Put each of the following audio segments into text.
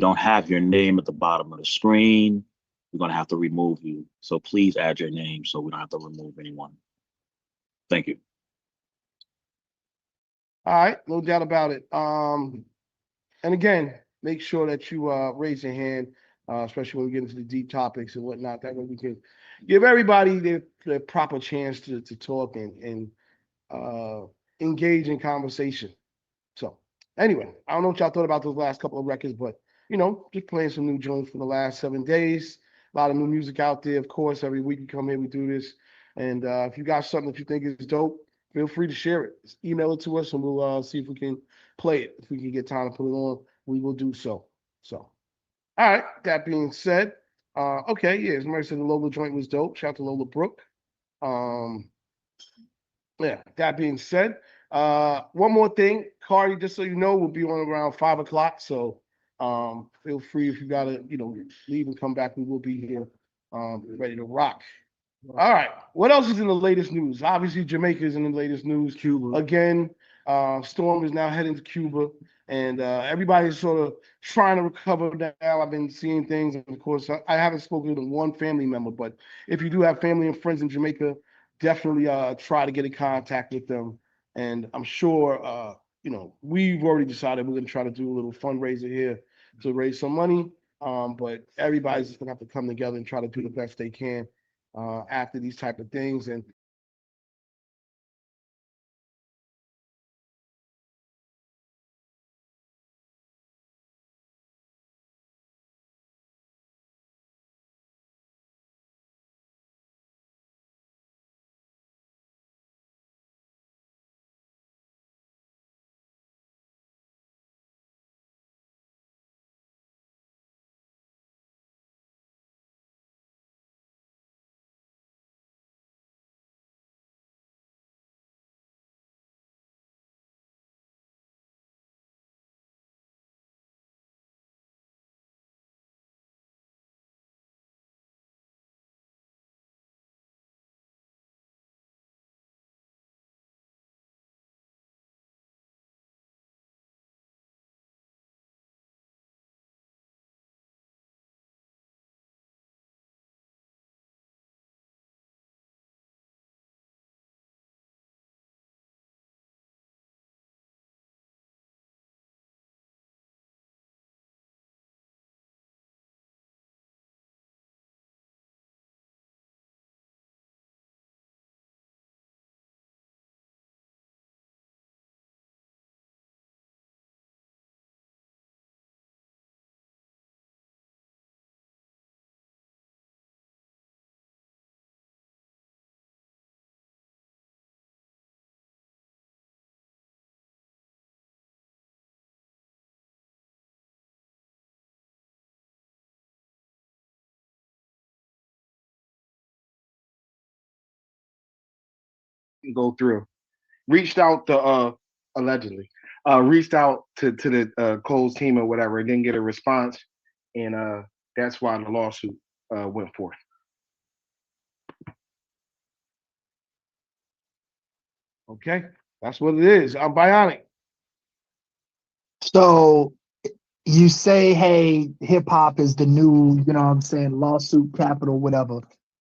you don't have your name at the bottom of the screen, we're going to have to remove you. So please add your name so we don't have to remove anyone. Thank you. All right, no doubt about it. And again, make sure that you raise your hand, especially when we get into the deep topics and whatnot. That way we can give everybody their proper chance to talk and engage in conversation. So anyway, I don't know what y'all thought about those last couple of records, but just playing some new joints for the last 7 days. A lot of new music out there, of course. Every week we come here, we do this. And if you got something that you think is dope, feel free to share it. Just email it to us, and we'll see if we can play it. If we can get time to put it on, we will do so. So, all right. That being said, okay, yeah. Somebody said the Lola joint was dope. Shout out to Lola Brooke. Um, yeah. That being said, one more thing, Cardi. Just so you know, we'll be on around 5 o'clock. So, feel free if you gotta, leave and come back. We will be here, ready to rock. All right. What else is in the latest news? Obviously, Jamaica is in the latest news. Cuba. Again, Storm is now heading to Cuba, and everybody's sort of trying to recover now. I've been seeing things, and of course, I haven't spoken to one family member, but if you do have family and friends in Jamaica, definitely try to get in contact with them. And I'm sure, we've already decided we're going to try to do a little fundraiser here to raise some money. But everybody's just going to have to come together and try to do the best they can after these type of things. And Go through. Reached out to allegedly reached out to the Cole's team or whatever, and didn't get a response, and that's why the lawsuit went forth. okay, that's what it is. I'm bionic. So you say, hey, hip hop is the new, you know what I'm saying, lawsuit capital, whatever.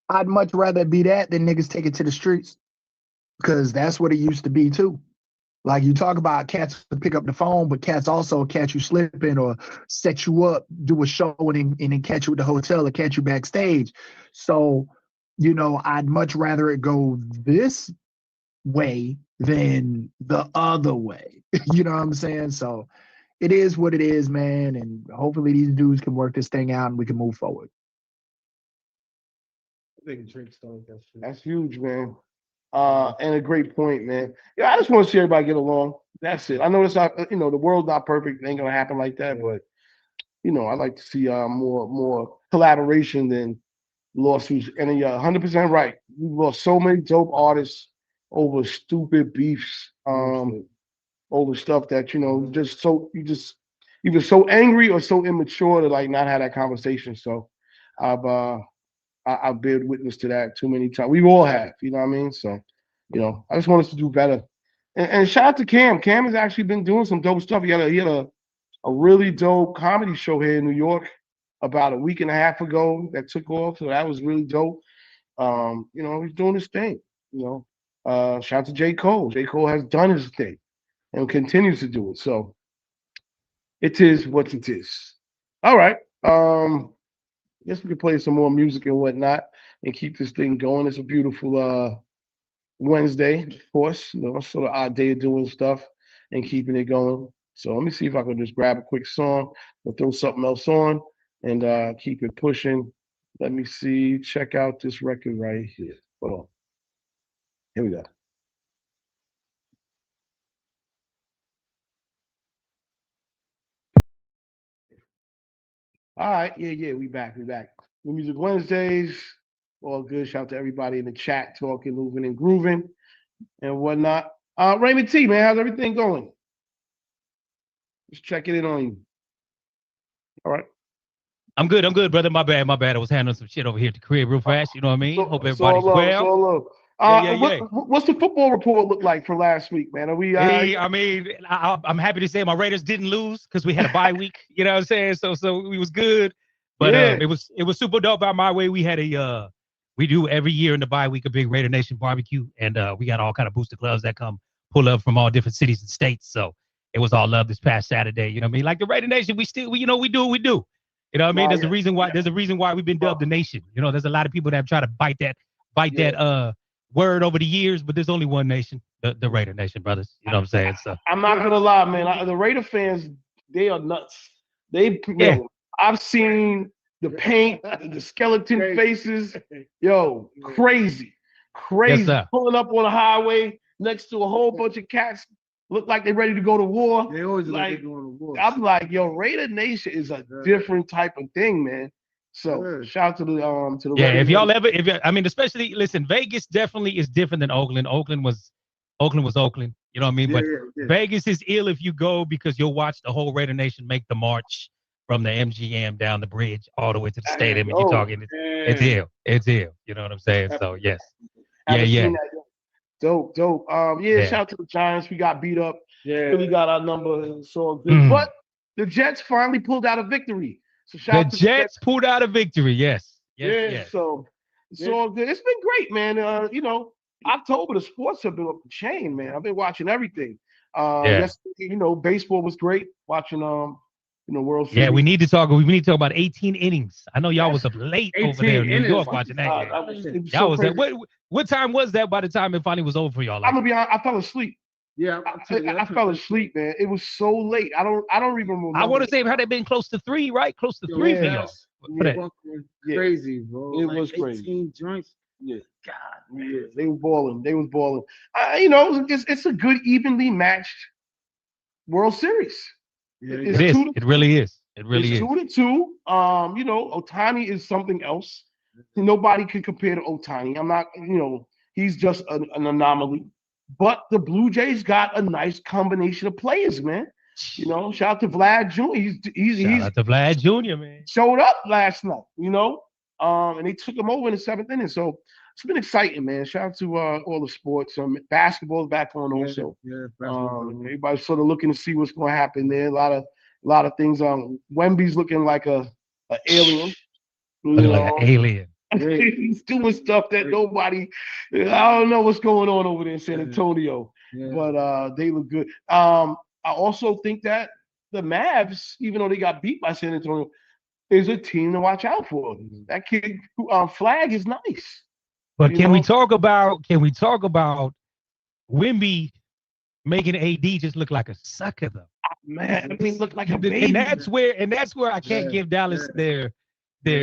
I'd much rather be that than niggas take it to the streets because that's what it used to be too. Like you talk about cats to pick up the phone, but cats also catch you slipping or set you up, do a show and then catch you at the hotel or catch you backstage. So, I'd much rather it go this way than the other way. You know what I'm saying? So it is what it is, man. And hopefully these dudes can work this thing out and we can move forward. That's huge, man. And a great point, man. Yeah, I just want to see everybody get along. That's it. I know it's not, the world's not perfect. It ain't gonna happen like that, but I like to see more collaboration than lawsuits. And you're 100% right. We've lost so many dope artists over stupid beefs, over stuff that just so you just either so angry or so immature to like not have that conversation. So I've I've been witness to that too many times. We all have, you know what I mean? So, I just want us to do better. And shout out to Cam. Cam has actually been doing some dope stuff. He had a a really dope comedy show here in New York about a week and a half ago that took off. So that was really dope. You know, he's doing his thing. You know, shout out to J. Cole. J. Cole has done his thing and continues to do it. So it is what it is. All right. Guess we can play some more music and whatnot and keep this thing going. It's a beautiful Wednesday, of course. You know, sort of odd day of doing stuff and keeping it going. So let me see if I can just grab a quick song or throw something else on and keep it pushing. Let me see. Check out this record right here. Hold on. Here we go. All right. Yeah. We back. New Music Wednesdays. All good. Shout out to everybody in the chat talking, moving, and grooving and whatnot. Raymond T, man, how's everything going? Just checking in on you. All right. I'm good, brother. My bad. I was handling some shit over here at the crib real fast. You know what I mean? Hope It's everybody's all love, well. it's all love. Yeah. What's the football report look like for last week, man? Are we? Hey, I mean, I'm happy to say my Raiders didn't lose because we had a bye week. You know what I'm saying? So we was good, but Yeah. it was super dope out my way. We had we do every year in the bye week a big Raider Nation barbecue, and we got all kind of booster clubs that come pull up from all different cities and states. So it was all love this past Saturday. You know what I mean? Like the Raider Nation, we do what we do. You know what I mean? There's a reason why we've been dubbed the nation. You know, there's a lot of people that have tried to bite that word over the years, but there's only one nation, the Raider Nation, brothers. You know what I'm saying? So I'm not gonna lie, man. The Raider fans, they are nuts. I've seen the paint, the skeleton faces. Yo, crazy. Yes, Pulling up on the highway next to a whole bunch of cats. Look like they're ready to go to war. They always like they're going to war. I'm like, yo, Raider Nation is a different type of thing, man. So shout out to the yeah. Especially listen, Vegas definitely is different than Oakland. Oakland was Oakland. You know what I mean? But Vegas is ill if you go because you'll watch the whole Raider Nation make the march from the MGM down the bridge all the way to the stadium, and you're talking. It's ill. It's ill. You know what I'm saying? So yes. Yeah. Dope. Shout out to the Giants. We got beat up. Really got our number. It's all good. But the Jets finally pulled out a victory. So shout out to the Jets pulled out a victory. Yes. So it's all good. It's been great, man. You know, October the sports have been up the chain, man. I've been watching everything. You know, baseball was great. Watching World Series. Yeah, we need to talk about 18 innings. I know y'all was up late over there in New York watching that. Y'all was what time was that by the time it finally was over for y'all? I'm gonna be honest, I fell asleep. Yeah, I fell asleep, man. It was so late. I don't even remember. I want to say it had been close to 3, right? Close to 3 for y'all. Crazy, bro. It was crazy. 18 joints. Yeah. God, yeah. They was balling. You know, it's a good, evenly matched World Series. Yeah, it is. It really is. It really is. 2-2. You know, Ohtani is something else. Nobody can compare to Ohtani. I'm not. You know, he's just an anomaly. But the Blue Jays got a nice combination of players, man. You know, shout out to Vlad Jr. Shout out to Vlad Jr., man. Showed up last night, you know, and they took him over in the 7th inning. So it's been exciting, man. Shout out to all the sports. Basketball is back on also. Everybody's sort of looking to see what's going to happen there. A lot of things. Wemby's looking like a alien. Looking like an alien. He's doing stuff that nobody. I don't know what's going on over there in San Antonio, but they look good. I also think that the Mavs, even though they got beat by San Antonio, is a team to watch out for. That kid Flag is nice. But can we talk about Wemby making AD just look like a sucker though? Man, I mean, look like a baby. And that's where I can't give Dallas their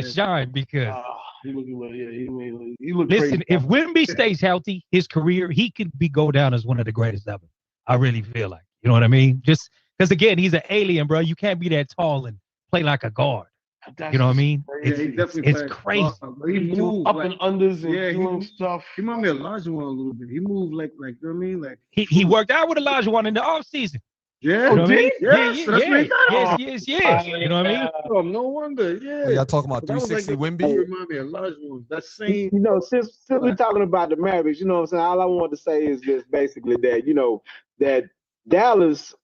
shine because. He looked listen, crazy. if Wemby stays healthy, his career, he could go down as one of the greatest ever. I really feel like, you know what I mean? Just because again, he's an alien, bro. You can't be that tall and play like a guard. You know what I mean? It's crazy. He moved up and unders and doing stuff. He reminded me of Olajuwon a little bit. He moved like you know what I mean? Like he worked out with Olajuwon in the offseason. Yeah, you know what I mean? Yes. You know what I mean? Oh, no wonder. Yeah. Y'all talking about 360 Wemby? He remind me of Olajuwon. That same. You know, since we're talking about the Mavericks, you know what I'm saying? All I want to say is just basically that, you know, that Dallas,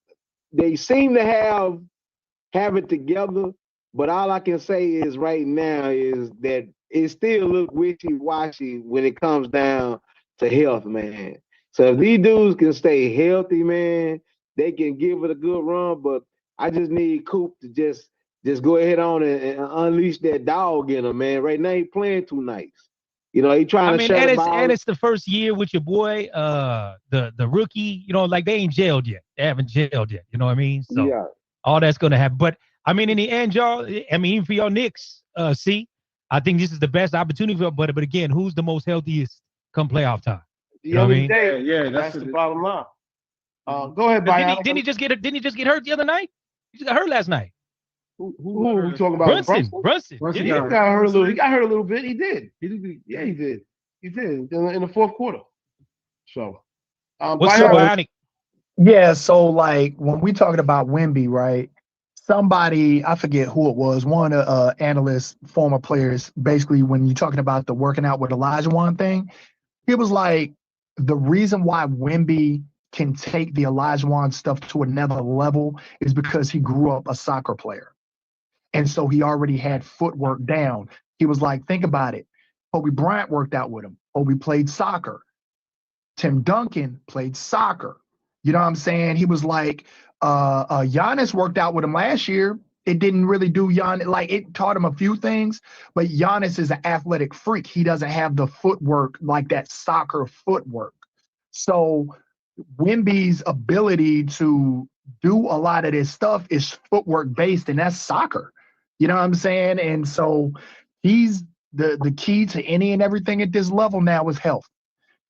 they seem to have have it together. But all I can say is right now is that it still look wishy-washy when it comes down to health, man. So if these dudes can stay healthy, man, they can give it a good run. But I just need Coop to just go ahead on and unleash that dog in him, man. Right now he playing too nice. You know, he trying I to mean, shut and the it's ball. the first year with your boy, the rookie. You know, like they ain't jailed yet. They haven't jailed yet. You know what I mean? So Yeah. all that's gonna happen. But I mean, in the end, y'all. I mean, even for your Knicks, I think this is the best opportunity for. But again, who's the most healthiest come playoff time? The You know end what I of the mean? day, Yeah, that's that's the bottom line. Go ahead, Didn't he Bayan. just get Didn't he just get hurt the other night? He just got hurt last night. Who are we talking about? Brunson. Brunson He Yeah. got hurt a little. He got hurt a little bit. He did. Yeah, he did. He did in the fourth quarter. So, What's up, Bayan, Bionic? Yeah, so like when we talking about Wemby, right? Somebody, I forget who it was, one of analysts, former players, basically when you're talking about the working out with Elijah Wan thing, he was like, the reason why Wemby can take the Elijah Wan stuff to another level is because he grew up a soccer player. And so he already had footwork down. He was like, think about it. Kobe Bryant worked out with him. Kobe played soccer. Tim Duncan played soccer. You know what I'm saying? He was like, Giannis worked out with him last year. It didn't really do Giannis, like it taught him a few things, but Giannis is an athletic freak. He doesn't have the footwork like that soccer footwork. So Wemby's ability to do a lot of this stuff is footwork based, and that's soccer. You know what I'm saying? And so he's the key to any and everything at this level now is health.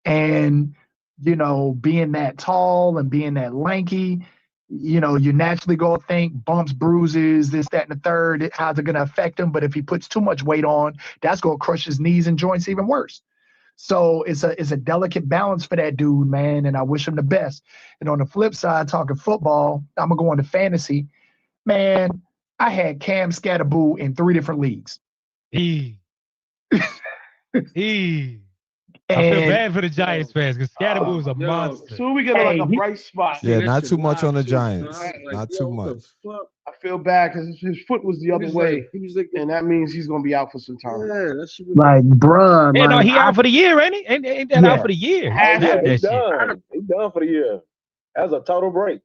And, you know, being that tall and being that lanky, you know, you naturally go think bumps, bruises, this, that, and the third, how's it going to affect him? But if he puts too much weight on, that's going to crush his knees and joints even worse. So it's a delicate balance for that dude, man, and I wish him the best. And on the flip side, talking football, I'm going to go into fantasy. Man, I had Cam Scatterboo in 3 different leagues. I feel And bad for the Giants fans because Scatterboo is a monster. so we get like a bright spot. Yeah, that not shit too much on the live, too, Giants. son. Like, Not yo, too what the much. fuck? I feel bad because his foot was the other way, He was like, and that means he's gonna be out for some time. yeah, that shit was like, bruh, Yeah, no, like, he out for the year, ain't he? Ain't that out for the year? He Has snapped to. that shit. done. He done for the year. That's a total break.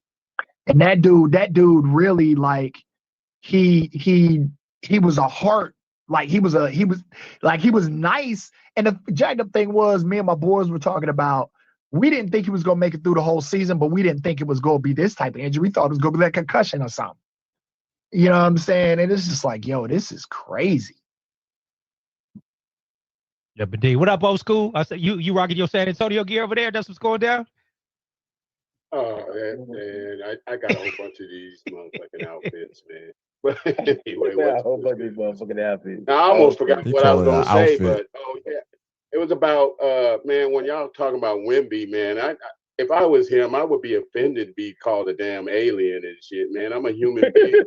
and that dude really like he was a heart, like he was nice. And the jacked up thing was, me and my boys were talking about, we didn't think he was gonna make it through the whole season, but we didn't think it was gonna be this type of injury. We thought it was gonna be like a concussion or something. You know what I'm saying? And it's just like, yo, this is crazy. Yeah, but D, what up, old school? I said you rocking your San Antonio gear over there. That's what's going down. Oh, and I got a whole bunch of these motherfucking outfits, man. But anyway, Yeah, a whole bunch of motherfucking outfits. now, I almost forgot He what I called was it gonna an say, outfit. but yeah, it was about man. When y'all talking about Wemby, man, if I was him, I would be offended to be called a damn alien and shit, man. I'm a human being.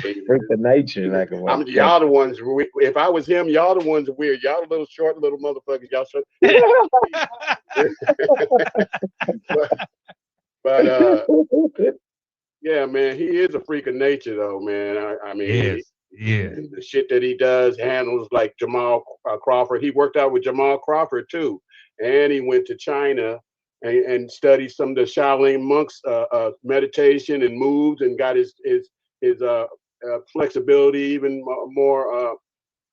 Freak of nature, like a Y'all the ones. If I was him, y'all the ones weird. Y'all the little short little motherfuckers. Y'all short. but yeah, man, he is a freak of nature, though, man. I mean, the shit that he does handles like Jamal Crawford. He worked out with Jamal Crawford too, and he went to China and studied some of the Shaolin monks' meditation and moves, and got his flexibility even more.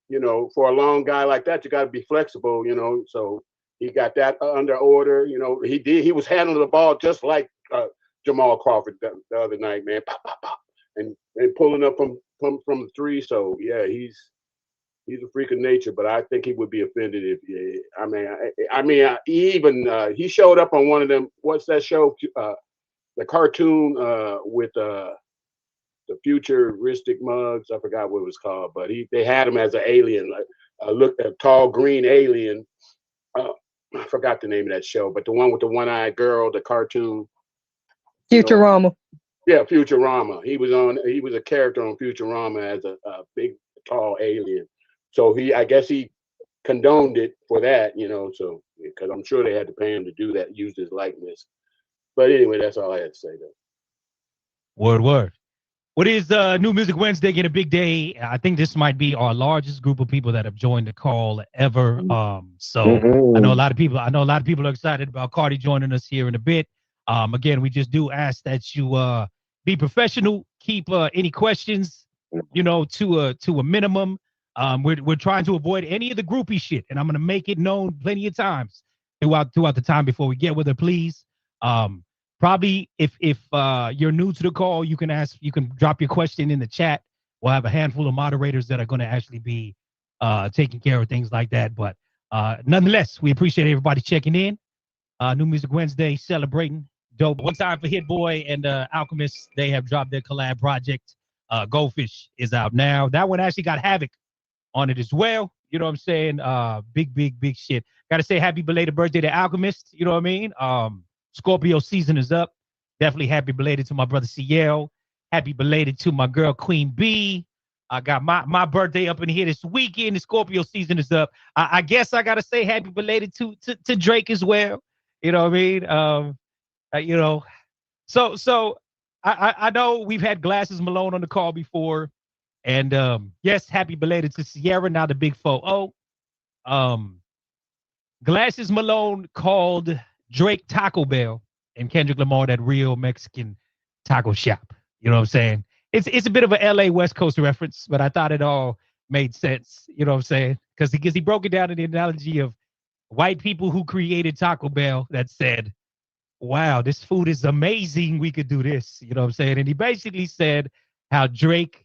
You know, for a long guy like that, you got to be flexible. You know, so he got that under order. You know, he was handling the ball just like Jamal Crawford the other night, man. Pop, pop, pop, and pulling up from the three. So yeah, he's a freak of nature. But I think he would be offended if he showed up on one of them. What's that show? The cartoon with the futuristic mugs. I forgot what it was called, but they had him as an alien, like a tall green alien. I forgot the name of that show, but the one with the one-eyed girl, the cartoon. Futurama. Yeah, Futurama. He was a character on Futurama as a big, tall alien. So I guess he condoned it for that, you know. So because I'm sure they had to pay him to do that, use his likeness. But anyway, that's all I had to say though. Word. What is New Music Wednesday? Getting a big day. I think this might be our largest group of people that have joined the call ever. So I know a lot of people. I know a lot of people are excited about Cardi joining us here in a bit. Again, we just do ask that you be professional. Keep any questions, to a minimum. We're trying to avoid any of the groupie shit, and I'm gonna make it known plenty of times throughout the time before we get with her. Please. Probably if you're new to the call, you can drop your question in the chat. We'll have a handful of moderators that are going to actually be taking care of things like that. But nonetheless, we appreciate everybody checking in. New Music Wednesday, celebrating. Dope. One time for Hit Boy and Alchemist. They have dropped their collab project. Goldfish is out now. That one actually got Havoc on it as well. You know what I'm saying? Big shit. Got to say happy belated birthday to Alchemist. You know what I mean? Scorpio season is up. Definitely happy belated to my brother CL. Happy belated to my girl Queen B. I got my birthday up in here this weekend. The Scorpio season is up. I guess I gotta say happy belated to Drake as well. You know what I mean? So I know we've had Glasses Malone on the call before, and yes, happy belated to Sierra. Now the big 4-0. Glasses Malone called Drake Taco Bell and Kendrick Lamar that real Mexican taco shop. You know what I'm saying? It's a bit of a LA West Coast reference, but I thought it all made sense. You know what I'm saying? Because he broke it down in the analogy of white people who created Taco Bell that said, wow, this food is amazing. We could do this. You know what I'm saying? And he basically said how Drake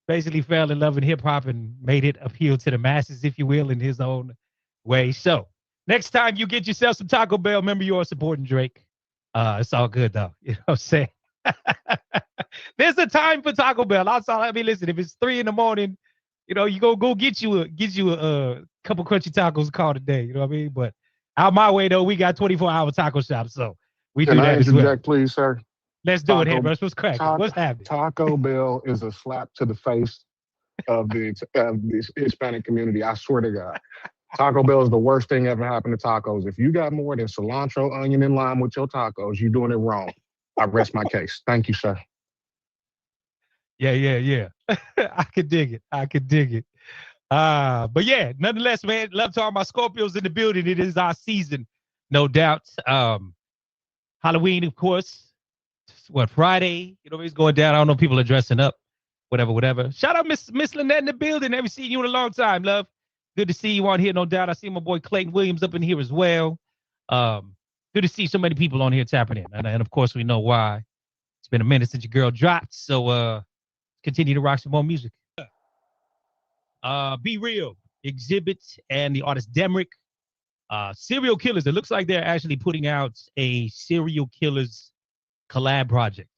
basically fell in love with hip hop and made it appeal to the masses, if you will, in his own way. So next time you get yourself some Taco Bell, remember you are supporting Drake. It's all good though. You know what I'm saying? There's a time for Taco Bell. I mean, listen, if it's 3 a.m, you go get you a couple crunchy tacos and call it a day. You know what I mean? But out my way though, we got 24-hour taco shops, so we do that as well. Please, sir? Let's do it, hey, bro. What's cracking? What's happening? Taco Bell is a slap to the face of the Hispanic community. I swear to God. Taco Bell is the worst thing ever happened to tacos. If you got more than cilantro, onion, and lime with your tacos, you're doing it wrong. I rest my case. Thank you, sir. Yeah. I could dig it. But yeah, nonetheless, man, love to all my Scorpios in the building. It is our season, no doubt. Halloween, of course. Friday? You know, it's going down. I don't know, people are dressing up. Whatever. Shout out Miss Lynette in the building. Haven't seen you in a long time, love. Good to see you on here, no doubt. I see my boy Clayton Williams up in here as well. Good to see so many people on here tapping in. And of course, we know why. It's been a minute since your girl dropped. So continue to rock some more music. Be Real, Exhibit, and the artist Demrick. Serial Killers. It looks like they're actually putting out a Serial Killers collab project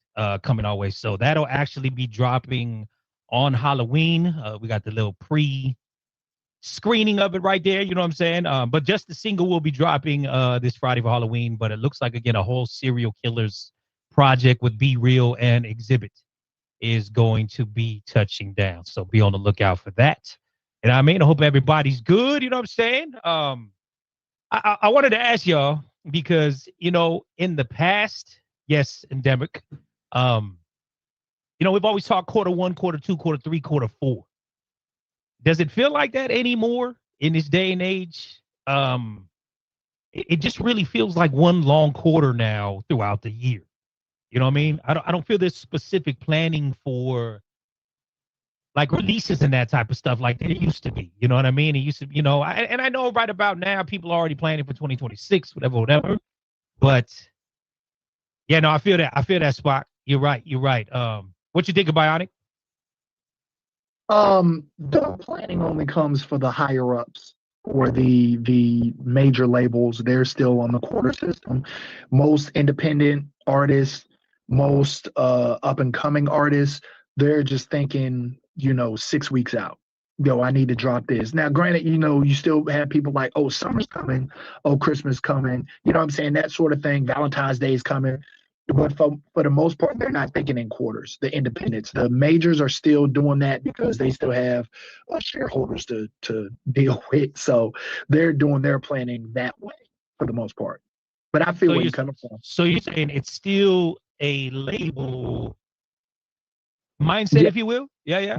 coming our way. So that'll actually be dropping on Halloween. We got the little pre-screening of it right there. You know what I'm saying? But just the single will be dropping this Friday for Halloween. But it looks like, again, a whole Serial Killers project with Be Real and Exhibit is going to be touching down. So be on the lookout for that. And I mean, I hope everybody's good. You know what I'm saying? I wanted to ask y'all because, in the past, yes, endemic, we've always talked Q1, Q2, Q3, Q4. Does it feel like that anymore in this day and age? It just really feels like one long quarter now throughout the year. You know what I mean? I don't feel this specific planning for like releases and that type of stuff like it used to be. You know what I mean? It used to, and I know right about now people are already planning for 2026, whatever. But yeah, no, I feel that spot. You're right. What you think of Bionic? The planning only comes for the higher ups or the major labels. They're still on the quarter system. Most independent artists, most up and coming artists, they're just thinking, 6 weeks out. I need to drop this. Now, granted, you still have people like, oh, summer's coming, oh, Christmas coming, you know what I'm saying? That sort of thing. Valentine's Day is coming. But for the most part, they're not thinking in quarters. The independents, the majors are still doing that because they still have shareholders to deal with. So they're doing their planning that way for the most part. But I feel where you're coming from. So you're saying it's still a label mindset, Yeah. if you will. Yeah.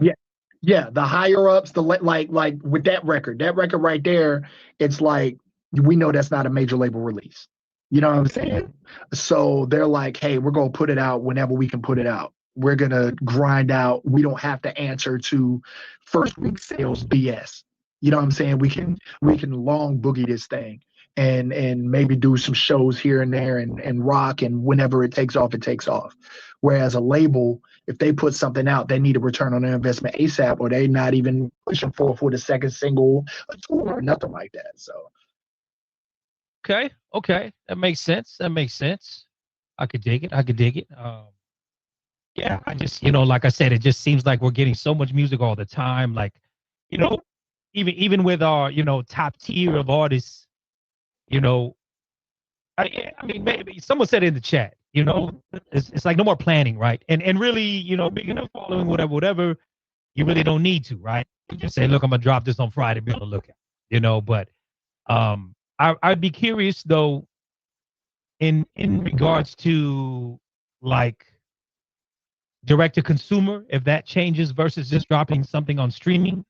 Yeah, the higher ups, like with that record right there, it's like we know that's not a major label release. You know what I'm saying? So they're like, hey, we're gonna put it out whenever we can put it out. We're gonna grind out. We don't have to answer to first week sales BS. You know what I'm saying? We can long boogie this thing and maybe do some shows here and there and rock, and whenever it takes off, it takes off. Whereas a label, if they put something out, they need a return on their investment ASAP, or they not even pushing forth with a second single, a tour, or nothing like that. So Okay. That makes sense. I could dig it. Yeah, I just, like I said, it just seems like we're getting so much music all the time. Like, even with our, top tier of artists, I mean, maybe someone said it in the chat, it's like no more planning, right? And really, big enough following, whatever, you really don't need to, right? You just say, look, I'm gonna drop this on Friday, be on the lookout, But I'd be curious though, in regards to like direct to consumer, if that changes versus just dropping something on streaming.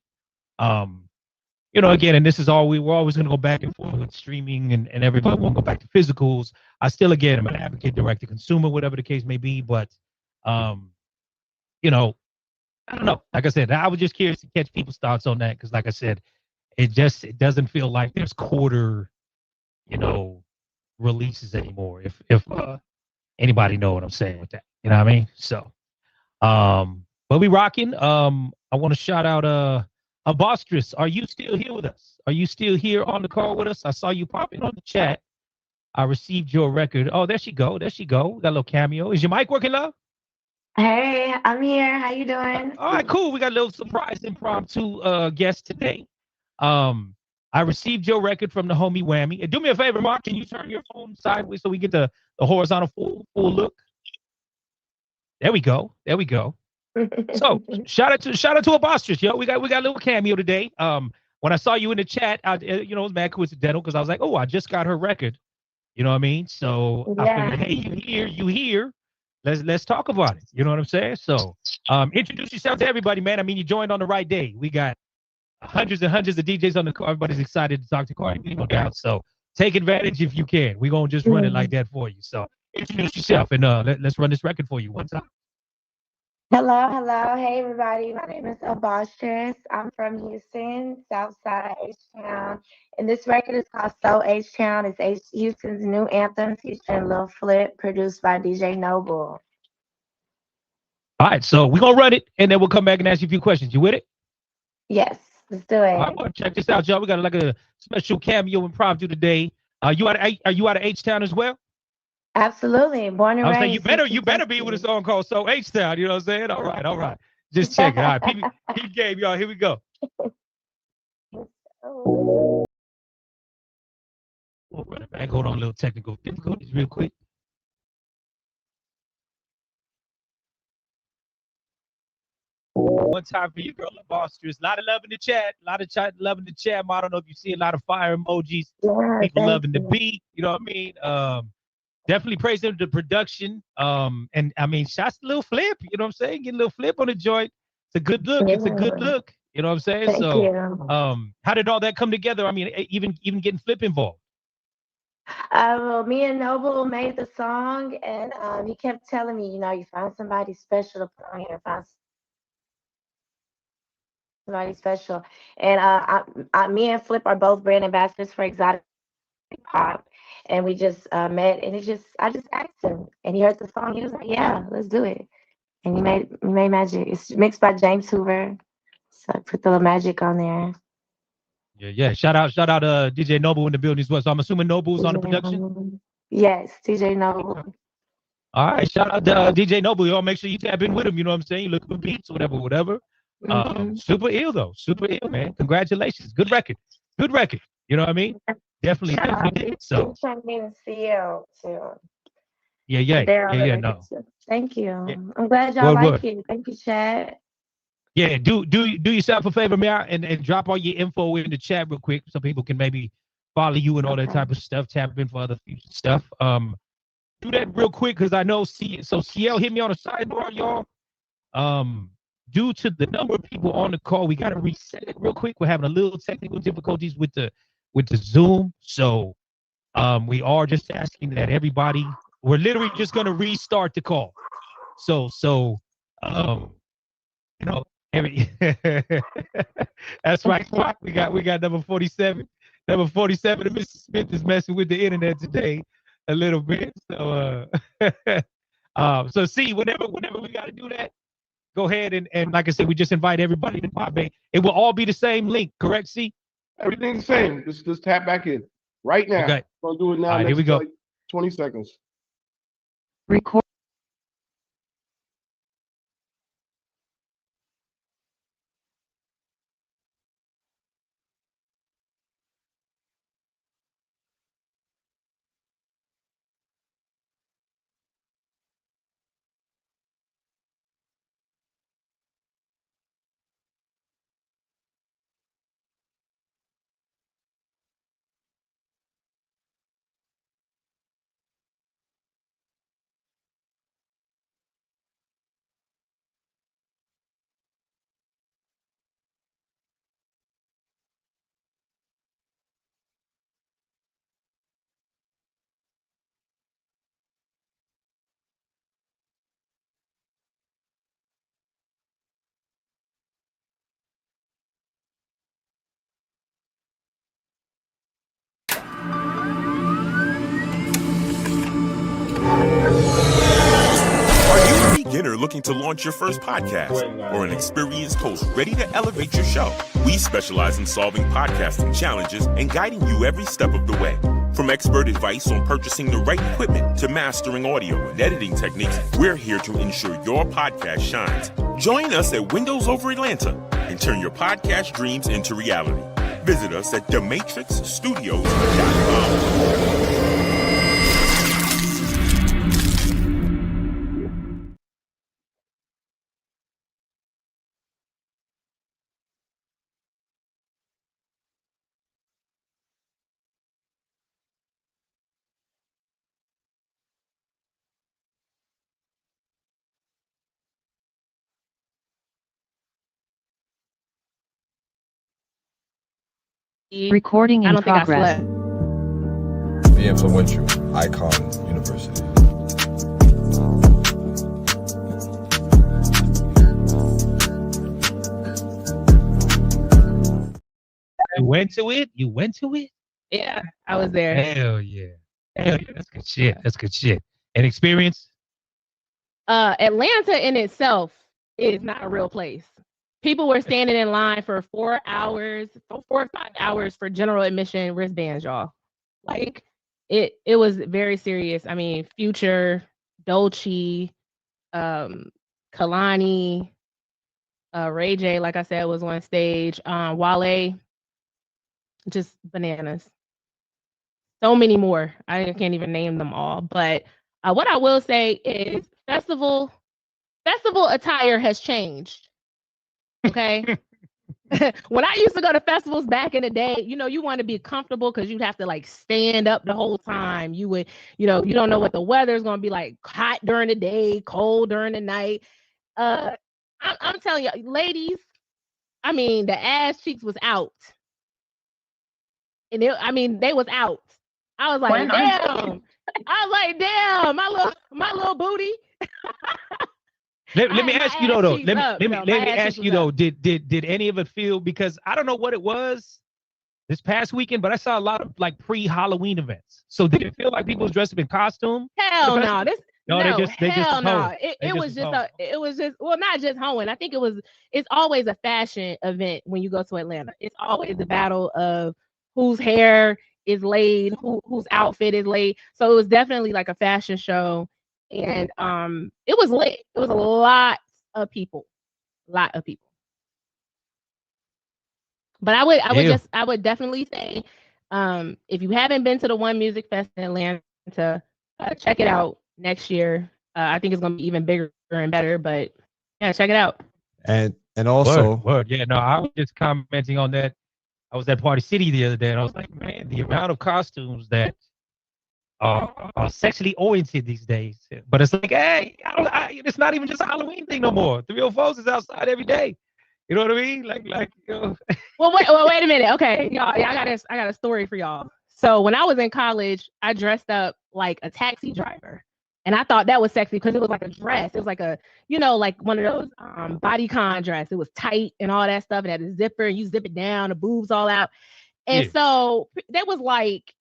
Again, and this is all we're always going to go back and forth with streaming, and everybody won't go back to physicals. I still, again, I'm an advocate direct to consumer, whatever the case may be. But, I don't know. Like I said, I was just curious to catch people's thoughts on that because, like I said, it doesn't feel like there's quarter, releases anymore. If anybody know what I'm saying with that, you know what I mean? So, but we rocking. I want to shout out Abostrus. Are you still here with us? Are you still here on the call with us? I saw you popping on the chat. I received your record. Oh, there she go. Got a little cameo. Is your mic working, love? Hey, I'm here. How you doing? All right, cool. We got a little surprise impromptu guest today. I received your record from the homie Whammy. And do me a favor, Mark. Can you turn your phone sideways so we get the horizontal full look? There we go. So shout out to Abostrus, yo. We got a little cameo today. When I saw you in the chat, it was mad coincidental because I was like, oh, I just got her record. You know what I mean? So I figured, hey, you here? Let's talk about it. You know what I'm saying? So introduce yourself to everybody, man. I mean, you joined on the right day. We got hundreds and hundreds of DJs on the call. Everybody's excited to talk to Cardi B, no doubt. So take advantage if you can. We're gonna just run it like that for you. So introduce yourself and let's run this record for you one time. Hello. Hey, everybody. My name is Abostrus. I'm from Houston, Southside H-Town. And this record is called So H-Town. It's Houston's new anthem featuring Lil Flip, produced by DJ Noble. All right, so we're going to run it, and then we'll come back and ask you a few questions. You with it? Yes, let's do it. All right, well, check this out, y'all. We got like a special cameo impromptu today. Are you out of H-Town as well? Absolutely. Born and raised. You better be with a song called So H-Town. You know what I'm saying? All right. Just check it. All right, peep game, y'all. Here we go. We'll run it back. Hold on, a little technical difficulties real quick. One time for you, girl, Abostrus. A lot of love in the chat. A lot of love in the chat. I don't know if you see a lot of fire emojis. Yeah, people loving the beat. You know what I mean? Definitely praising the production. And I mean, shots a little flip. You know what I'm saying? Get a little flip on the joint. It's a good look. Yeah. It's a good look. You know what I'm saying? Thank you. How did all that come together? I mean, even getting Flip involved. Well, me and Noble made the song, and he kept telling me, you find somebody special to put on here, find somebody special. And me and Flip are both brand ambassadors for Exotic Pop, and we just met, and I just asked him, and he heard the song. He was like, "Yeah, let's do it." And we made magic. It's mixed by James Hoover, so I put the little magic on there. Yeah. Shout out, DJ Noble in the building as well. So I'm assuming Noble's on the production. Yes, DJ Noble. All right, shout out to DJ Noble. Y'all make sure you tap in with him. You know what I'm saying? You look for beats, whatever. Super ill though. Super ill, man. Congratulations. Good record. You know what I mean? Definitely did. So. I'm trying to CL too. Yeah. No. Thank you. Yeah. I'm glad y'all like it. Thank you, Chad. Yeah, do yourself a favor, man, and drop all your info in the chat real quick so people can maybe follow you and all that type of stuff, tap in for other future stuff. Do that real quick because I know CL hit me on the sidebar, y'all. Due to the number of people on the call, we got to reset it real quick. We're having a little technical difficulties with the Zoom, so we are just asking that everybody. We're literally just going to restart the call. So you know, that's right. We got number 47. Number 47, Mr. Smith is messing with the internet today a little bit. So so see, whenever we got to do that, go ahead and like I said, we just invite everybody to pop in. It will all be the same link, correct? See, Everything's the same. Just tap back in right now. Okay. Gonna do it now. All right, here we go. Like 20 seconds. Record. Beginner looking to launch your first podcast, or an experienced host ready to elevate your show. We specialize in solving podcasting challenges and guiding you every step of the way. From expert advice on purchasing the right equipment to mastering audio and editing techniques, we're here to ensure your podcast shines. Join us at Windows Over Atlanta and turn your podcast dreams into reality. Visit us at thematrixstudios.com. Recording in progress. Be influential. Icon University. You went to it? You went to it? Yeah, I was there. Hell yeah. Hell yeah. That's good shit. That's good shit. And experience? Atlanta in itself is not a real place. People were standing in line for 4 hours, 4 or 5 hours for general admission wristbands, y'all. Like it was very serious. I mean, Future, Dolce, Kalani, Ray J, like I said, was on stage. Wale, just bananas. So many more. I can't even name them all. But what I will say is festival attire has changed. Okay. When I used to go to festivals back in the day, you want to be comfortable because you'd have to like stand up the whole time. You would, you don't know what the weather is going to be like, hot during the day, cold during the night. I'm telling you, ladies, I mean, the ass cheeks was out. And they was out. I was like, damn. My little booty. Let me ask you though. Let me ask you though. Did any of it feel, because I don't know what it was this past weekend, but I saw a lot of like pre-Halloween events. So did it feel like people was dressed up in costume? Hell no. It was just not just hoeing. I think it's always a fashion event when you go to Atlanta. It's always a battle of whose hair is laid, whose outfit is laid. So it was definitely like a fashion show. And it was lit. It was a lot of people. But I would definitely say, if you haven't been to the One Music Fest in Atlanta, check it out next year. I think it's gonna be even bigger and better. But yeah, check it out. And also, word. Yeah, no, I was just commenting on that. I was at Party City the other day, and I was like, man, the amount of costumes that are sexually oriented these days. But it's like, hey, it's not even just a Halloween thing no more. 304s is outside every day. You know what I mean? Like you know. Well, wait a minute. Okay, y'all, I got a story for y'all. So when I was in college, I dressed up like a taxi driver. And I thought that was sexy because it was like a dress. It was like a, like one of those bodycon dress. It was tight and all that stuff. It had a zipper and you zip it down, the boobs all out. And so that was like,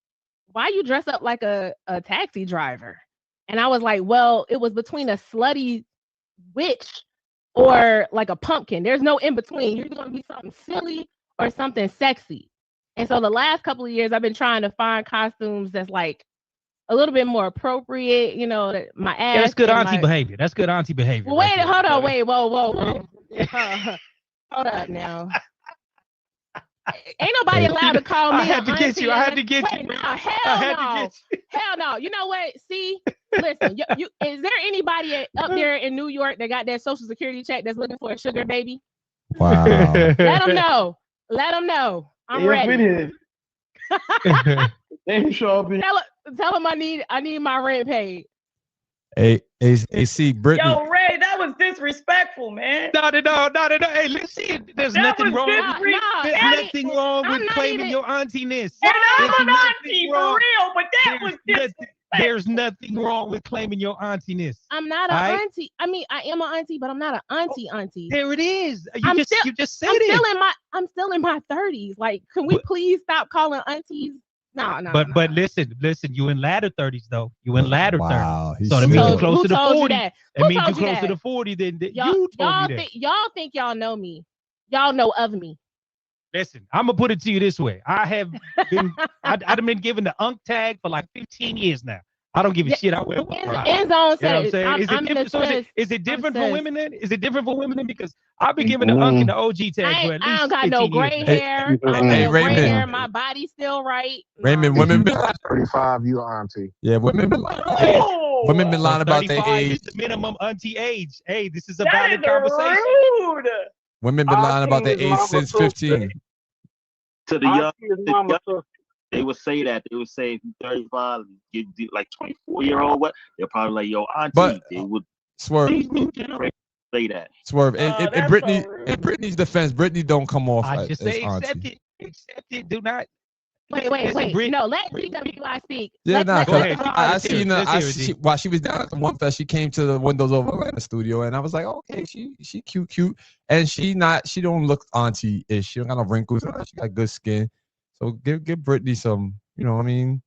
why you dress up like a taxi driver? And I was like, well, it was between a slutty witch or like a pumpkin. There's no in between. You're going to be something silly or something sexy. And so the last couple of years, I've been trying to find costumes that's like a little bit more appropriate, my ass. Yeah, that's good auntie behavior. That's good auntie behavior. Well, wait, hold on, wait, whoa. Hold up now. Ain't nobody allowed to call me. I had to get you. Hell no. You know what? See, listen. Is there anybody up there in New York that got that Social Security check that's looking for a sugar baby? Wow. Let them know. I'm ready. They show up. Tell them I need my rent paid. Hey, see, Brittany. Yo, Ray, that was disrespectful, man. No. Hey, listen, there's nothing wrong. There's nothing wrong with claiming your auntie-ness. And I'm an auntie for real, but that was disrespectful. There's nothing wrong with claiming your auntie-ness. I'm not an auntie. I mean, I am an auntie, but I'm not an auntie. There it is. You just said it. I'm still in my 30s. Like, can we please stop calling aunties? No. But listen, you in latter 30s though. You in latter 30s. So that means you you're closer to 40. That means you're closer to 40 than you told me that. Y'all think y'all know me. Y'all know of me. Listen, I'm gonna put it to you this way. I have been I've been given the unk tag for like 15 years now. I don't give a shit. I wear one. End zone says. Is it different for women then? Is it different for women then? Because I've been given the unk and the OG tag for at least I don't got no gray hair. Hey, Raymond. My body's still right. Raymond, women been 35, you auntie. Yeah, women been lying. Women been lying about their age. Is the minimum auntie age. Hey, this is a valid conversation. Rude. Women been lying about their age since 15. To the young, they would say that. They would say 35, get like 24-year-old. What? They're probably like, yo, auntie. But they would Swerve. Say that. Swerve. In Brittany's defense, Brittany don't come off. I just say as accept auntie. it. Accept it. Do not. Wait. No, let DWI speak. Yeah, go ahead. I seen her. While she was down at the One Fest, she came to the Windows Over Atlanta studio, and I was like, okay, she cute, and she don't look auntie-ish. She don't got no wrinkles. She got good skin. So give Brittany some, you know what I mean?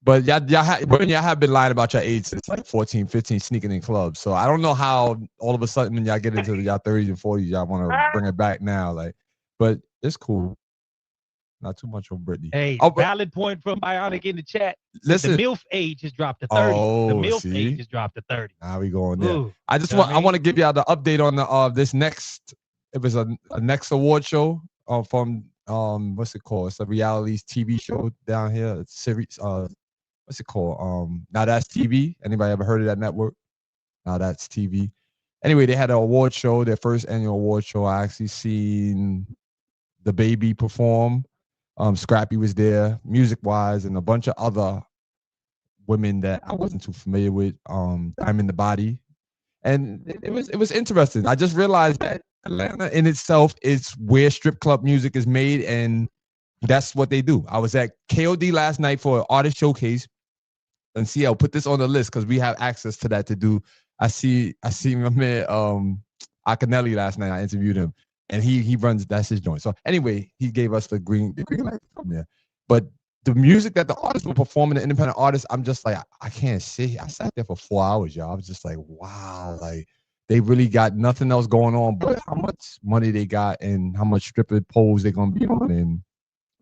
But y'all have been lying about your age since like 14, 15, sneaking in clubs. So I don't know how all of a sudden when y'all get into y'all 30s and 40s, y'all want to bring it back now. Like, but it's cool. Not too much on Brittany. Hey, valid point from Bionic in the chat. Listen, the MILF age has dropped to 30. The MILF age has dropped to 30. Now we going there. Ooh, I want to give y'all the update on the this next. It was a next award show from what's it called? It's a reality TV show down here. It's series. What's it called? Now That's TV. Anybody ever heard of that network? Now That's TV. Anyway, they had an award show. Their first annual award show. I actually seen the baby perform. Scrappy was there, music-wise, and a bunch of other women that I wasn't too familiar with. I'm in the body, and it was interesting. I just realized that Atlanta in itself is where strip club music is made, and that's what they do. I was at KOD last night for an artist showcase, and see, I'll put this on the list because we have access to that to do. I see my man Akinelli last night. I interviewed him. And he runs, that's his joint. So anyway, he gave us the green light from there. But the music that the artists were performing, the independent artists, I'm just like, I can't sit. I sat there for 4 hours, y'all. I was just like, wow, like they really got nothing else going on but how much money they got and how much stripper poles they're gonna be on. And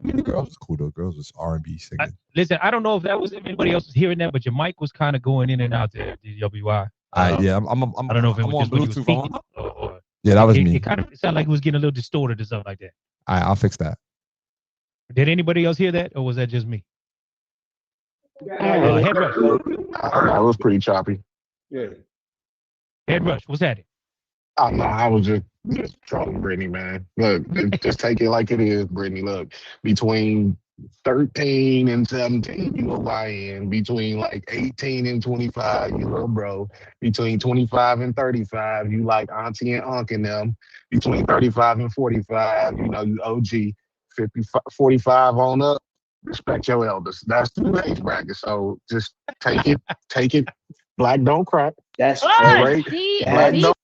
I mean, the girls was cool though. Girls was R&B singing. Listen, I don't know if anybody else was hearing that, but your mic was kind of going in and out there, DWI. Yeah, I don't know if it was just when you was speaking or yeah, that was me. It sounded like it was getting a little distorted or something like that. All right, I'll fix that. Did anybody else hear that, or was that just me? Head Rush. I was pretty choppy. Yeah. Head Rush, what's that? I was just trolling Brittany, man. Look, just take it like it is, Brittany. Look, between 13 and 17, you a YN. Between like 18 and 25, you little bro. Between 25 and 35, you like auntie and uncle and them. Between 35 and 45, you know, you OG. 55, 45 on up, respect your elders. That's the age bracket. So just take it. Black don't crack. That's right. Black don't.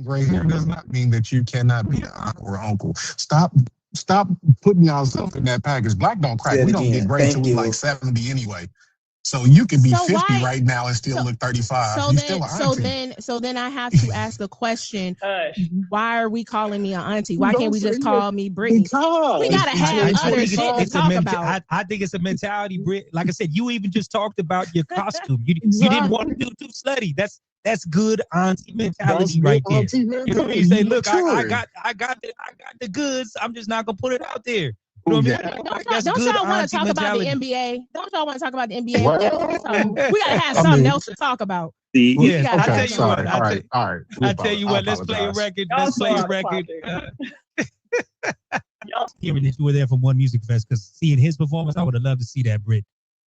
Gray hair does not mean that you cannot be an aunt or uncle. Stop putting yourself in that package. Black don't crack. We don't get gray till we like 70 anyway. So you can be 50 right now and still look 35. So You then, still an auntie. so then I have to ask the question: why are we calling me an auntie? Why can't we just call me Brittany? We gotta have other shit to talk about. I think it's a mentality, Britt. Like I said, you even just talked about your costume. You didn't want to do too slutty. That's good auntie mentality right there. You know what I mean? You say, look, I got the goods. I'm just not gonna put it out there. You know what I mean? Don't y'all want to talk about the NBA? Don't y'all want to talk about the NBA? We gotta have something else to talk about. Yeah, I tell you sorry. what. All right. I tell you what. Let's play a record. Let's play a record. Given that you were there for One Music Fest, because seeing his performance, I would have loved to see that, Britt.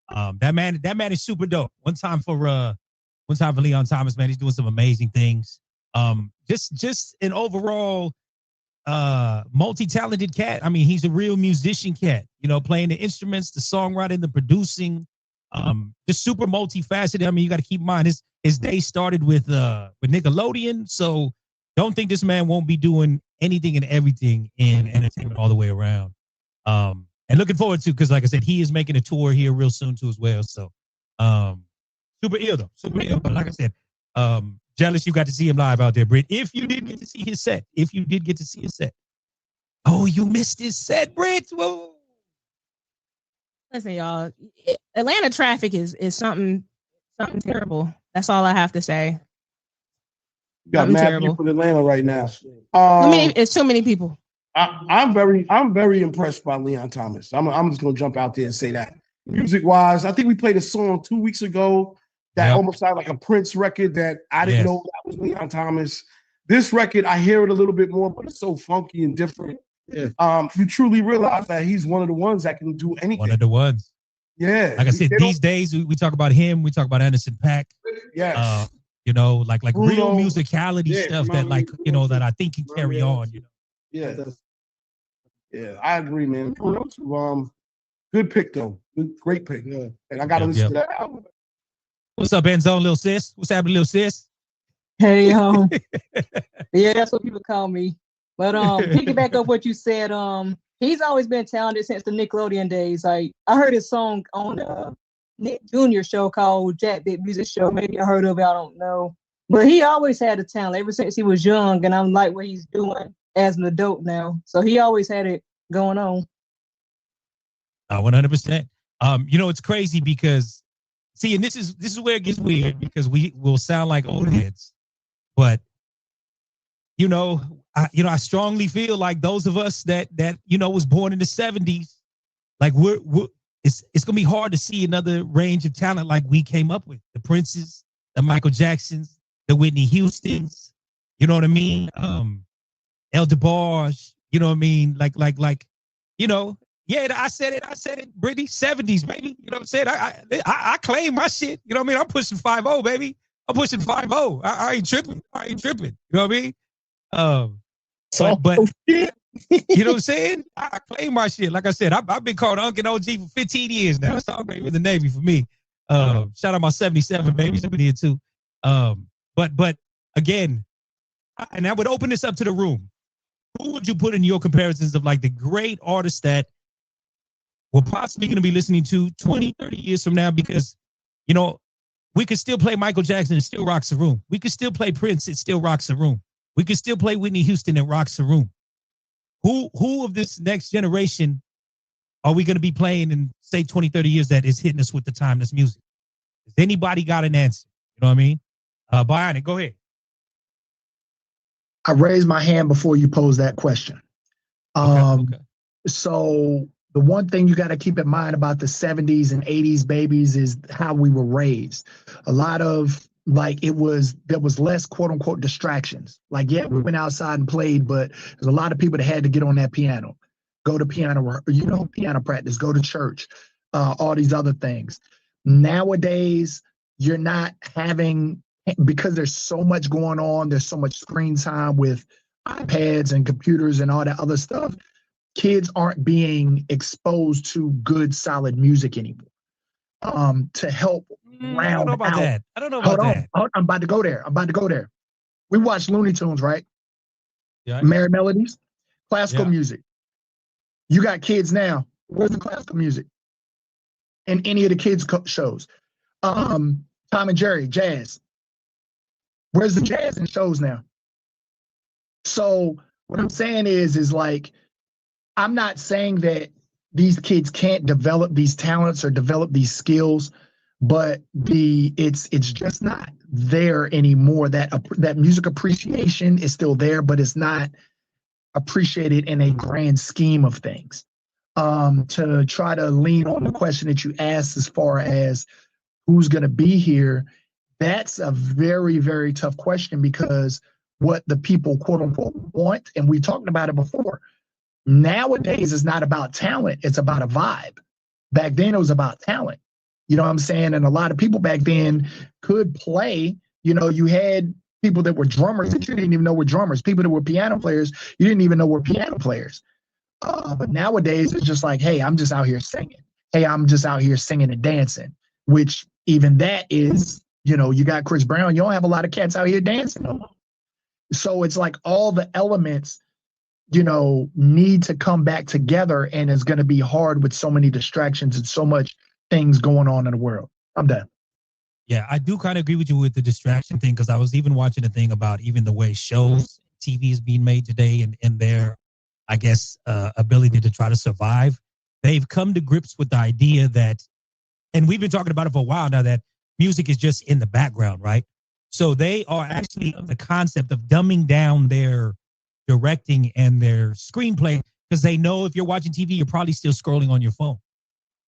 That man is super dope. One time for Leon Thomas, man, he's doing some amazing things. Just an overall multi-talented cat. I mean, he's a real musician cat, you know, playing the instruments, the songwriting, the producing, just super multifaceted. I mean, you got to keep in mind his day started with Nickelodeon, so don't think this man won't be doing anything and everything in entertainment all the way around. And looking forward to, because like I said, he is making a tour here real soon too as well. So super ill though, super ill. But like I said, jealous you got to see him live out there, Britt. If you did get to see his set, oh, you missed his set, Britt. Whoa. Listen, y'all, Atlanta traffic is something terrible. That's all I have to say. Got mad people in Atlanta right now. It's too many people. I'm very impressed by Leon Thomas. I'm just gonna jump out there and say that. Music wise, I think we played a song 2 weeks ago that almost sounded like a Prince record that I didn't know that was Leon Thomas. This record, I hear it a little bit more, but it's so funky and different. Yeah. You truly realize that he's one of the ones that can do anything. One of the ones. Yeah. Like I said, these days we talk about him, we talk about Anderson .Paak. Yes. You know, like Bruno, real musicality stuff that like, you know, that I think can carry on, you know. Yeah. Yeah, I agree, man. Good pick though. Great pick. Yeah. And I gotta listen to that album. What's up, Enzo, little sis? What's happening, little sis? Hey, yeah, that's what people call me. But piggyback up what you said, he's always been talented since the Nickelodeon days. Like I heard his song on Nick Jr. show called Jack Big Music Show. Maybe I heard of it, I don't know. But he always had a talent ever since he was young, and I'm like what he's doing as an adult now. So he always had it going on. 100%. You know, it's crazy because see, and this is where it gets weird because we will sound like old heads, but you know, I strongly feel like those of us that you know was born in the 70s, like it's gonna be hard to see another range of talent like we came up with. The Princes, the Michael Jacksons, the Whitney Houstons, you know what I mean? El DeBarge, you know what I mean? Like, you know, yeah, I said it, Brittany, 70s, baby. You know what I'm saying? I claim my shit. You know what I mean? I'm pushing 5-0, baby. I'm pushing 5-0. I ain't tripping. You know what I mean? But you know what I'm saying? I claim my shit. Like I said, I've been called Uncle OG for 15 years now. That's all great with the Navy for me. Shout out my 77 babies over here too. But again, and I would open this up to the room. Who would you put in your comparisons of like the great artists that we're possibly going to be listening to 20, 30 years from now? Because, you know, we could still play Michael Jackson, it still rocks the room. We could still play Prince, it still rocks the room. We could still play Whitney Houston, it rocks the room. Who of this next generation are we going to be playing in, say, 20, 30 years that is hitting us with the timeless music? Has anybody got an answer? You know what I mean? Bionic, go ahead. I raised my hand before you posed that question. Okay. So the one thing you got to keep in mind about the 70s and 80s babies is how we were raised. A lot of there was less quote unquote distractions. Like, yeah, we went outside and played, but there's a lot of people that had to get on that piano, go to piano practice, go to church, all these other things. Nowadays, you're not having, because there's so much going on, there's so much screen time with iPads and computers and all that other stuff. Kids aren't being exposed to good, solid music anymore. To help round I don't know about out. that. I don't know about that. I'm about to go there. We watch Looney Tunes, right? Yeah. Merry Melodies, classical Yeah. music. You got kids now. Where's the classical music? In any of the kids' shows? Tom and Jerry, jazz. Where's the jazz in shows now? So what I'm saying is like, I'm not saying that these kids can't develop these talents or develop these skills, but it's just not there anymore. That music appreciation is still there, but it's not appreciated in a grand scheme of things. To try to lean on the question that you asked as far as who's going to be here, that's a very, very tough question, because what the people quote unquote want, and we talked about it before, nowadays it's not about talent, it's about a vibe. Back then it was about talent. You know what I'm saying? And a lot of people back then could play. You had people that were drummers that you didn't even know were drummers. People that were piano players, you didn't even know were piano players. But nowadays it's just like, hey, I'm just out here singing. Hey, I'm just out here singing and dancing, which even that is, you got Chris Brown. You don't have a lot of cats out here dancing no more. So it's like all the elements, need to come back together, and it's going to be hard with so many distractions and so much things going on in the world. I'm done. Yeah, I do kind of agree with you with the distraction thing, because I was even watching a thing about even the way shows, TV is being made today, and their, I guess, ability to try to survive. They've come to grips with the idea that, and we've been talking about it for a while now, that music is just in the background, right? So they are actually of the concept of dumbing down their directing and their screenplay, because they know if you're watching TV, you're probably still scrolling on your phone.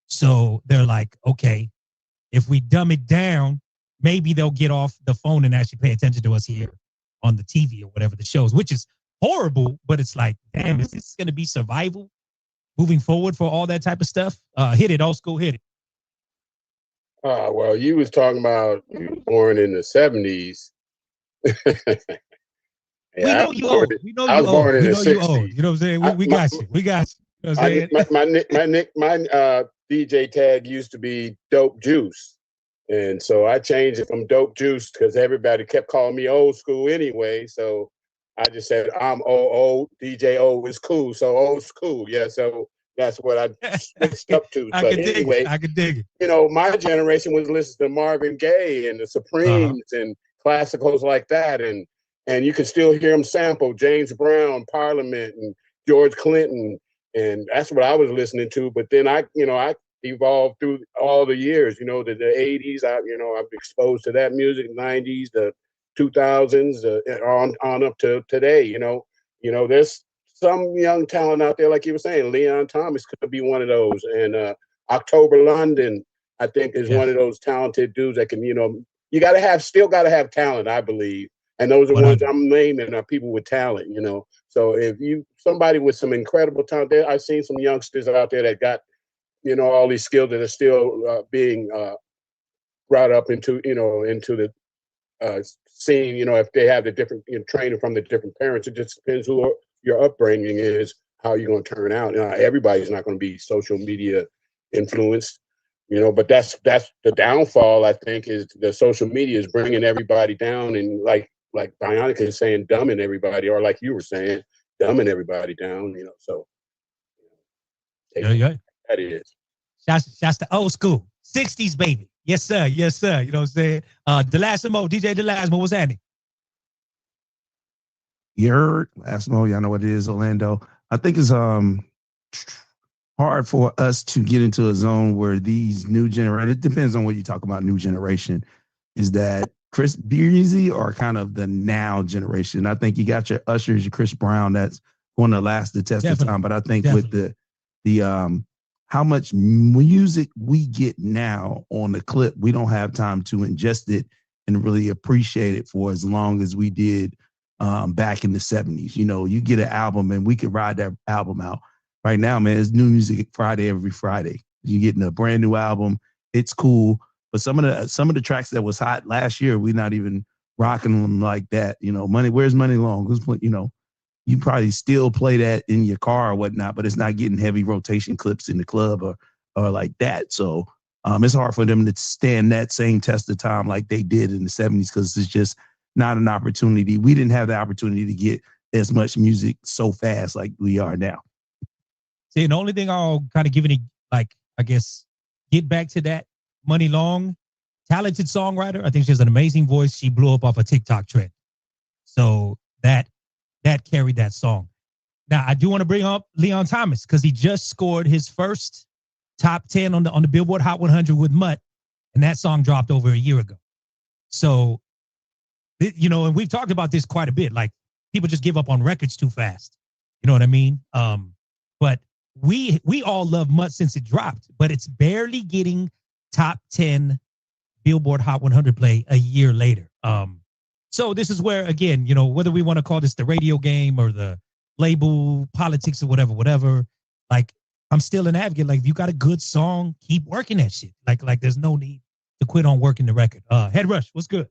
So they're like, okay, if we dumb it down, maybe they'll get off the phone and actually pay attention to us here on the TV or whatever the shows, which is horrible, but it's like, damn, is this going to be survival moving forward for all that type of stuff? Hit it, old school, hit it. Well, you was talking about you were born in the 70s. We know you old. We know you old. We know you old. You know what I'm saying? We got you. We got you. You know what I'm saying? My DJ tag used to be Dope Juice. And so I changed it from Dope Juice because everybody kept calling me old school anyway. So I just said, I'm old. DJ O is cool. So old school. Yeah. So that's what I switched up to. I But can anyway, dig it. I can dig it. My generation was listening to Marvin Gaye and the Supremes and classicals like that. And you can still hear them sample James Brown, Parliament, and George Clinton. And that's what I was listening to. But then I evolved through all the years, the 80s, I'm exposed to that music, 90s, the 2000s, on up to today, there's some young talent out there, like you were saying, Leon Thomas could be one of those. And October London, I think, is one of those talented dudes that can, you still got to have talent, I believe. And those are ones I'm naming are people with talent, So if somebody with some incredible talent there, I've seen some youngsters out there that got, all these skills that are still being brought up into the scene, if they have the different training from the different parents. It just depends who your upbringing is, how you're going to turn out. Everybody's not going to be social media influenced, but that's the downfall, I think, is the social media is bringing everybody down, and like Bionica is saying, dumbing everybody, or like you were saying, dumbing everybody down, so yeah. That is. Shouts to old school. 60s, baby. Yes, sir. Yes, sir. You know what I'm saying? Delasmo, DJ Delasmo, what's happening? You heard Delasmo, y'all know what it is, Orlando. I think it's hard for us to get into a zone where these new generation, it depends on what you talk about, new generation, is that Chris Breezy or kind of the now generation. I think you got your Ushers, your Chris Brown, that's going to last the test of time. But I think with the how much music we get now on the clip, we don't have time to ingest it and really appreciate it for as long as we did back in the 70s. You know, you get an album and we could ride that album out. Right now, man, it's new music Friday every Friday. You're getting a brand new album. It's cool. But some of the tracks that was hot last year, we're not even rocking them like that. You know, where's Money Long? Who's playing, you know, you probably still play that in your car or whatnot, but it's not getting heavy rotation clips in the club or like that. So it's hard for them to stand that same test of time like they did in the 70s because it's just not an opportunity. We didn't have the opportunity to get as much music so fast like we are now. See, and the only thing I'll kind of give it, like, I guess, get back to that Money Long, talented songwriter. I think she has an amazing voice. She blew up off a TikTok trend. So that carried that song. Now, I do want to bring up Leon Thomas because he just scored his first top 10 on the Billboard Hot 100 with Mutt, and that song dropped over a year ago. So, you know, and we've talked about this quite a bit. Like, people just give up on records too fast. You know what I mean? But we all love Mutt since it dropped, but it's barely getting top 10 Billboard Hot 100 play a year later. So this is where, again, you know, whether we want to call this the radio game or the label politics or whatever, like, I'm still an advocate. Like, if you got a good song, keep working that shit. Like there's no need to quit on working the record. Head Rush, what's good?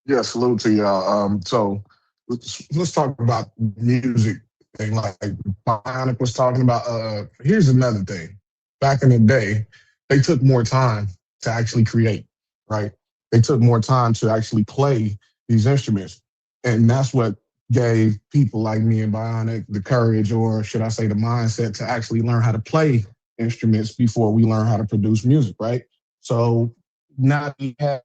Yeah, salute to y'all. So let's talk about music thing. Like Bionic was talking about. Here's another thing. Back in the day, they took more time to actually create, right? They took more time to actually play these instruments. And that's what gave people like me and Bionic the courage, or should I say the mindset, to actually learn how to play instruments before we learn how to produce music, right? So now we have,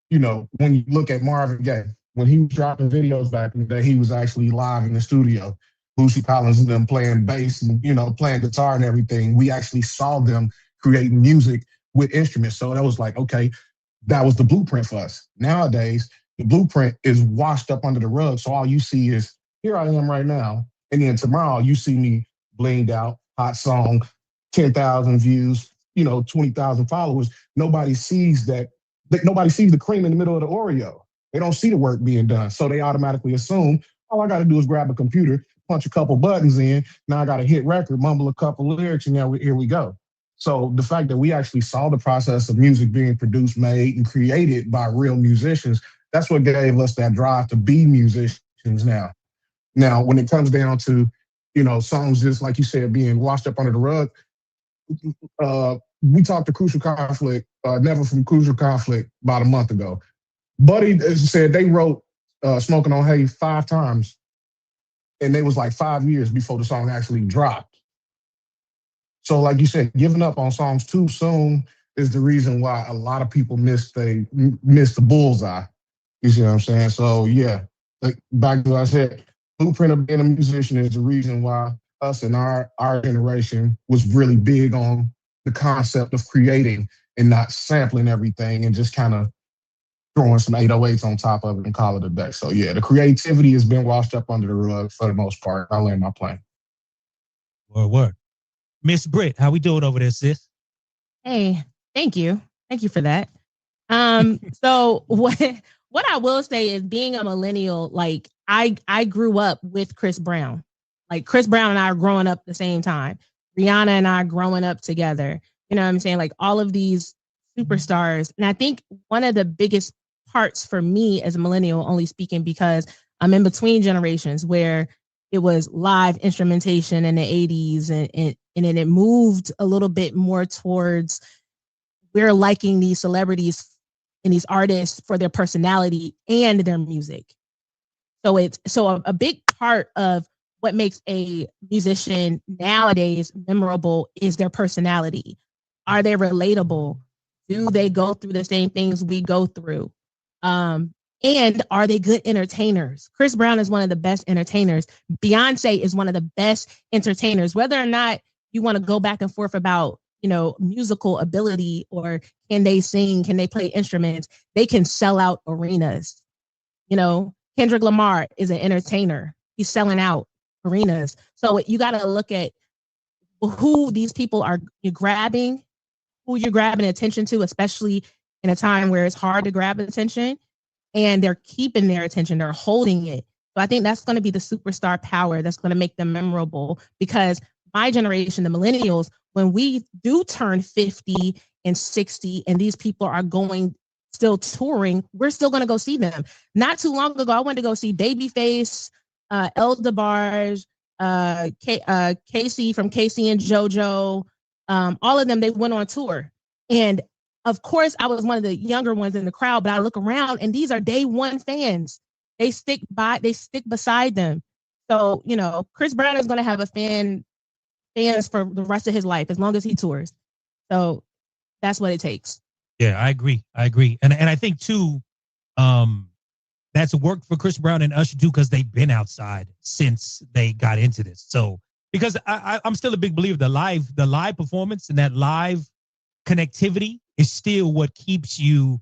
you know, when you look at Marvin Gaye, when he was dropping videos back in the day, he was actually live in the studio. Boosie Collins and them playing bass and, you know, playing guitar and everything. We actually saw them creating music with instruments. So that was like, okay, that was the blueprint for us. Nowadays, the blueprint is washed up under the rug. So all you see is, here I am right now. And then tomorrow you see me blinged out, hot song, 10,000 views, you know, 20,000 followers. Nobody sees that. Nobody sees the cream in the middle of the Oreo. They don't see the work being done. So they automatically assume, all I got to do is grab a computer, punch a couple buttons in. Now I got to hit record, mumble a couple lyrics, and now here we go. So the fact that we actually saw the process of music being produced, made, and created by real musicians, that's what gave us that drive to be musicians now. Now, when it comes down to, you know, songs just like you said, being washed up under the rug, we talked to Crucial Conflict, Never from Crucial Conflict, about a month ago. Buddy said they wrote Smoking on Hay 5 times, and it was like 5 years before the song actually dropped. So like you said, giving up on songs too soon is the reason why a lot of people miss the bullseye. You see what I'm saying? So yeah, like back to what I said, blueprint of being a musician is the reason why us and our generation was really big on the concept of creating and not sampling everything and just kind of throwing some 808s on top of it and call it a day. So yeah, the creativity has been washed up under the rug for the most part. I land my plane. Word. Miss Britt, how we doing over there, sis? Hey, thank you. Thank you for that. So what I will say is, being a millennial, like I grew up with Chris Brown. Like, Chris Brown and I are growing up the same time. Rihanna and I are growing up together. You know what I'm saying? Like, all of these superstars. And I think one of the biggest parts for me as a millennial, only speaking because I'm in between generations, where it was live instrumentation in the 80s and then it moved a little bit more towards, we're liking these celebrities and these artists for their personality and their music. So a big part of what makes a musician nowadays memorable is their personality. Are they relatable? Do they go through the same things we go through? And are they good entertainers? Chris Brown is one of the best entertainers. Beyonce is one of the best entertainers. Whether or not you want to go back and forth about, you know, musical ability, or can they sing, can they play instruments, they can sell out arenas. You know, Kendrick Lamar is an entertainer. He's selling out arenas. So you got to look at who these people are grabbing, who you're grabbing attention to, especially in a time where it's hard to grab attention, and they're keeping their attention, they're holding it. So I think that's going to be the superstar power that's going to make them memorable, because my generation, the millennials, when we do turn 50 and 60 and these people are going still touring, we're still going to go see them. Not too long ago, I went to go see Babyface, El DeBarge, Casey from Casey and JoJo. All of them, they went on tour. And of course, I was one of the younger ones in the crowd, but I look around and these are day one fans. They stick beside them. So, you know, Chris Brown is going to have fans for the rest of his life as long as he tours. So that's what it takes. Yeah, I agree. And I think too, that's worked for Chris Brown and Usher too, because they've been outside since they got into this. So because I'm still a big believer, the live performance and that live connectivity is still what keeps you,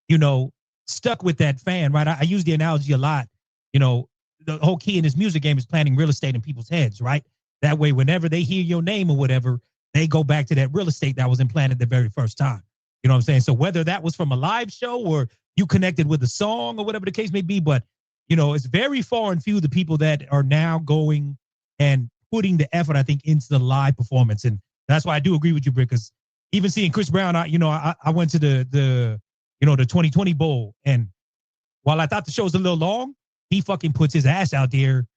you know, stuck with that fan, right? I use the analogy a lot. You know, the whole key in this music game is planting real estate in people's heads, right? That way, whenever they hear your name or whatever, they go back to that real estate that was implanted the very first time. You know what I'm saying? So whether that was from a live show or you connected with a song or whatever the case may be, but, you know, it's very far and few the people that are now going and putting the effort, I think, into the live performance. And that's why I do agree with you, Brick, because even seeing Chris Brown, I went to the 2020 Bowl, and while I thought the show was a little long, he fucking puts his ass out there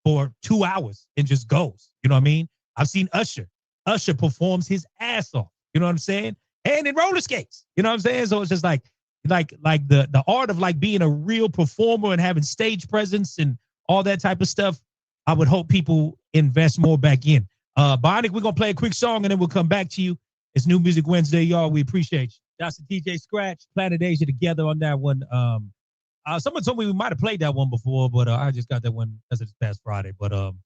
for 2 hours and just goes. You know what I mean? I've seen Usher. Usher performs his ass off. You know what I'm saying? And in roller skates. You know what I'm saying? So it's just like the art of like being a real performer and having stage presence and all that type of stuff. I would hope people invest more back in. Bionic, we're gonna play a quick song and then we'll come back to you. It's New Music Wednesday, y'all. We appreciate you. That's the DJ Scratch, Planet Asia together on that one. Someone told me we might have played that one before, but I just got that one as it's past Friday. But some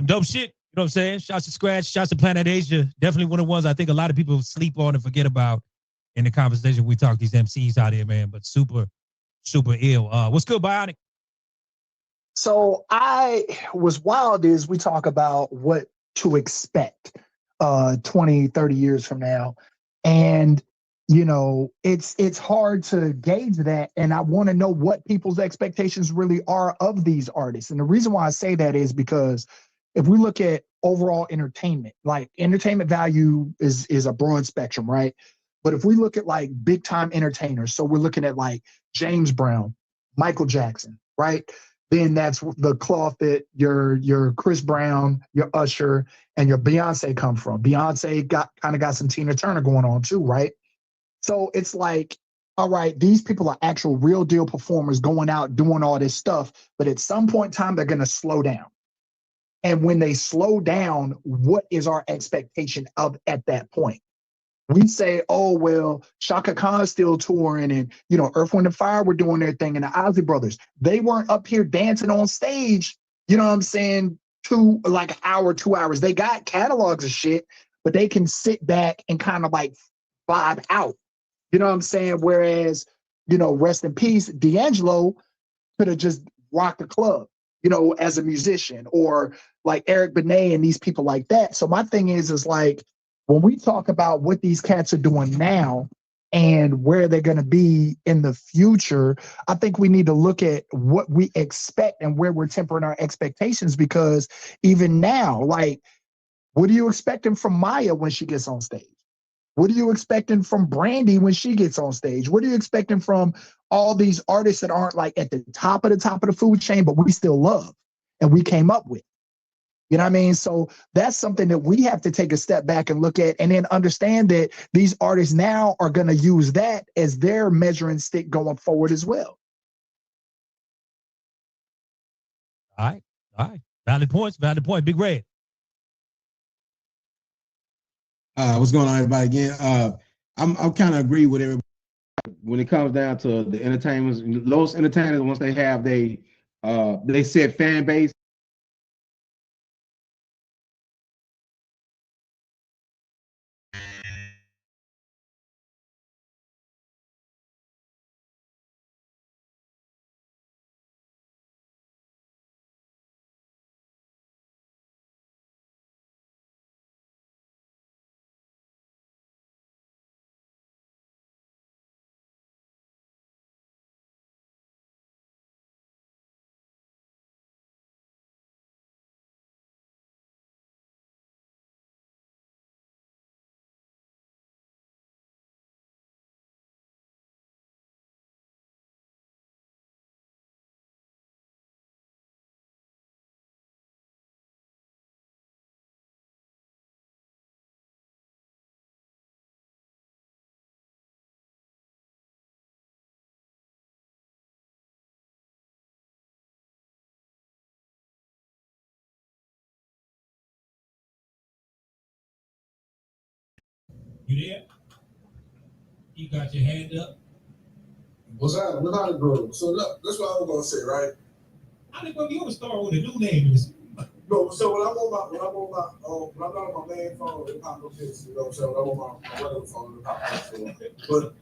dope shit. You know what I'm saying? Shouts to Scratch, shouts to Planet Asia. Definitely one of the ones I think a lot of people sleep on and forget about in the conversation we talk these MCs out here, man. But super, super ill. What's good, Bionic? So I was wild as we talk about what to expect 20, 30 years from now. And, you know, it's hard to gauge that. And I want to know what people's expectations really are of these artists. And the reason why I say that is because if we look at overall entertainment, like entertainment value is a broad spectrum, right? But if we look at like big time entertainers, so we're looking at like James Brown, Michael Jackson, right? Then that's the cloth that your Chris Brown, your Usher, and your Beyonce come from. Beyonce got some Tina Turner going on too, right? So it's like, all right, these people are actual real deal performers going out doing all this stuff, but at some point in time, they're going to slow down. And when they slow down, what is our expectation of at that point? We say, oh, well, Shaka Khan's still touring and, you know, Earth, Wind & Fire were doing their thing and the Ozzy Brothers. They weren't up here dancing on stage, you know what I'm saying, like an hour, 2 hours. They got catalogs of shit, but they can sit back and kind of like vibe out. You know what I'm saying? Whereas, you know, rest in peace, D'Angelo could have just rocked the club, you know, as a musician, or like Eric Benet and these people like that. So my thing is like, when we talk about what these cats are doing now and where they're going to be in the future, I think we need to look at what we expect and where we're tempering our expectations, because even now, like, what are you expecting from Maya when she gets on stage? What are you expecting from Brandy when she gets on stage? What are you expecting from all these artists that aren't like at the top of the food chain, but we still love and we came up with? You know what I mean? So that's something that we have to take a step back and look at, and then understand that these artists now are going to use that as their measuring stick going forward as well. All right. Valid points. Big Red. What's going on, everybody? Again, I'm kind of agree with everybody when it comes down to the entertainers. Those entertainers, once they have they set fan base, You there? You got your hand up. What's happening, bro? So look, that's what I was gonna say, right? I think you always start with a new name. No, so when I'm not on my main phone, it pop up this, you know what I'm saying? When I'm on my regular phone, it pop up this.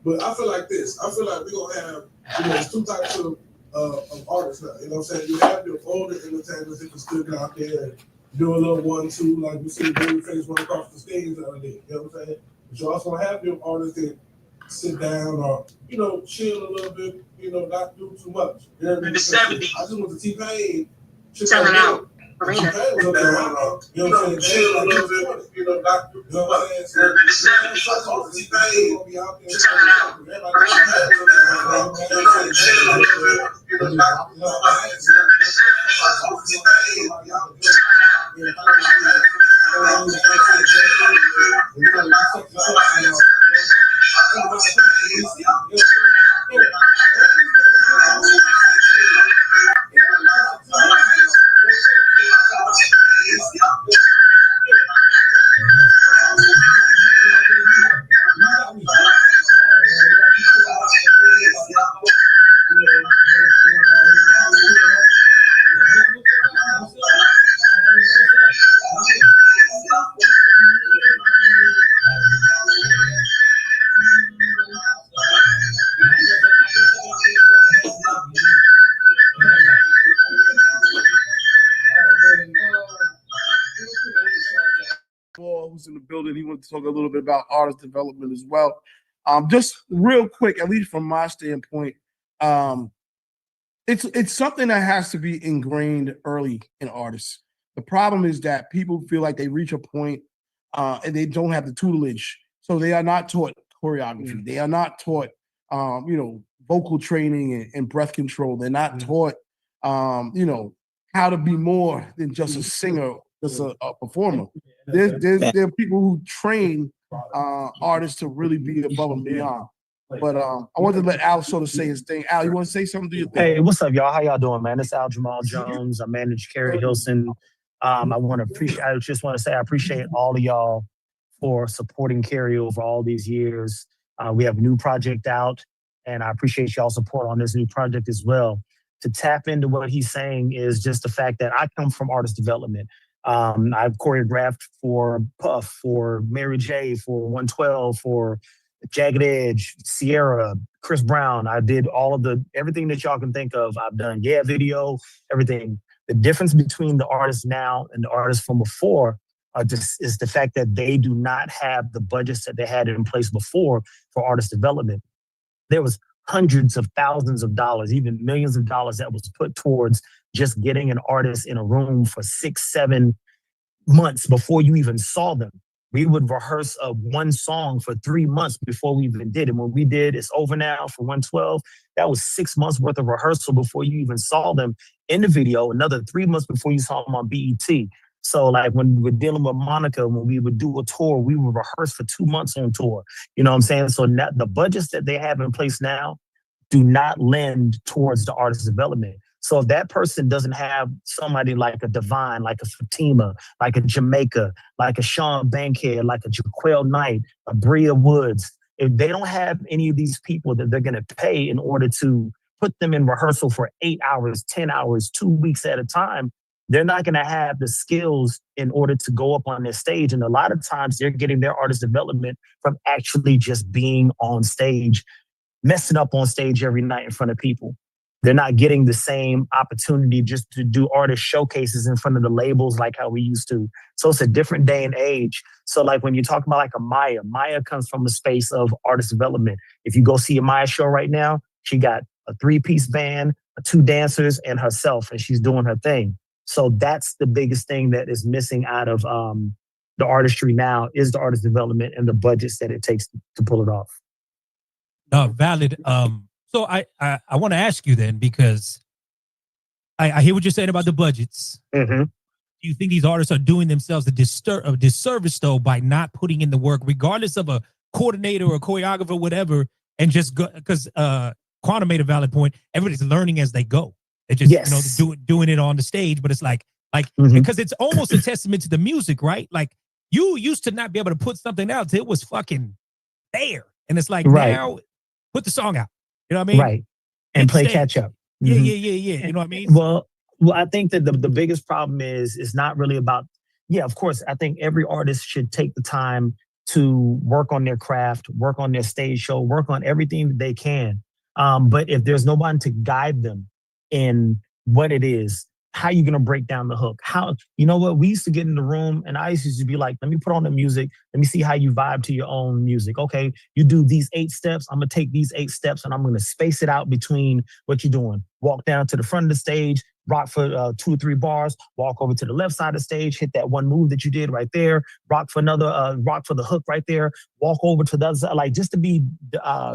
But I feel like this. I feel like we're gonna have, there's two types of artists now. You know what I'm saying? You have your older entertainers that can still get out there and do a little 1-2, like we see Babyface run across the stage the other day. You know what I'm saying? But you also have your artists that sit down or, chill a little bit, not do too much. You know what I mean? I just went to T-Pain. Selling out. Arena. You know what I'm saying? Chill a little bit, not do too much. In the 70s, T-Pain selling out. Who's in the building? He wants to talk a little bit about artist development as well. Just real quick, at least from my standpoint, it's something that has to be ingrained early in artists. The problem is that people feel like they reach a point and they don't have the tutelage, so they are not taught choreography. They are not taught, vocal training and breath control. They're not taught, how to be more than just a singer, just a performer. There are people who train artists to really be above and beyond. But I wanted to let Al sort of say his thing. Al, you want to say something? Do your thing? Hey, what's up, y'all? How y'all doing, man? It's Al Jamal Jones. I manage Kerry Hilson. I just want to say I appreciate all of y'all for supporting Kerry over all these years. We have a new project out, and I appreciate y'all support on this new project as well. To tap into what he's saying is just the fact that I come from artist development. I've choreographed for Puff, for Mary J, for 112, for Jagged Edge, Sierra, Chris Brown. I did everything that y'all can think of. I've done video, everything. The difference between the artists now and the artists from before is the fact that they do not have the budgets that they had in place before for artist development. There was hundreds of thousands of dollars, even millions of dollars that was put towards just getting an artist in a room for 6-7 months before you even saw them. We would rehearse one song for 3 months before we even did it. When we did It's Over Now for 112, that was 6 months worth of rehearsal before you even saw them in the video, another 3 months before you saw them on BET. So like when we were dealing with Monica, when we would do a tour, we would rehearse for 2 months on tour. You know what I'm saying? So now, the budgets that they have in place now do not lend towards the artist development. So if that person doesn't have somebody like a Divine, like a Fatima, like a Jamaica, like a Sean Bankhead, like a Jaquel Knight, a Bria Woods, if they don't have any of these people that they're going to pay in order to put them in rehearsal for 8 hours, 10 hours, 2 weeks at a time, they're not going to have the skills in order to go up on their stage. And a lot of times they're getting their artist development from actually just being on stage, messing up on stage every night in front of people. They're not getting the same opportunity just to do artist showcases in front of the labels like how we used to. So it's a different day and age. So like when you talk about like a Maya comes from a space of artist development. If you go see a Maya show right now, she got a 3-piece band, 2 dancers, and herself, and she's doing her thing. So that's the biggest thing that is missing out of the artistry now is the artist development and the budgets that it takes to pull it off. Valid. So I want to ask you then, because I hear what you're saying about the budgets. Mm-hmm. Do you think these artists are doing themselves a disservice though by not putting in the work, regardless of a coordinator or choreographer, whatever, and just go? Because Quantum made a valid point. Everybody's learning as they go. They just doing it on the stage, but it's like because it's almost a testament to the music, right? Like you used to not be able to put something out till it was fucking there. And it's like Right. now, put the song out. You know what I mean? Right. And Hit play stage. catch up. Yeah, Mhm. yeah. You know what I mean? Well, I think that the biggest problem is not really about, yeah, of course, I think every artist should take the time to work on their craft, work on their stage show, work on everything that they can. But if there's no one to guide them in what it is, how you gonna break down the hook? How, you know what? We used to get in the room and I used to be like, let me put on the music. Let me see how you vibe to your own music. Okay, you do these 8 steps. I'm gonna take these 8 steps and I'm gonna space it out between what you're doing. Walk down to the front of the stage, rock for 2 or 3 bars, walk over to the left side of the stage, hit that one move that you did right there, rock for another, rock for the hook right there, walk over to the other side, like just to be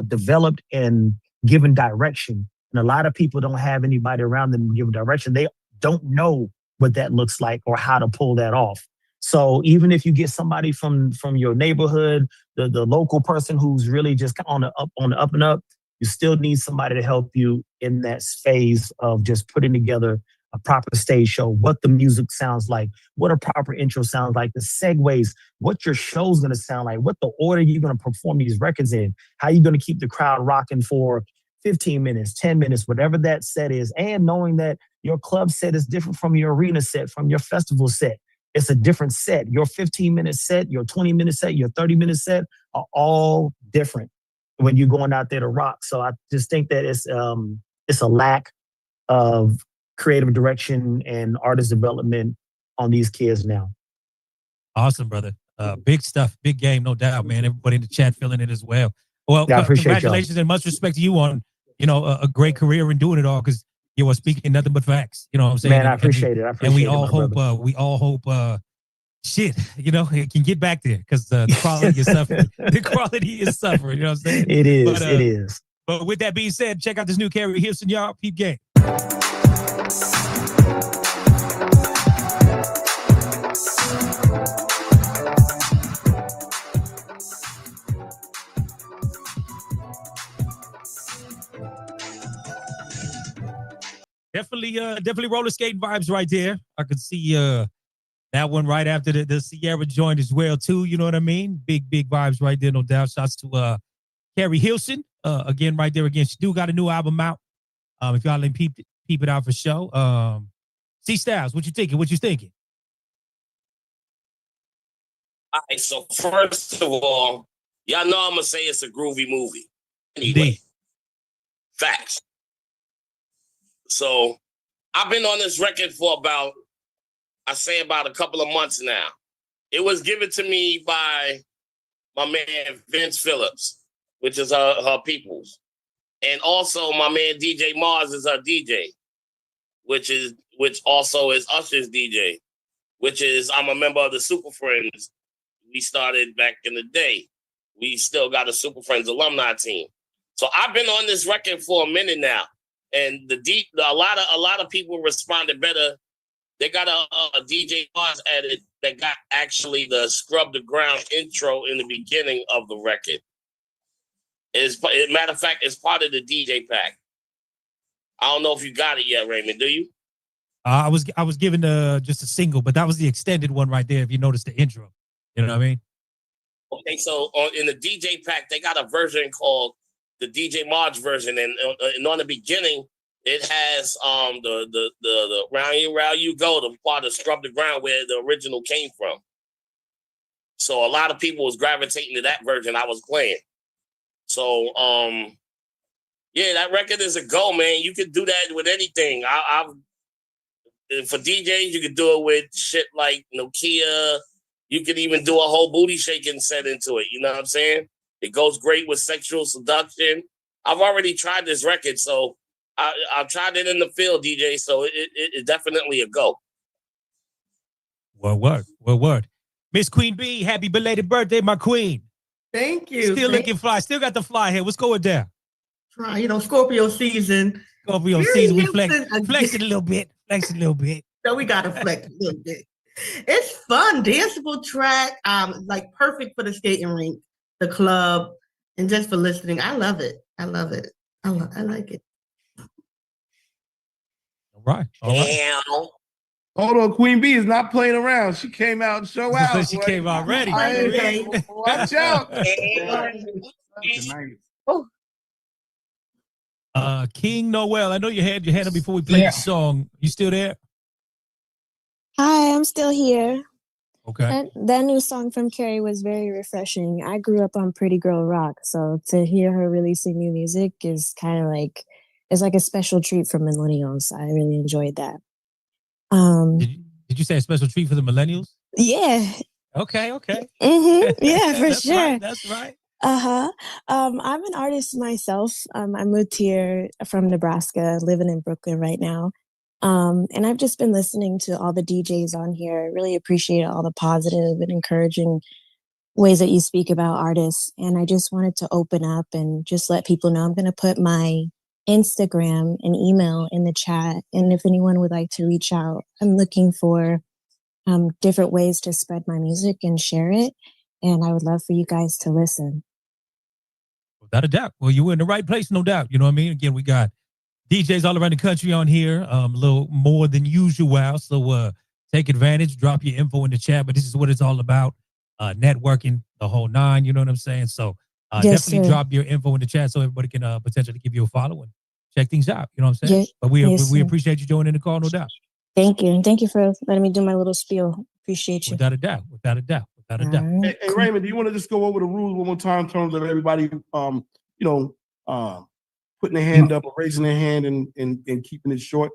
developed and given direction. And a lot of people don't have anybody around them to give direction. They don't know what that looks like or how to pull that off. So even if you get somebody from your neighborhood, the local person who's really just on the up and up, you still need somebody to help you in that phase of just putting together a proper stage show, what the music sounds like, what a proper intro sounds like, the segues, what your show's gonna sound like, what the order you're gonna perform these records in, how you're gonna keep the crowd rocking for 15 minutes, 10 minutes, whatever that set is, and knowing that your club set is different from your arena set, from your festival set. It's a different set. Your 15-minute set, your 20-minute set, your 30-minute set are all different when you're going out there to rock. So I just think that it's a lack of creative direction and artist development on these kids now. Awesome, brother. Big stuff, big game, no doubt, man. Everybody in the chat feeling it as well. Well, Yeah, I appreciate congratulations y'all. and much respect to you on, a great career in doing it all, because you were speaking nothing but facts. You know what I'm saying? Man, I appreciate it. I appreciate and we it, all my hope, brother. shit, it can get back there, because the quality is suffering. The quality is suffering. You know what I'm saying? It is. But, It is. But with that being said, check out this new Carrie Houston, y'all. Peep game. Definitely roller skating vibes right there. I could see that one right after the Sierra joint as well too. You know what I mean? Big vibes right there, no doubt. Shouts to Carrie Houston again right there. Again, she do got a new album out. If y'all didn't peep it out for show. C Styles, what you thinking? All right, so first of all, y'all know I'm gonna say it's a groovy movie. Anyway, Indeed. Facts. So I've been on this record for about a couple of months now. It was given to me by my man Vince Phillips, which is her people's. And also my man DJ Mars is her DJ, which also is Usher's DJ, which is I'm a member of the Super Friends. We started back in the day. We still got a Super Friends alumni team. So I've been on this record for a minute now. And a lot of people responded better. They got a DJ Mars edit that got actually the Scrub the Ground intro in the beginning of the record. Matter of fact, it's part of the DJ pack. I don't know if you got it yet, Raymond. Do you? I was given just a single, but that was the extended one right there. If you notice the intro, you know what I mean? Okay, so in the DJ pack, they got a version called the DJ Mars version, and on the beginning, it has the round you go, the part of Scrub the Ground where the original came from. So a lot of people was gravitating to that version I was playing. So yeah, that record is a go, man. You can do that with anything. For DJs, you could do it with shit like Nokia. You could even do a whole booty shaking set into it. You know what I'm saying? It goes great with sexual seduction. I've already tried this record, so I've tried it in the field, DJ. So it's definitely a go. Well, word. Miss Queen B, happy belated birthday, my queen. Thank you. Still looking fly. Still got the fly here. What's going down? Scorpio season. Scorpio season. We flex it a little bit. So we gotta flex a little bit. It's fun, danceable track. Like perfect for the skating rink, the club, and just for listening. I love it. I like it. All right. Damn. Hold on, Queen B is not playing around. She came out and show out. So she came out ready. Watch out. King Noel, I know you had your hand up before we played the song. You still there? Hi, I'm still here. Okay. That new song from Carrie was very refreshing. I grew up on Pretty Girl Rock, so to hear her releasing new music is kind of like, it's like a special treat for millennials. I really enjoyed that. Did you say a special treat for the millennials? Yeah. Okay. Yeah, for That's sure. Right, that's right. I'm an artist myself. I moved here from Nebraska, living in Brooklyn right now. And I've just been listening to all the DJs on here. I really appreciate all the positive and encouraging ways that you speak about artists. And I just wanted to open up and just let people know I'm going to put my Instagram and email in the chat. And if anyone would like to reach out, I'm looking for different ways to spread my music and share it. And I would love for you guys to listen. Without a doubt. Well, you were in the right place, no doubt. You know what I mean? Again, we got DJs all around the country on here, a little more than usual. So take advantage, drop your info in the chat. But this is what it's all about, networking, the whole nine. You know what I'm saying? So Yes, definitely sir. drop your info in the chat so everybody can potentially give you a follow and check things out. You know what I'm saying? Yes, But we yes, we sir. appreciate you joining the call, no doubt. Thank you. And thank you for letting me do my little spiel. Appreciate you. Without a doubt. Without a doubt. Without a doubt. Hey, Raymond, do you want to just go over the rules one more time in terms of everybody, putting their hand up or raising their hand and keeping it short?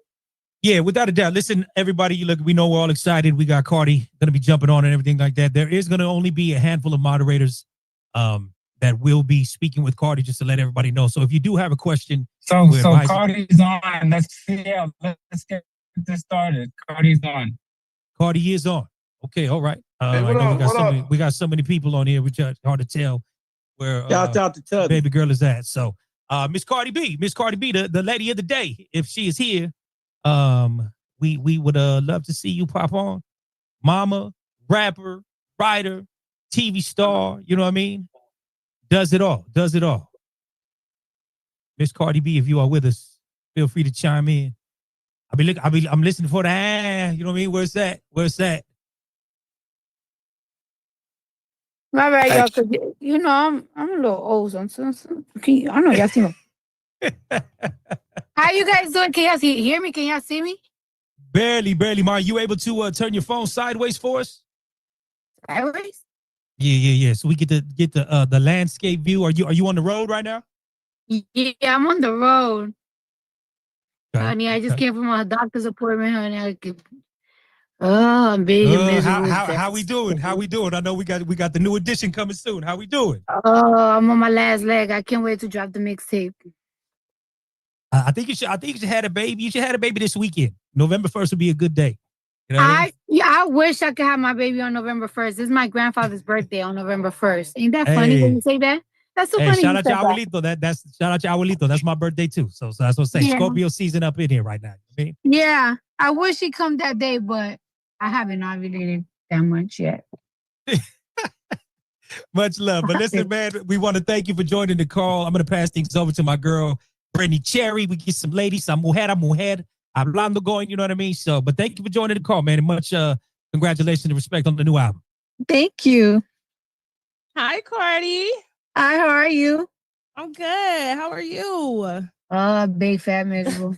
Yeah, without a doubt. Listen, everybody, look, we know we're all excited. We got Cardi going to be jumping on and everything like that. There is going to only be a handful of moderators that will be speaking with Cardi, just to let everybody know. So if you do have a question. So Cardi's on. Let's get this started. Cardi's on. Cardi is on. Okay, all right. Hey, what I know up, we got so many people on here, which is hard to tell where Shout out to Tubby. baby girl is at. So Miss Cardi B, the lady of the day, if she is here, we would love to see you pop on. Mama, rapper, writer, TV star, you know what I mean? Does it all. Miss Cardi B, if you are with us, feel free to chime in. I'm listening for the you know what I mean? Where's that? My bad, y'all, because you know I'm a little old. I know y'all see me. How you guys doing? Can y'all hear me? Can y'all see me? Barely. Ma, are you able to turn your phone sideways for us? Sideways? Yeah. So we get the landscape view. Are you on the road right now? Yeah, I'm on the road. Okay, Honey, I just came from a doctor's appointment, honey. I'm big and miserable. How we doing? I know we got the new edition coming soon. How we doing? I'm on my last leg. I can't wait to drop the mixtape. I think you should have a baby. You should have a baby this weekend. November 1st would be a good day. You know what I mean? I wish I could have my baby on November 1st. This is my grandfather's birthday on November 1st. Ain't that funny when you say that? That's so funny. Shout out to Abuelito. Shout out to Abuelito. That's my birthday too. So that's what I'm saying. Yeah. Scorpio season up in here right now. You know what Yeah, I wish he'd come that day, but I haven't ovulated that much yet. Much love. But listen, man, we want to thank you for joining the call. I'm going to pass things over to my girl, Brittany Cherry. We get some ladies, some mujer, hablando going, you know what I mean? So, but thank you for joining the call, man. And much congratulations and respect on the new album. Thank you. Hi, Cardi. Hi, how are you? I'm good. How are you? Big, fat, miserable.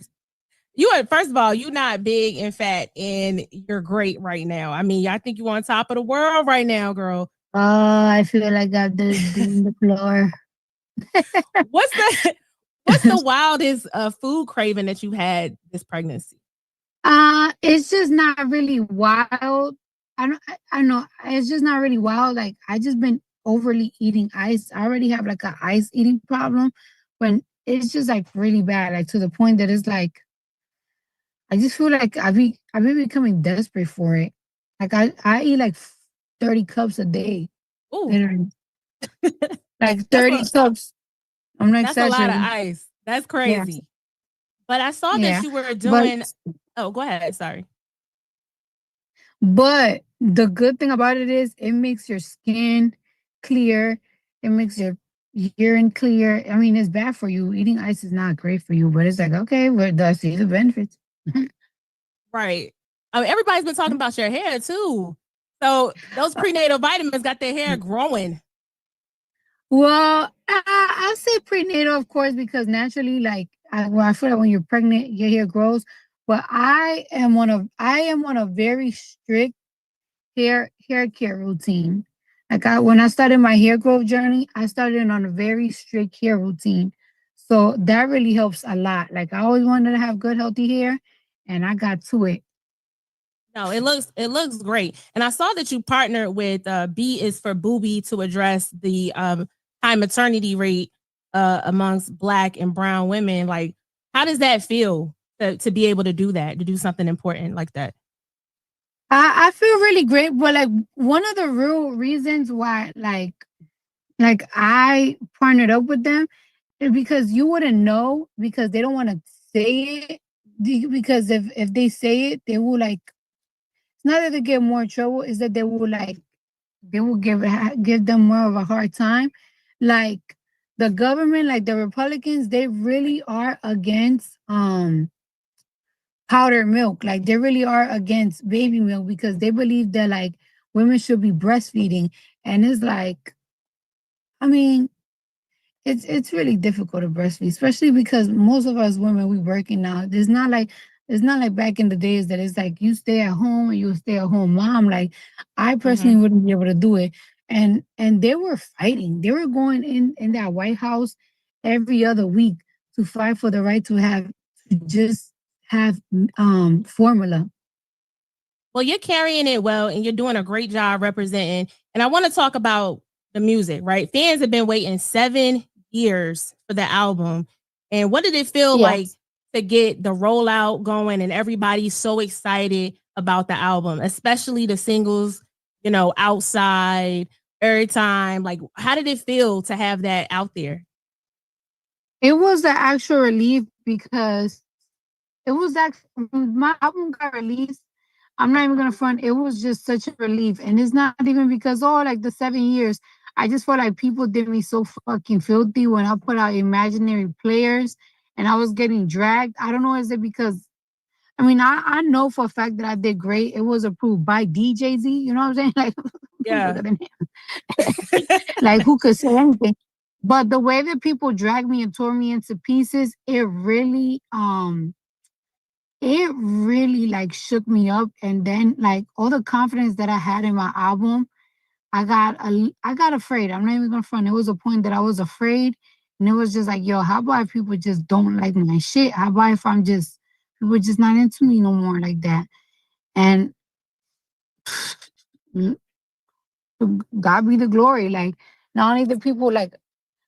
First of all, you're not big and fat, and you're great right now. I mean, I think you're on top of the world right now, girl. I feel like I've been on the floor. What's the wildest food craving that you had this pregnancy? It's just not really wild. I know it's just not really wild. Like I just been overly eating ice. I already have like an ice eating problem, when it's just like really bad, like to the point that it's like I just feel like I've been becoming desperate for it. Like I eat like 30 cups a day. Ooh. Literally. Like 30 cups. I'm not That's a lot of exaggerating. ice. That's crazy. Yeah. But I saw Yeah. that you were doing. Oh, go ahead. Sorry. But the good thing about it is it makes your skin clear. It makes your urine clear. I mean, it's bad for you. Eating ice is not great for you, but it's like, okay, well, I see the benefits. Right. I mean, everybody's been talking about your hair too. So those prenatal vitamins got their hair growing. Well, I'll say prenatal, of course, because naturally, like, I feel like when you're pregnant, your hair grows. But I am on a very strict hair care routine. Like when I started my hair growth journey, I started on a very strict hair routine. So that really helps a lot. Like I always wanted to have good, healthy hair, and I got to it. No, it looks great. And I saw that you partnered with B is for Booby to address the high maternity rate amongst Black and brown women. Like, how does that feel to be able to do that, to do something important like that? I feel really great, but like one of the real reasons why like I partnered up with them is because you wouldn't know, because they don't want to say it, because if they say it, they will like, it's not that they get more trouble, is that they will give them more of a hard time. Like the government, like the Republicans, they really are against powdered milk. Like they really are against baby milk because they believe that like women should be breastfeeding. And it's like, I mean, it's really difficult to breastfeed, especially because most of us women, we working now. It's not like back in the days that it's like you stay at home and you stay at home mom. Like I personally wouldn't be able to do it. And they were fighting. They were going in that White House every other week to fight for the right to just have formula. Well, you're carrying it well and you're doing a great job representing. And I want to talk about the music, right? Fans have been waiting 7 years for the album. And what did it feel like to get the rollout going and everybody's so excited about the album, especially the singles, you know, Outside, Errtime? Like, how did it feel to have that out there? It was an actual relief because it was actually, my album got released. I'm not even gonna front. It was just such a relief, and it's not even because like the 7 years. I just felt like people did me so fucking filthy when I put out Imaginary Playerz, and I was getting dragged. I don't know, is it because I mean I know for a fact that I did great. It was approved by DJZ. You know what I'm saying? Like yeah, like who could say anything? But the way that people dragged me and tore me into pieces, it really like shook me up. And then like all the confidence that I had in my album, I got afraid. I'm not even gonna front. It was a point that I was afraid, and it was just like, yo, how about if people just don't like my shit? How about if people just not into me no more like that? And God be the glory. Like not only the people like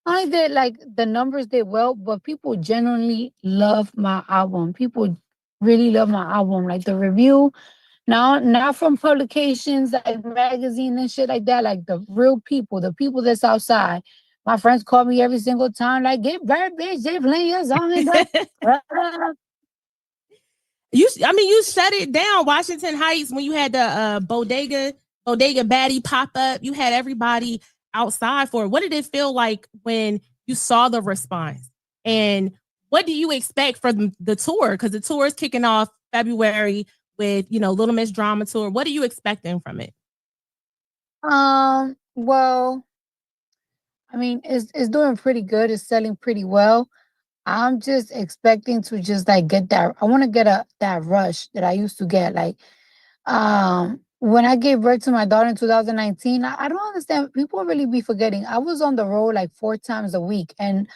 not only did like the numbers did well, but people genuinely love my album. People really love my album. Like the review, now not from publications like magazine and shit like that. Like the real people, the people that's outside. My friends call me every single time, like, get bird, bitch, they playing your song. You shut it down, Washington Heights, when you had the bodega baddie pop up. You had everybody outside for it. What did it feel like when you saw the response? And what do you expect from the tour? Because the tour is kicking off February with, you know, Little Miss Drama Tour. What are you expecting from it? Well, I mean, it's doing pretty good. It's selling pretty well. I'm just expecting to just like get that. I want to get that rush that I used to get. Like, when I gave birth to my daughter in 2019, I don't understand. People really be forgetting. I was on the road like 4 times a week, and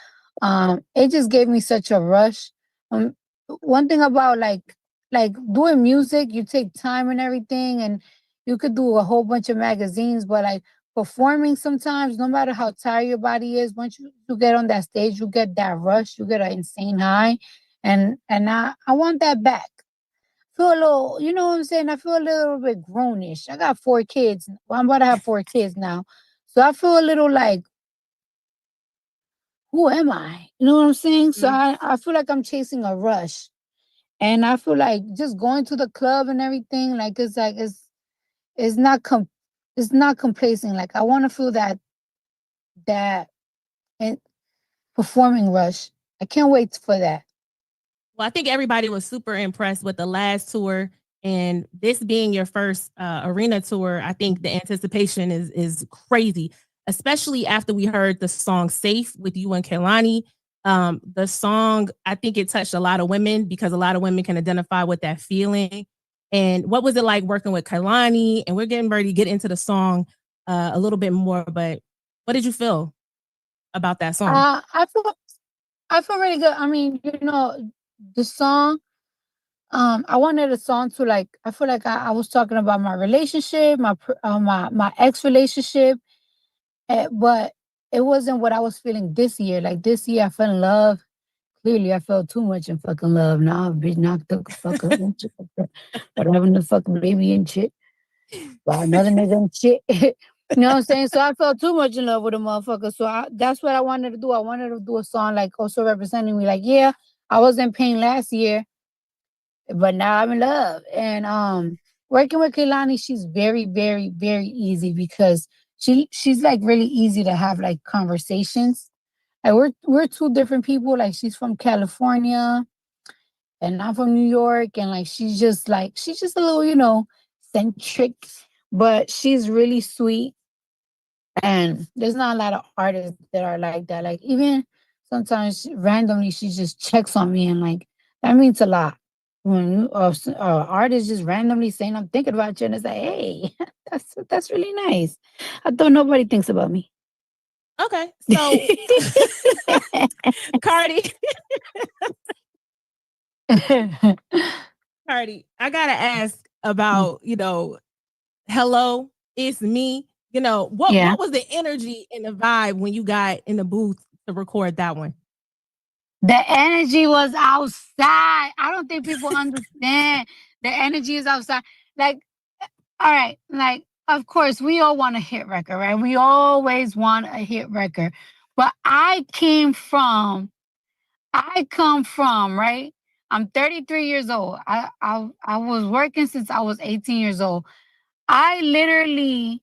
it just gave me such a rush. One thing about like doing music, you take time and everything, and you could do a whole bunch of magazines, but like performing sometimes, no matter how tired your body is, once you get on that stage, you get that rush, you get an insane high, and I want that back. Feel a little, you know what I'm saying? I feel a little bit grownish. I got 4 kids. Well, I'm about to have 4 kids now. So I feel a little like, who am I? You know what I'm saying? So I feel like I'm chasing a rush. And I feel like just going to the club and everything, like it's not it's not complacent. Like I want to feel that and performing rush. I can't wait for that. Well, I think everybody was super impressed with the last tour And this being your first arena tour, I think the anticipation is crazy, especially after we heard the song Safe with you and Kehlani. The song, I think it touched a lot of women because a lot of women can identify with that feeling. And what was it like working with Kehlani? And we're getting ready to get into the song a little bit more, but what did you feel about that song? I feel really good. I mean, the song, I wanted a song to like, I feel like I was talking about my relationship, my ex relationship, but it wasn't what I was feeling this year. Like this year I fell in love. Clearly I felt too much in fucking love. Now I've been knocked the fuck up and shit like that. But having the fucking baby and shit. By another nigga and shit. You know what I'm saying? So I felt too much in love with a motherfucker. So that's what I wanted to do. I wanted to do a song like also representing me. Like, yeah, I was in pain last year, but now I'm in love. And working with Kehlani, she's very, very, very easy because she's like really easy to have like conversations. Like we're two different people. Like she's from California and I'm from New York, and like she's just a little, centric, but she's really sweet. And there's not a lot of artists that are like that. Like even sometimes randomly she just checks on me, and like that means a lot. When artist just randomly saying I'm thinking about you, and it's like, hey, that's really nice. I thought nobody thinks about me. Okay, so Cardi, Cardi, I gotta ask about hello, it's me. What was the energy and the vibe when you got in the booth to record that one? The energy was outside. I don't think people understand. The energy is outside. Like, all right, like, of course, we all want a hit record, right? We always want a hit record. But I come from, right? I'm 33 years old. I was working since I was 18 years old. I literally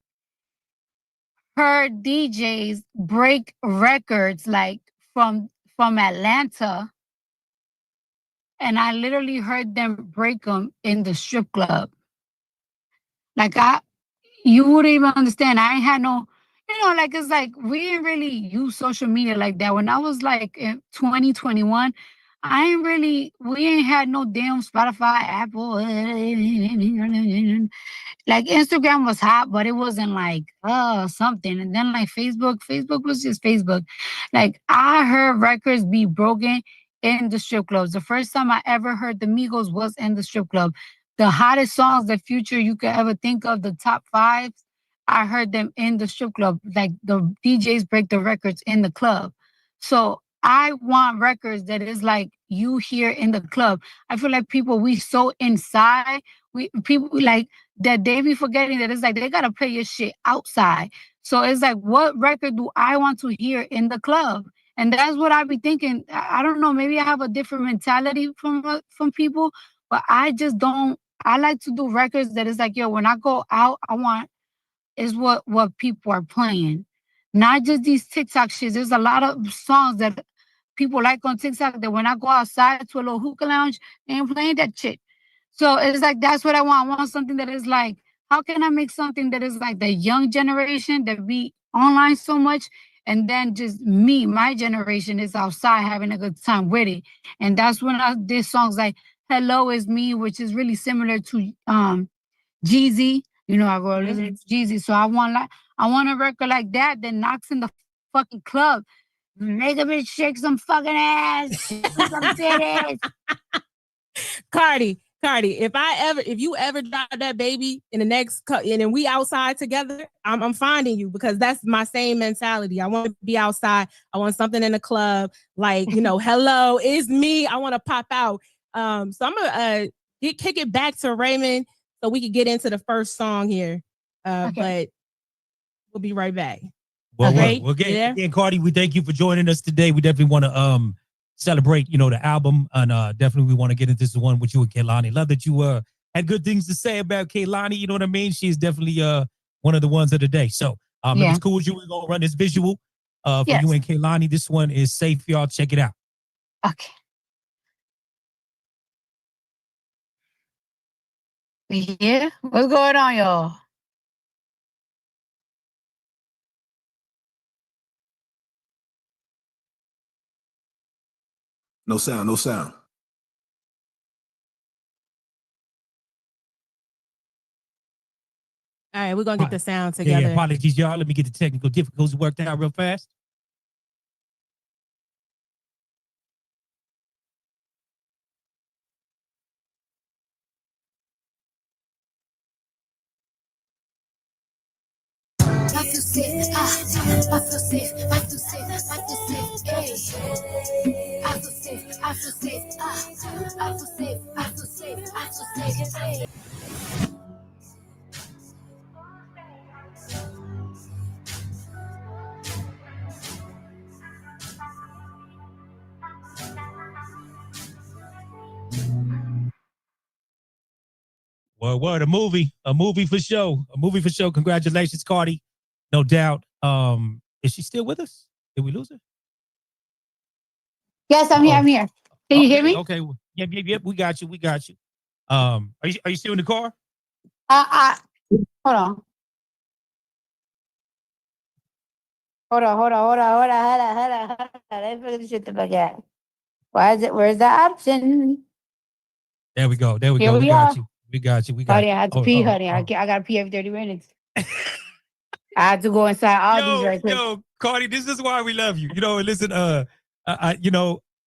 heard DJs break records like from Atlanta, and I literally heard them break them in the strip club. Like you wouldn't even understand. I ain't had no, like it's like we didn't really use social media like that. When I was like in 2021, we ain't had no damn Spotify, Apple. Like Instagram was hot, but it wasn't like something. And then like Facebook was just Facebook. Like I heard records be broken in the strip clubs. The first time I ever heard the Migos was in the strip club. The hottest songs, the future you could ever think of, the top 5s, I heard them in the strip club. Like the DJs break the records in the club. So I want records that is like you hear in the club. I feel like we so inside. People like that they be forgetting that it's like they gotta play your shit outside. So it's like, what record do I want to hear in the club? And that's what I be thinking. I don't know. Maybe I have a different mentality from people, but I just don't. I like to do records that is like, yo, when I go out, I want is what people are playing, not just these TikTok shits. There's a lot of songs that people like on TikTok that when I go outside to a little hookah lounge, they ain't playing that shit. So it's like that's what I want. I want something that is like, how can I make something that is like the young generation that be online so much, and then just me, my generation is outside having a good time with it. And that's when I did songs like Hello Is Me, which is really similar to Jeezy. I go listen to Jeezy. So I want a record like that knocks in the fucking club. Make a bitch shake some fucking ass. Some titties. Cardi, if you ever drop that baby in the next and then we outside together, I'm finding you, because that's my same mentality. I want to be outside. I want something in the club, like hello, it's me. I want to pop out. So I'm gonna kick it back to Raymond so we can get into the first song here. But we'll be right back. Well, okay. Again, Cardi, we thank you for joining us today. We definitely want to celebrate, the album, and definitely we want to get into this one with you and Kehlani. Love that you had good things to say about Kehlani. You know what I mean? She's definitely one of the ones of the day. So if it's cool with you, we're gonna run this visual for you and Kehlani. This one is Safe, y'all. Check it out. Okay. Yeah, what's going on, y'all? No sound, no sound. All right, we're gonna get the sound Yeah, together. apologies, y'all. Let me get the technical difficulties worked out real fast. I feel safe, I feel safe, I feel safe, I feel safe, hey. I feel safe, I feel safe, I feel safe, I feel safe, I feel safe, hey. What a movie for show, Congratulations, Cardi, no doubt. Is she still with us? Did we lose her? Yes, I'm here, I'm here. Can you hear me? Okay, yep, we got you. Are you still in the car? Hold on. Hold on. Let's put this shit to look at. Why is it? Where's the option? There we go. Here we are. We got you. Honey, I had to pee, honey. I gotta pee every 30 minutes. I had to go inside Aldi's right quick. Cardi, this is why we love you. Listen, I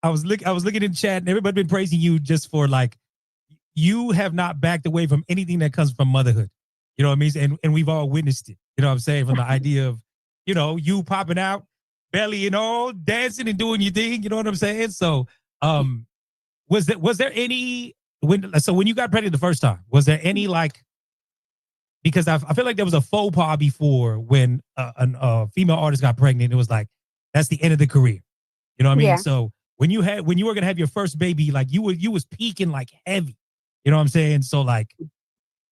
was looking in chat and everybody been praising you just for like, you have not backed away from anything that comes from motherhood. You know what I mean? And we've all witnessed it. You know what I'm saying? From the idea of, you popping out, belly and all, dancing and doing your thing. You know what I'm saying? So, was there any when you got pregnant the first time? Was there any like? Because I feel like there was a faux pas before when a female artist got pregnant. It was like, that's the end of the career. You know what I mean? Yeah. So when you were gonna have your first baby, like you was peaking like heavy. You know what I'm saying? So like,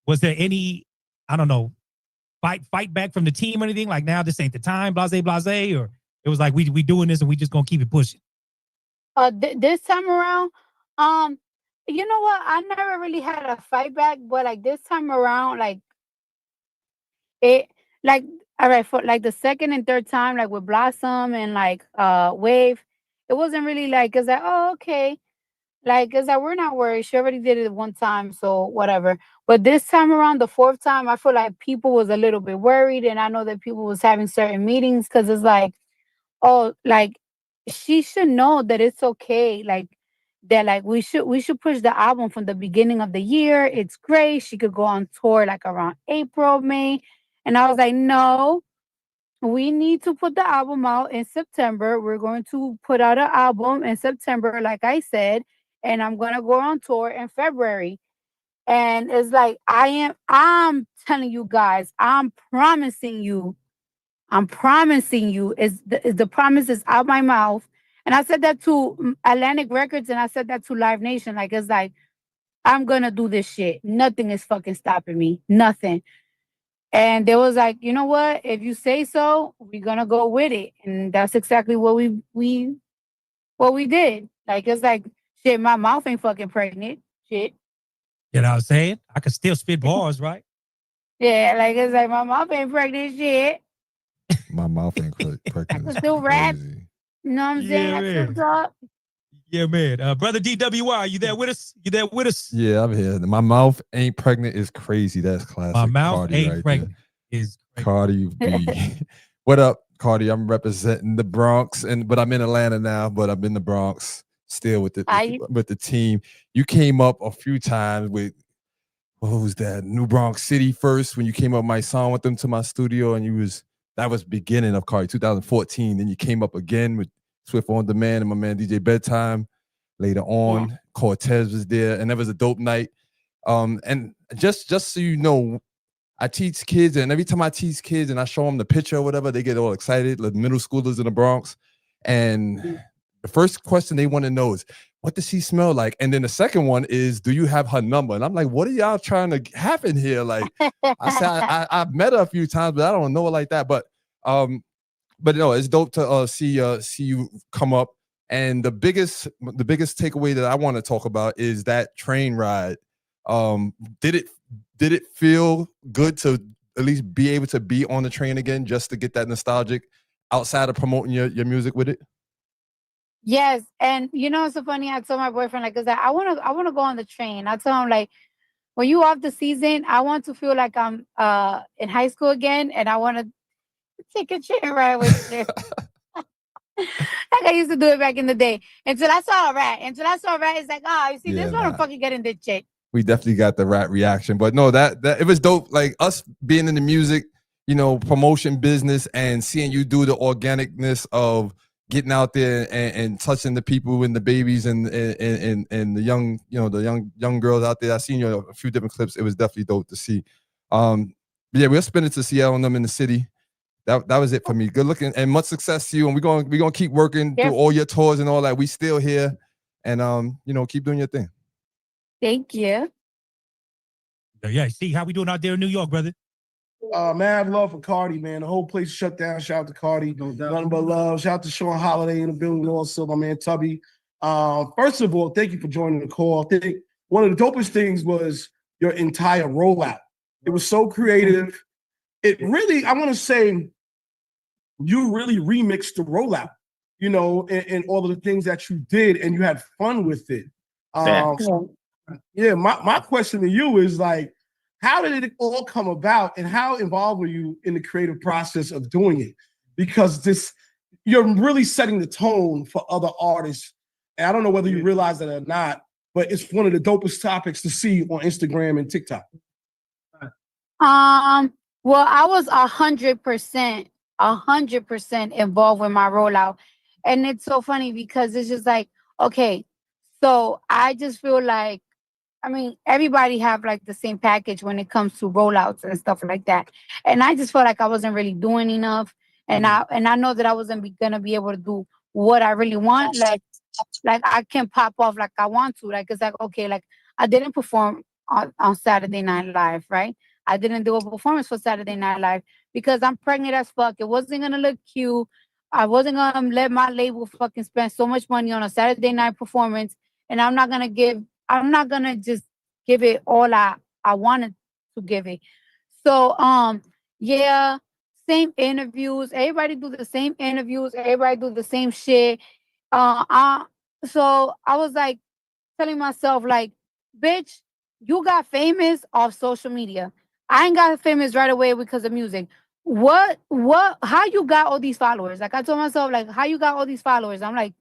was there any, I don't know, fight back from the team or anything? Like, now this ain't the time, blase, or it was like we doing this and we just gonna keep it pushing. This time around, you know what? I never really had a fight back, but like this time around, like it, like all right, for like the second and third time, like with Blossom and like Wave, it wasn't really like, it's like, oh, okay. Like, it's like, we're not worried. She already did it one time, so whatever. But this time around, the fourth time, I feel like people was a little bit worried, and I know that people was having certain meetings because it's like, oh, like she should know that it's okay. Like that, like we should push the album from the beginning of the year. It's great. She could go on tour like around April, May. And I was like, no, we need to put the album out in September. We're going to put out an album in September, like I said, and I'm gonna go on tour in February. And it's like I'm telling you guys, I'm promising you, is the promise is out my mouth. And I said that to Atlantic Records and I said that to Live Nation. Like, it's like, I'm gonna do this shit. Nothing is fucking stopping me. Nothing. And they was like, you know what? If you say so, we're gonna go with it. And that's exactly what we did. Like, it's like, shit, my mouth ain't fucking pregnant. Shit. You know what I'm saying? I could still spit bars, right? Yeah, like, it's like, my mouth ain't pregnant. Shit. My mouth ain't pregnant. I can still rap. You know what I'm saying? I man. still talk. Yeah, man. Brother DWI, you there with us? Yeah, I'm here. My mouth ain't pregnant is crazy. That's classic. My mouth Cardi ain't right pregnant there. is crazy. Cardi B. What up, Cardi? I'm representing the Bronx, but I'm in Atlanta now. But I'm in the Bronx still with the team. You came up a few times with, what was that? New Bronx City first when you came up my song with them to my studio, and that was beginning of Cardi 2014. Then you came up again with Swift On Demand and my man DJ Bedtime. Later on, Cortez was there, and that was a dope night. And just so you know, I teach kids, and every time I teach kids and I show them the picture or whatever, they get all excited, like middle schoolers in the Bronx. And the first question they want to know is, what does she smell like? And then the second one is, do you have her number? And I'm like, what are y'all trying to happen here? Like, I said, I've met her a few times, but I don't know her like that. But no, it's dope to see you come up. And the biggest takeaway that I want to talk about is that train ride Did it feel good to at least be able to be on the train again, just to get that nostalgic outside of promoting your music with it? Yes, and you know it's so funny. I told my boyfriend like, cause I wanna go on the train. I told him like, when you off the season, I want to feel like I'm in high school again, and I want to take a train ride with you. Like I used to do it back in the day. Until I saw a rat. It's like, oh, you see, this one I'm fucking getting this chick. We definitely got the rat reaction, but no, that it was dope. Like us being in the music, promotion business, and seeing you do the organicness of getting out there and touching the people and the babies and the young, the young girls out there. I seen a few different clips. It was definitely dope to see. But yeah, we'll spin it to Seattle and them in the city. That was it for me. Good looking and much success to you. And we're gonna keep working through all your tours and all that. We still here, and keep doing your thing. Thank you. Yeah, see how we doing out there in New York, brother? Mad love for Cardi, man. The whole place shut down. Shout out to Cardi. Nothing but love. Shout out to Sean Holiday in the building also, my man Tubby. First of all, thank you for joining the call. I think one of the dopest things was your entire rollout. It was so creative. It really, I want to say, you really remixed the rollout, and all of the things that you did, and you had fun with it. Yeah, my question to you is like, how did it all come about, and how involved were you in the creative process of doing it? Because you're really setting the tone for other artists. And I don't know whether you realize that or not, but it's one of the dopest topics to see on Instagram and TikTok. Well, I was 100% involved with my rollout. And it's so funny because it's just like, okay, so I just feel like, everybody have like the same package when it comes to rollouts and stuff like that. And I just felt like I wasn't really doing enough. And I know that I wasn't gonna be able to do what I really want. Like I can pop off like I want to. Like it's like, okay, like I didn't perform on Saturday Night Live, right? I didn't do a performance for Saturday Night Live because I'm pregnant as fuck. It wasn't gonna look cute. I wasn't gonna let my label fucking spend so much money on a Saturday night performance, and I'm not gonna just give it all I wanted to give it. So yeah, same interviews. Everybody do the same interviews. Everybody do the same shit. So I was like telling myself like, bitch, you got famous off social media. I ain't got famous right away because of music. How you got all these followers? Like I told myself, like, how you got all these followers? I'm like,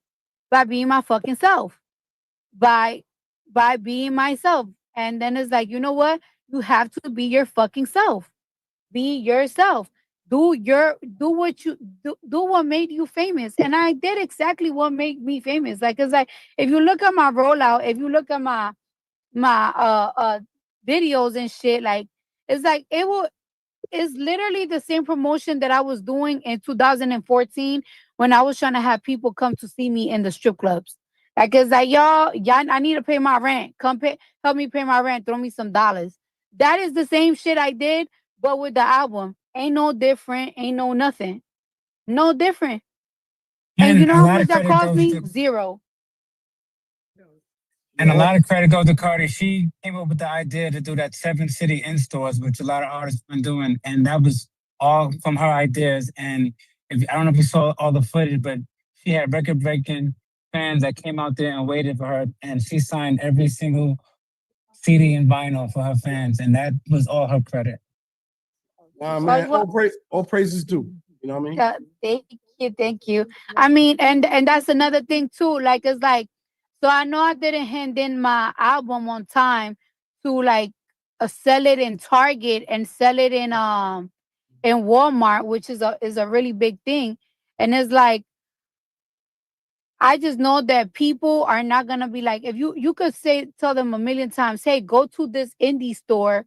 by being my fucking self. By being myself. And then it's like, you know what? You have to be your fucking self. Be yourself. Do what made you famous. And I did exactly what made me famous. Like it's like if you look at my rollout, if you look at my videos and shit, like it's like it's literally the same promotion that I was doing in 2014 when I was trying to have people come to see me in the strip clubs. Like it's like, y'all, I need to pay my rent. Help me pay my rent. Throw me some dollars. That is the same shit I did, but with the album. Ain't no different. Ain't no nothing. No different. And you know how much that cost me? Zero. And a lot of credit goes to Cardi. She came up with the idea to do that 7-city in-stores, which a lot of artists been doing. And that was all from her ideas. And I don't know if you saw all the footage, but she had record-breaking fans that came out there and waited for her. And she signed every single CD and vinyl for her fans. And that was all her credit. Man, all praises due. You know what I mean? Yeah, thank you. I mean, and that's another thing too. Like it's like, so I know I didn't hand in my album on time to like sell it in Target and sell it in Walmart, which is a really big thing. And it's like, I just know that people are not gonna be like, if you could tell them a million times, hey, go to this indie store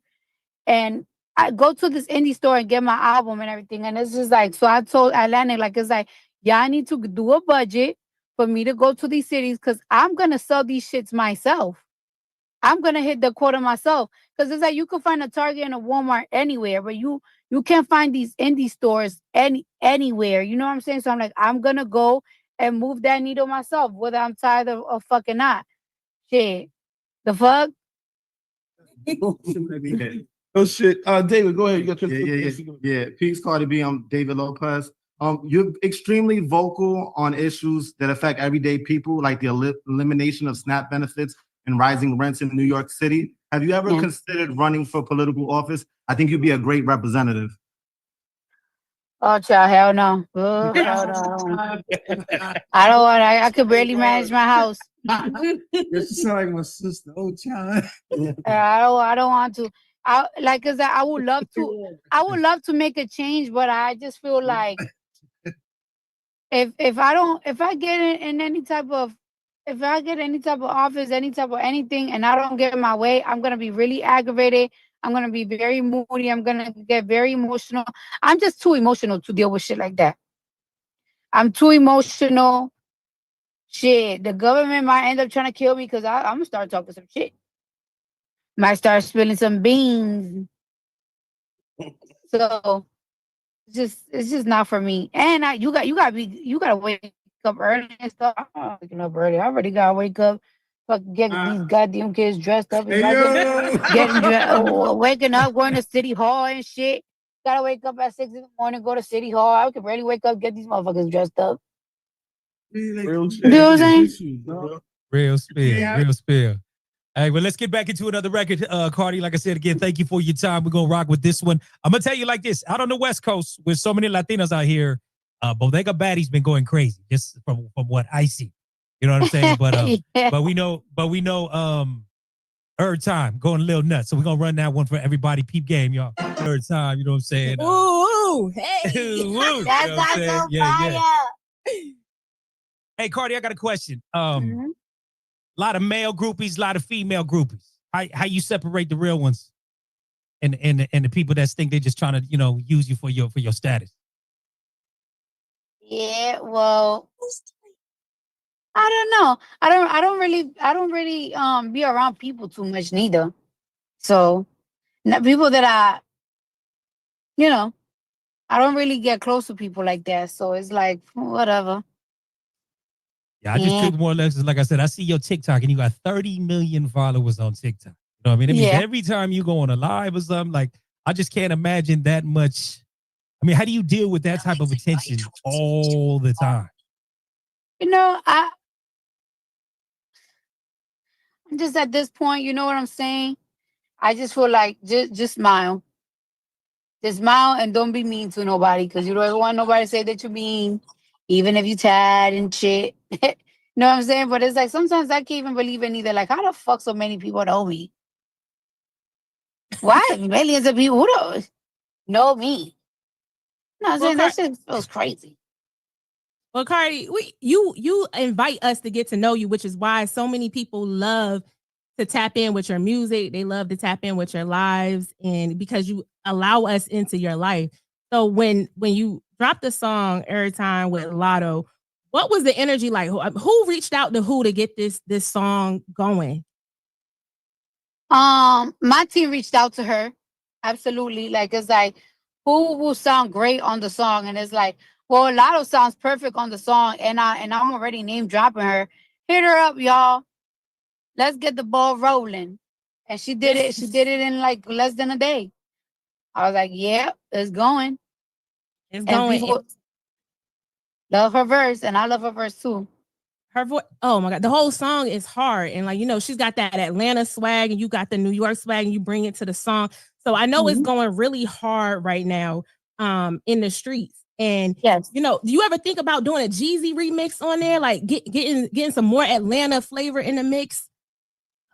and I go to this indie store and get my album and everything. And it's just like, so I told Atlantic, like, it's like, yeah, I need to do a budget for me to go to these cities because I'm going to sell these shits myself. I'm going to hit the quota myself. Because it's like, you can find a Target and a Walmart anywhere, but you can't find these indie stores anywhere. You know what I'm saying? So I'm like, I'm going to go and move that needle myself, whether I'm tired of fucking not. Shit. The fuck? Oh shit. David, go ahead. You got your Yeah. Peace, Cardi B. I'm David Lopez. You're extremely vocal on issues that affect everyday people, like the elimination of SNAP benefits and rising rents in New York City. Have you ever considered running for political office? I think you'd be a great representative. Oh, child, hell no. Oh, hell no. I don't want. I could barely manage my house. You sound like my sister. Oh, child. I don't want to. Cause I would love to. I would love to make a change, but I just feel like if I get in any type of office, any type of anything, and I don't get my way, I'm gonna be really aggravated. I'm gonna be very moody. I'm gonna get very emotional. I'm just too emotional to deal with shit like that. I'm too emotional. Shit, the government might end up trying to kill me because I'm gonna start talking some shit. Might start spilling some beans. So it's just not for me. And you gotta wake up early and stuff. I'm not waking up early. I already gotta wake up. Fucking get these goddamn kids dressed up. Getting dressed, waking up, going to City Hall and shit. Gotta wake up at 6 in the morning, go to City Hall. I could barely wake up, get these motherfuckers dressed up. Real You know what I'm saying? Real spill. Hey, well, let's get back into another record. Cardi, like I said again, thank you for your time. We're gonna rock with this one. I'm gonna tell you like this: out on the West Coast, with so many Latinos out here, Bodega Baddie's been going crazy, just from what I see. You know what I'm saying? But Yeah. but we know Errtime going a little nuts. So we're gonna run that one for everybody. Peep game, y'all. Errtime, you know what I'm saying? Ooh, hey. Woo, you know That's what I'm saying? so Yeah. fire. Hey, Cardi, I got a question. A lot of male groupies, a lot of female groupies. How you separate the real ones and the people that think they're just trying to, use you for your status? Yeah, well, I don't know. I don't really be around people too much neither. So people that I don't really get close to people like that. So it's like whatever. Yeah, I just took more or less, like I said, I see your TikTok and you got 30 million followers on TikTok. You know what I mean? It means every time you go on a live or something, like, I just can't imagine that much. I mean, how do you deal with that type of attention all the time? I'm just at this point, you know what I'm saying? I just feel like just smile. Just smile and don't be mean to nobody because you don't ever want nobody to say that you're mean, even if you're tired and shit. You know what I'm saying? But it's like sometimes I can't even believe it either. Like, how the fuck so many people know me? Why millions of people who don't know me? No, I'm saying that shit feels crazy. Well, Cardi, you invite us to get to know you, which is why so many people love to tap in with your music. They love to tap in with your lives, and because you allow us into your life. So when you dropped the song Errtime with Lotto, what was the energy like? Who reached out to who to get this song going? My team reached out to her. Absolutely. Like, it's like, who will sound great on the song? And it's like, well, Lotto sounds perfect on the song, and I'm already name dropping her. Hit her up, y'all. Let's get the ball rolling. And she did it. She did it in like less than a day. I was like, yeah, it's going. It's and going. People love her verse, and I love her verse too. Her voice, oh my God, the whole song is hard. And like, she's got that Atlanta swag and you got the New York swag and you bring it to the song. So I know it's going really hard right now in the streets. And, do you ever think about doing a Jeezy remix on there? Like getting some more Atlanta flavor in the mix?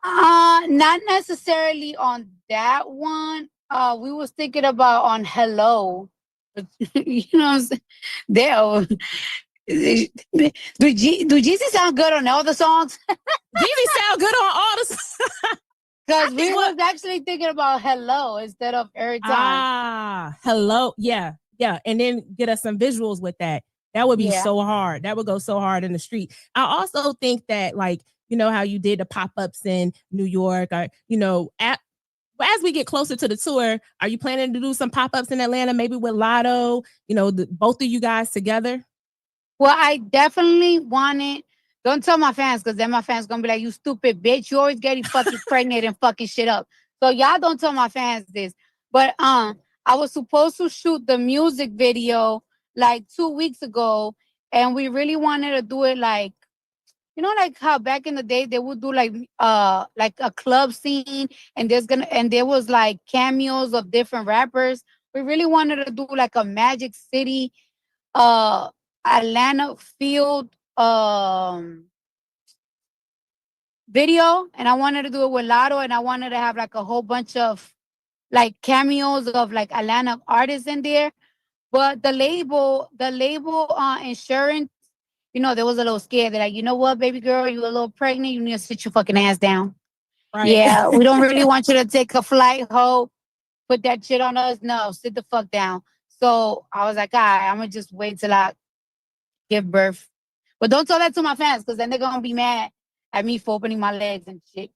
Not necessarily on that one. We was thinking about on Hello. You know what I'm saying? There. Do Jeezy sound good on all the songs? Jeezy sound good on all the songs. Because we was actually thinking about Hello instead of Errtime. Hello. Yeah. And then get us some visuals with that. That would be so hard. That would go so hard in the street. I also think that, like, how you did the pop-ups in New York, or, as we get closer to the tour, are you planning to do some pop-ups in Atlanta, maybe with Lotto, both of you guys together? Well, I definitely want it. Don't tell my fans, because then my fans gonna be like, you stupid bitch. You always getting fucking pregnant and fucking shit up. So y'all don't tell my fans this. But I was supposed to shoot the music video like 2 weeks ago, and we really wanted to do it like, like how back in the day they would do like a club scene, and there was like cameos of different rappers. We really wanted to do like a Magic City, Atlanta field video, and I wanted to do it with Lotto, and I wanted to have like a whole bunch of like cameos of like Atlanta artists in there. But the label insurance, they was a little scared. They're like, you know what, baby girl, you a little pregnant. You need to sit your fucking ass down. Right. Yeah, we don't really want you to take a flight, ho. Put that shit on us. No, sit the fuck down. So I was like, all right, I'm gonna just wait till I give birth. But don't tell that to my fans, because then they're gonna be mad at me for opening my legs and shit.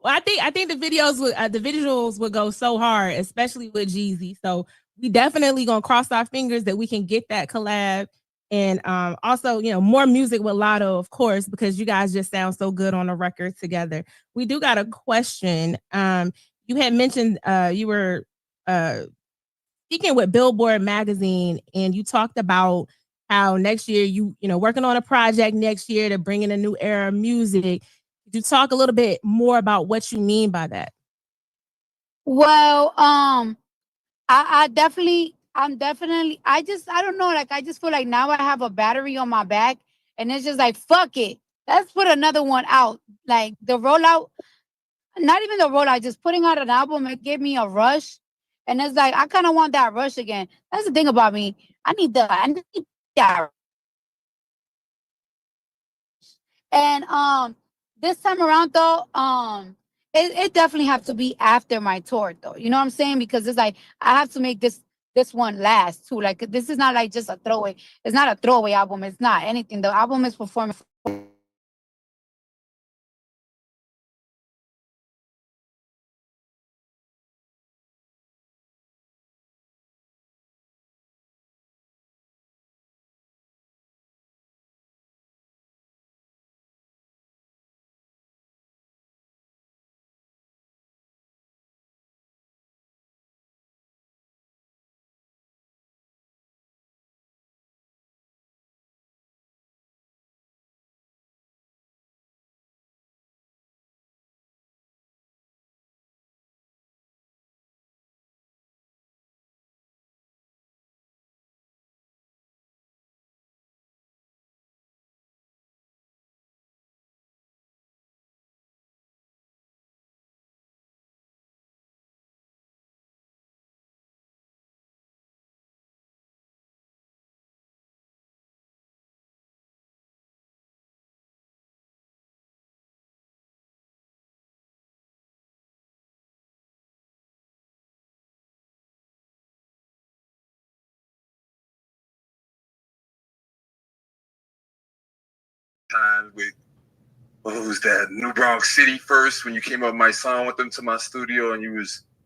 Well, I think the visuals would go so hard, especially with Jeezy. So we definitely gonna cross our fingers that we can get that collab, and also more music with Lotto, of course, because you guys just sound so good on a record together. We do got a question. You had mentioned you were speaking with Billboard magazine, and you talked about how next year you working on a project next year to bring in a new era of music. Could you talk a little bit more about what you mean by that? Well, I don't know, like I just feel like now I have a battery on my back, and it's just like fuck it. Let's put another one out. Like the rollout, not even the rollout, just putting out an album, it gave me a rush. And it's like I kind of want that rush again. That's the thing about me. I need that. And this time around though, it definitely have to be after my tour though. You know what I'm saying? Because it's like I have to make this one last too. Like this is not like just a throwaway. It's not a throwaway album. It's not anything. The album is performing. Time with what was that? New Bronx City first when you came up my song with them to my studio, and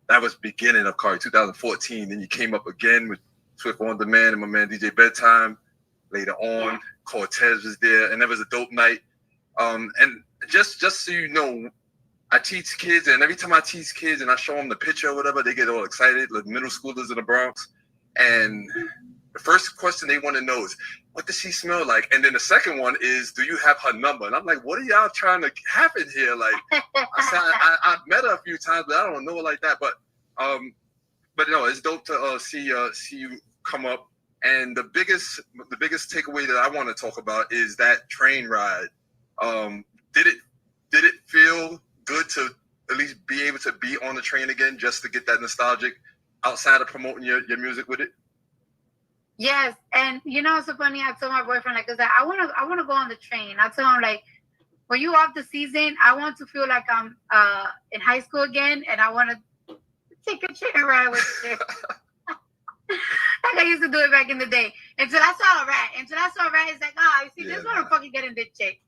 that was beginning of Cardi 2014. Then you came up again with Swift on Demand and my man DJ Bedtime. Later on, Cortez was there, and that was a dope night. And just so you know, I teach kids, and every time I teach kids and I show them the picture or whatever, they get all excited, like middle schoolers in the Bronx. And the first question they want to know is, what does she smell like? And then the second one is, do you have her number? And I'm like, what are y'all trying to happen here? Like, I said, I've met her a few times, but I don't know her like that. But no, it's dope to see you come up. And the biggest takeaway that I want to talk about is that train ride. Did it feel good to at least be able to be on the train again, just to get that nostalgic outside of promoting your music with it? Yes, and it's so funny. I told my boyfriend like, 'cause I wanna go on the train. I told him like, when you off the season, I want to feel like I'm in high school again, and I want to take a train ride with you. Like I used to do it back in the day. Until I saw a rat. It's like, you see, this motherfucker getting this chick.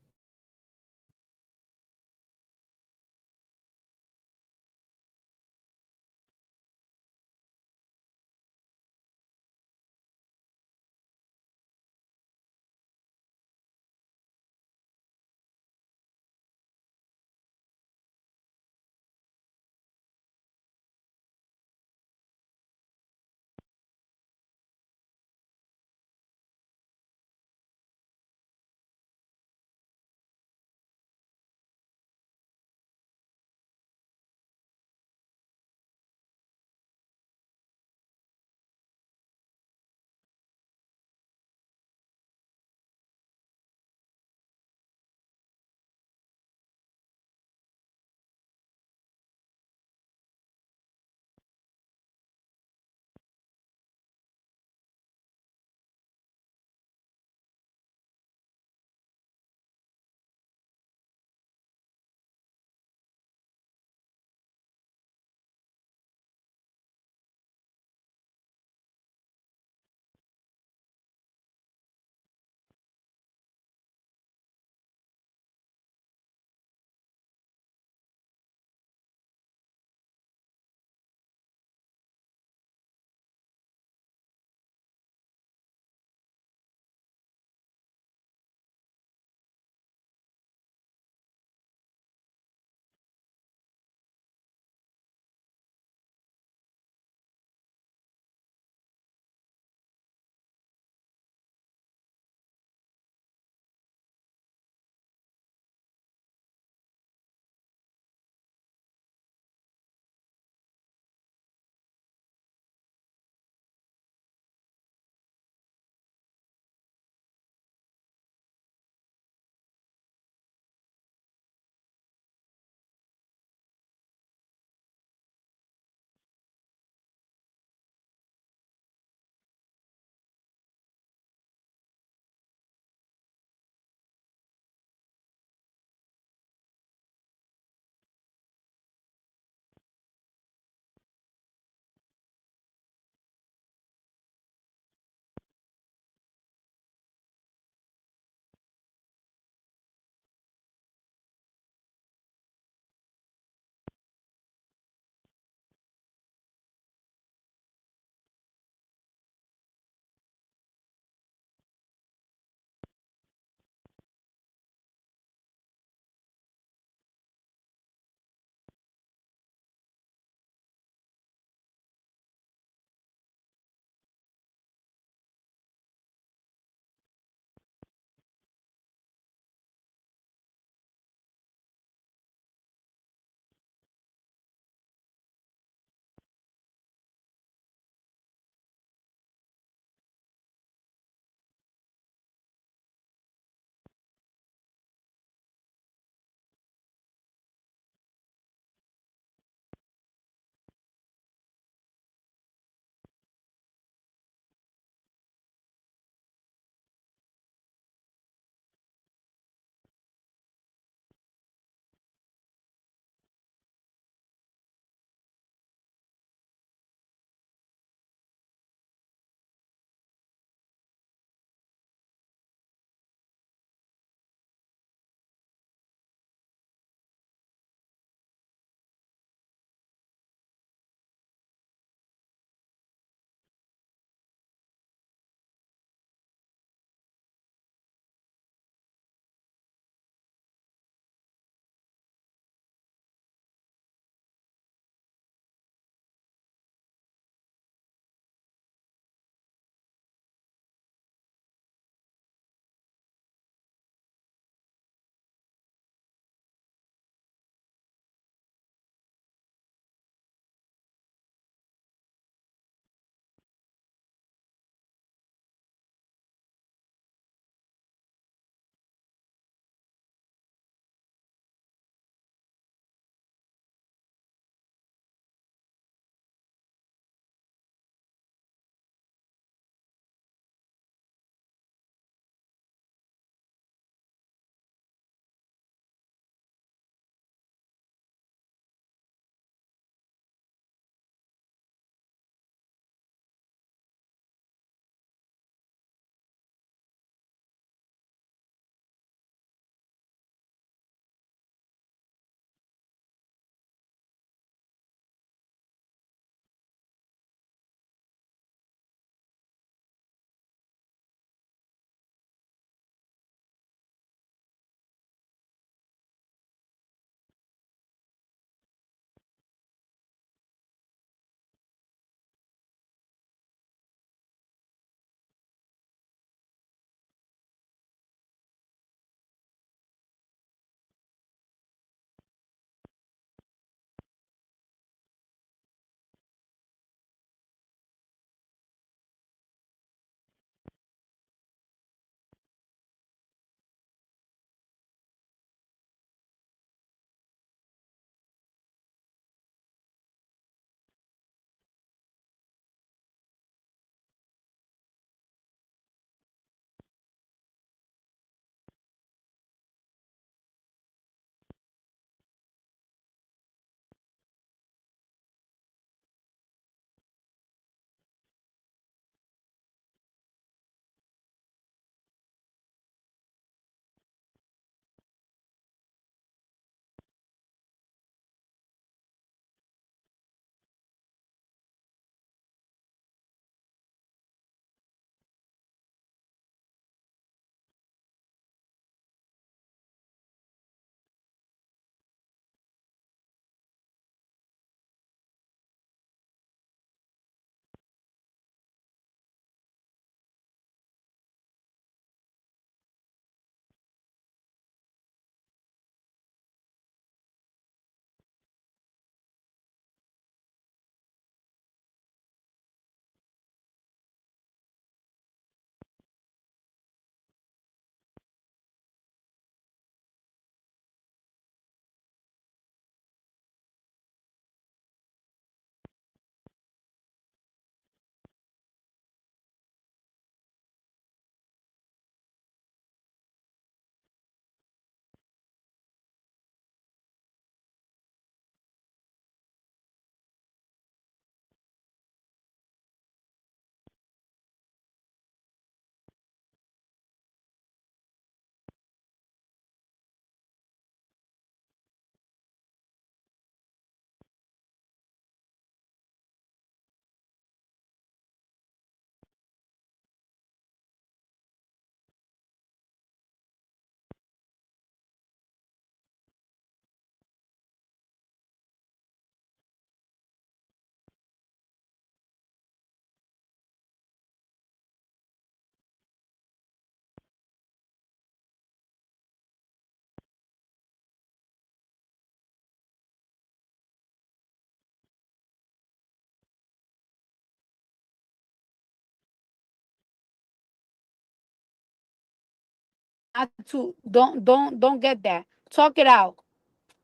to don't get that. Talk it out.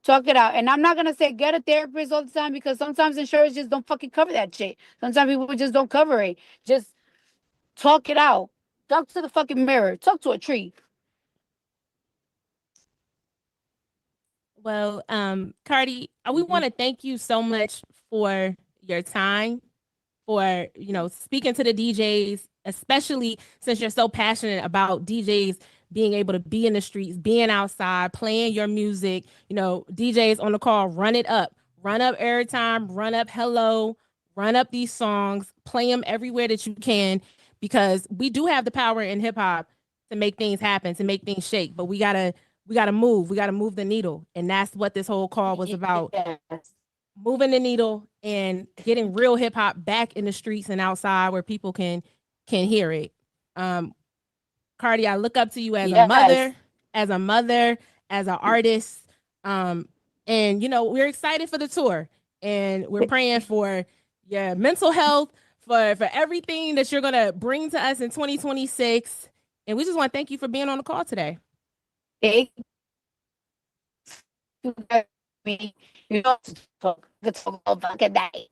Talk it out. And I'm not gonna say get a therapist all the time because sometimes insurance just don't fucking cover that shit. Sometimes people just don't cover it. Just talk it out. Talk to the fucking mirror. Talk to a tree. Well, Cardi, we want to thank you so much for your time, for speaking to the DJs, especially since you're so passionate about DJs being able to be in the streets, being outside, playing your music. DJs on the call, run up Errtime, run up Hello, run up these songs, play them everywhere that you can, because we do have the power in hip hop to make things happen, to make things shake. But we gotta move the needle, and that's what this whole call was about. Yes. Moving the needle and getting real hip hop back in the streets and outside where people can hear it. Cardi, I look up to you as a mother, as an artist. And we're excited for the tour, and we're praying for your mental health, for everything that you're gonna bring to us in 2026. And we just want to thank you for being on the call today. Thank you. You know, talk about day.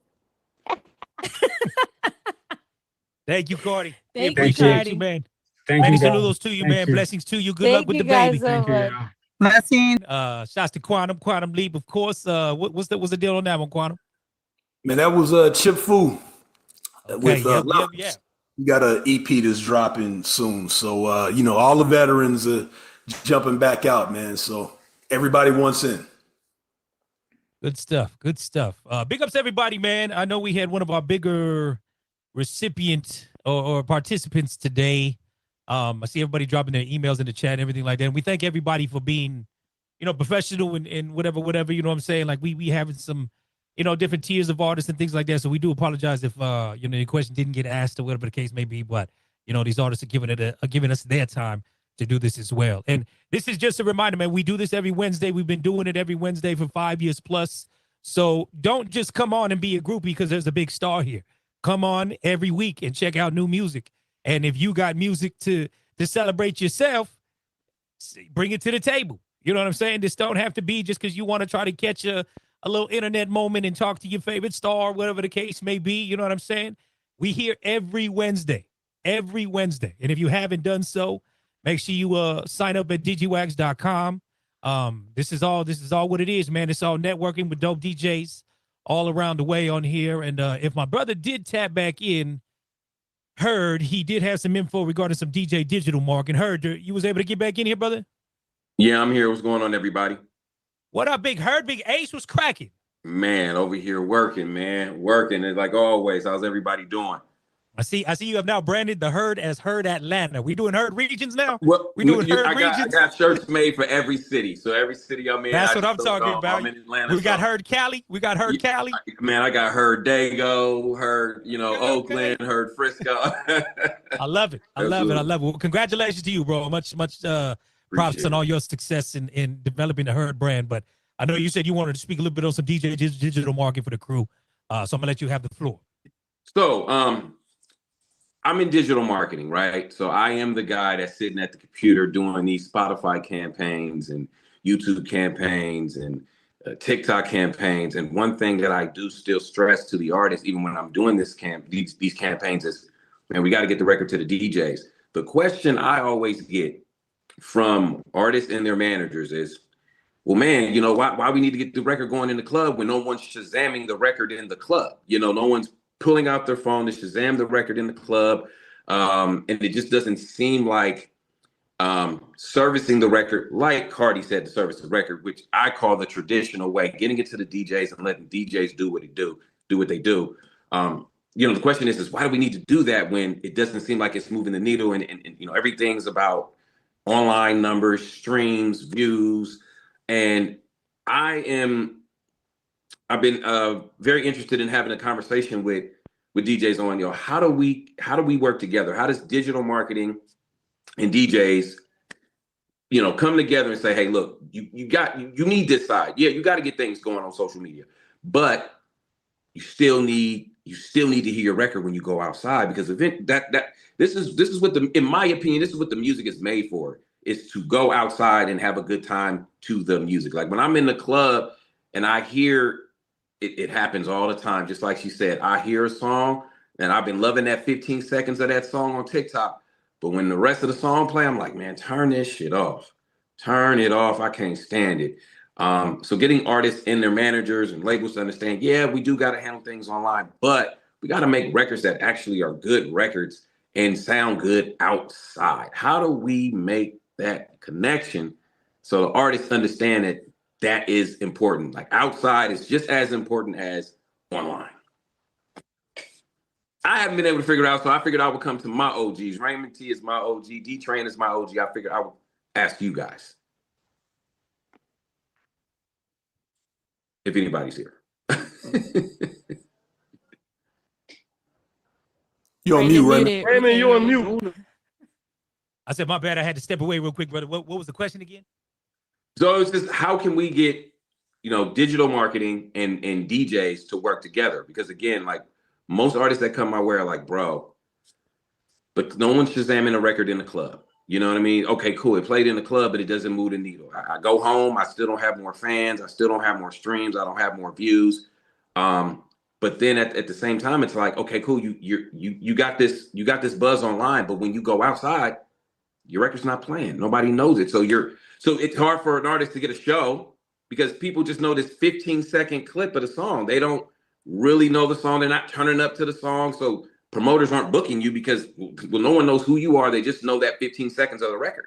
Thank you, Cardi. Thank We you, appreciate Cardi. you, man. Thank Many you, guys. saludos to you, Thank man. you. Blessings to you. Good Thank luck with you the guys baby. so Thank you, much. y'all. Blessing. Shouts to Quantum Leap, of course. What's the deal on that one, Quantum? Man, that was Chip Fu with Yeah. We got an EP that's dropping soon. So all the veterans are jumping back out, man. So everybody wants in. Good stuff. Big ups to everybody, man. I know we had one of our bigger recipient or participants today. I see everybody dropping their emails in the chat and everything like that. And we thank everybody for being, professional and whatever, you know what I'm saying? Like we having some, different tiers of artists and things like that. So we do apologize if, the question didn't get asked or whatever the case may be. But, these artists are giving us their time to do this as well. And this is just a reminder, man, we do this every Wednesday. We've been doing it every Wednesday for 5 years plus. So don't just come on and be a groupie because there's a big star here. Come on every week and check out new music. And if you got music to celebrate yourself, bring it to the table. You know what I'm saying? This don't have to be just because you want to try to catch a little internet moment and talk to your favorite star, whatever the case may be. You know what I'm saying? We here every Wednesday. And if you haven't done so, make sure you sign up at Digiwaxx.com. This is all what it is, man. It's all networking with dope DJs all around the way on here. And if my brother did tap back in, Heard, he did have some info regarding some DJ digital marketing. Heard, you was able to get back in here, brother? Yeah, I'm here. What's going on, everybody? What up, Big Heard? Big Ace was cracking. Man, over here working, man. Working. And like always, how's everybody doing? I see you have now branded the Heard as Heard Atlanta. We doing Heard regions now? Well, we doing Heard I regions? got shirts made for every city. So every city I'm in. That's what I'm talking about. I'm in Atlanta. We got Heard Cali. We got Heard Cali. Man, I got Heard Dago, Heard, Oakland, Heard Frisco. I love it. I love it. Well, congratulations to you, bro. Much props on all your success in developing the Heard brand. But I know you said you wanted to speak a little bit on some DJ digital marketing for the crew. So I'm gonna let you have the floor. So I'm in digital marketing, right? So I am the guy that's sitting at the computer doing these Spotify campaigns and YouTube campaigns and TikTok campaigns. And one thing that I do still stress to the artists, even when I'm doing these campaigns, is, man, we got to get the record to the DJs. The question I always get from artists and their managers is, well, man, why we need to get the record going in the club when no one's Shazamming the record in the club? No one's pulling out their phone to Shazam the record in the club. And it just doesn't seem like servicing the record, like Cardi said, to service the record, which I call the traditional way, getting it to the DJs and letting DJs do what they do. The question is why do we need to do that when it doesn't seem like it's moving the needle and everything's about online numbers, streams, views. And I've been very interested in having a conversation with DJs on, how do we work together? How does digital marketing and DJs, come together and say, hey, look, you need this side. Yeah, you got to get things going on social media, but you still need to hear your record when you go outside, because this is what in my opinion, this is what the music is made for. is to go outside and have a good time to the music. Like when I'm in the club and I hear it happens all the time. Just like she said, I hear a song and I've been loving that 15 seconds of that song on TikTok. But when the rest of the song play, I'm like, man, turn this shit off. Turn it off. I can't stand it. So getting artists and their managers and labels to understand, yeah, we do got to handle things online, but we got to make records that actually are good records and sound good outside. How do we make that connection so the artists understand that that is important? Like outside is just as important as online. I haven't been able to figure it out, so I figured I would come to my OGs. Raymond T is my OG. D-Train is my OG. I figured I would ask you guys if anybody's here. You're on mute, Raymond. Raymond, you're on mute. I said, my bad. I had to step away real quick, brother. What was the question again? So it's just, how can we get, digital marketing and DJs to work together? Because again, like most artists that come my way are like, bro, but no one's Shazamming a record in the club. You know what I mean? Okay, cool. It played in the club, but it doesn't move the needle. I go home, I still don't have more fans. I still don't have more streams. I don't have more views. But then at the same time, it's like, okay, cool. You got this buzz online, but when you go outside, your record's not playing. Nobody knows it. So it's hard for an artist to get a show because people just know this 15-second clip of the song. They don't really know the song. They're not turning up to the song. So promoters aren't booking you because no one knows who you are. They just know that 15 seconds of the record.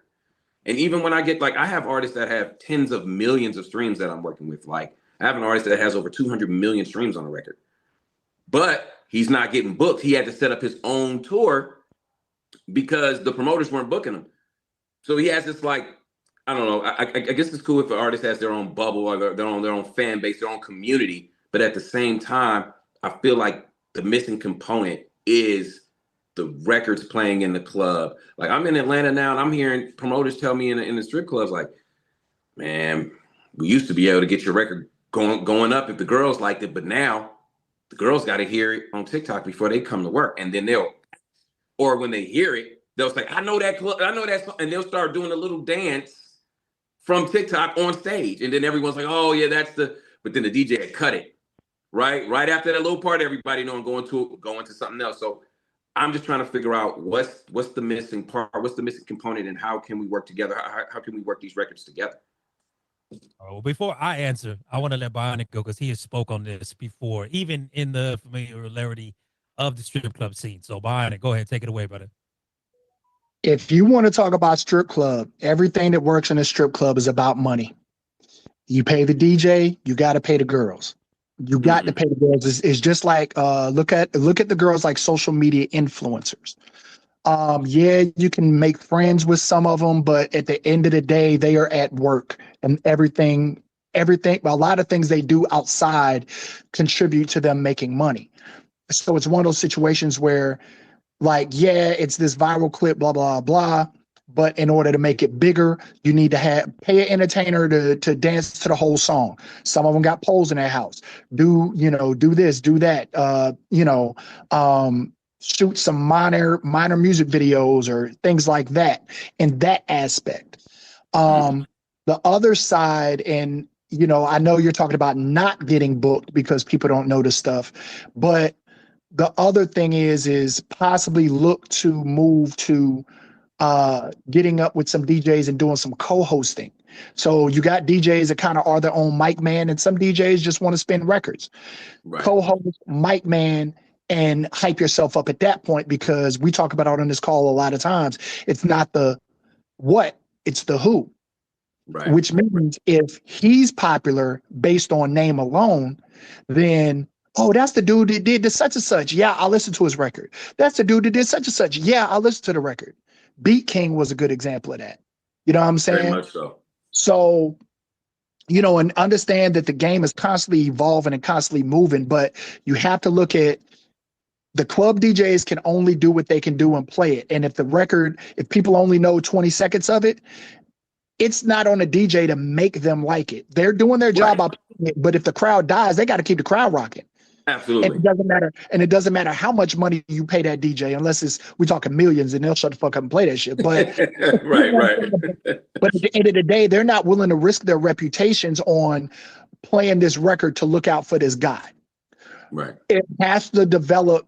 And even when I get I have artists that have tens of millions of streams that I'm working with. Like I have an artist that has over 200 million streams on a record, but he's not getting booked. He had to set up his own tour because the promoters weren't booking him. So he has this I don't know. I guess it's cool if an artist has their own bubble or their own fan base, their own community. But at the same time, I feel like the missing component is the records playing in the club. Like I'm in Atlanta now and I'm hearing promoters tell me in the strip clubs, like, man, we used to be able to get your record going up if the girls liked it, but now the girls got to hear it on TikTok before they come to work. And then or when they hear it, they'll say, I know that club, I know that song, and they'll start doing a little dance from TikTok on stage. And then everyone's like, oh yeah, but then the DJ had cut it. Right after that little part, everybody know I'm going to something else. So I'm just trying to figure out what's the missing part, what's the missing component, and how can we work together? How can we work these records together? Well, before I answer, I want to let Bionic go because he has spoke on this before, even in the familiarity of the strip club scene. So Bionic, go ahead, take it away, brother. If you want to talk about strip club, everything that works in a strip club is about money. You pay the DJ, you got to pay the girls. You got to pay the girls. It's just like look at the girls like social media influencers. Yeah, you can make friends with some of them, but at the end of the day, they are at work, and everything. A lot of things they do outside contribute to them making money. So it's one of those situations where, yeah, it's this viral clip, blah blah blah. But in order to make it bigger, you need to pay an entertainer to dance to the whole song. Some of them got poles in their house. Do this, do that. Shoot some minor music videos or things like that in that aspect. The other side, and I know you're talking about not getting booked because people don't know the stuff, but the other thing is possibly look to move to getting up with some DJs and doing some co-hosting. So you got DJs that kind of are their own mic man, and some DJs just want to spin records. Right. Co-host, mic man, and hype yourself up at that point, because we talk about it on this call a lot of times. It's not the what, it's the who. Right. Which means if he's popular based on name alone, then that's the dude that did this such and such. Yeah, I'll listen to his record. That's the dude that did such and such. Yeah, I'll listen to the record. Beat King was a good example of that. You know what I'm saying? Very much so. So, and understand that the game is constantly evolving and constantly moving, but you have to look at the club DJs can only do what they can do and play it. And if people only know 20 seconds of it, it's not on a DJ to make them like it. They're doing their job by playing it, but if the crowd dies, they got to keep the crowd rocking. Absolutely. And it doesn't matter how much money you pay that DJ, unless we're talking millions, and they'll shut the fuck up and play that shit. But right. but at the end of the day, they're not willing to risk their reputations on playing this record to look out for this guy. Right. It has to develop.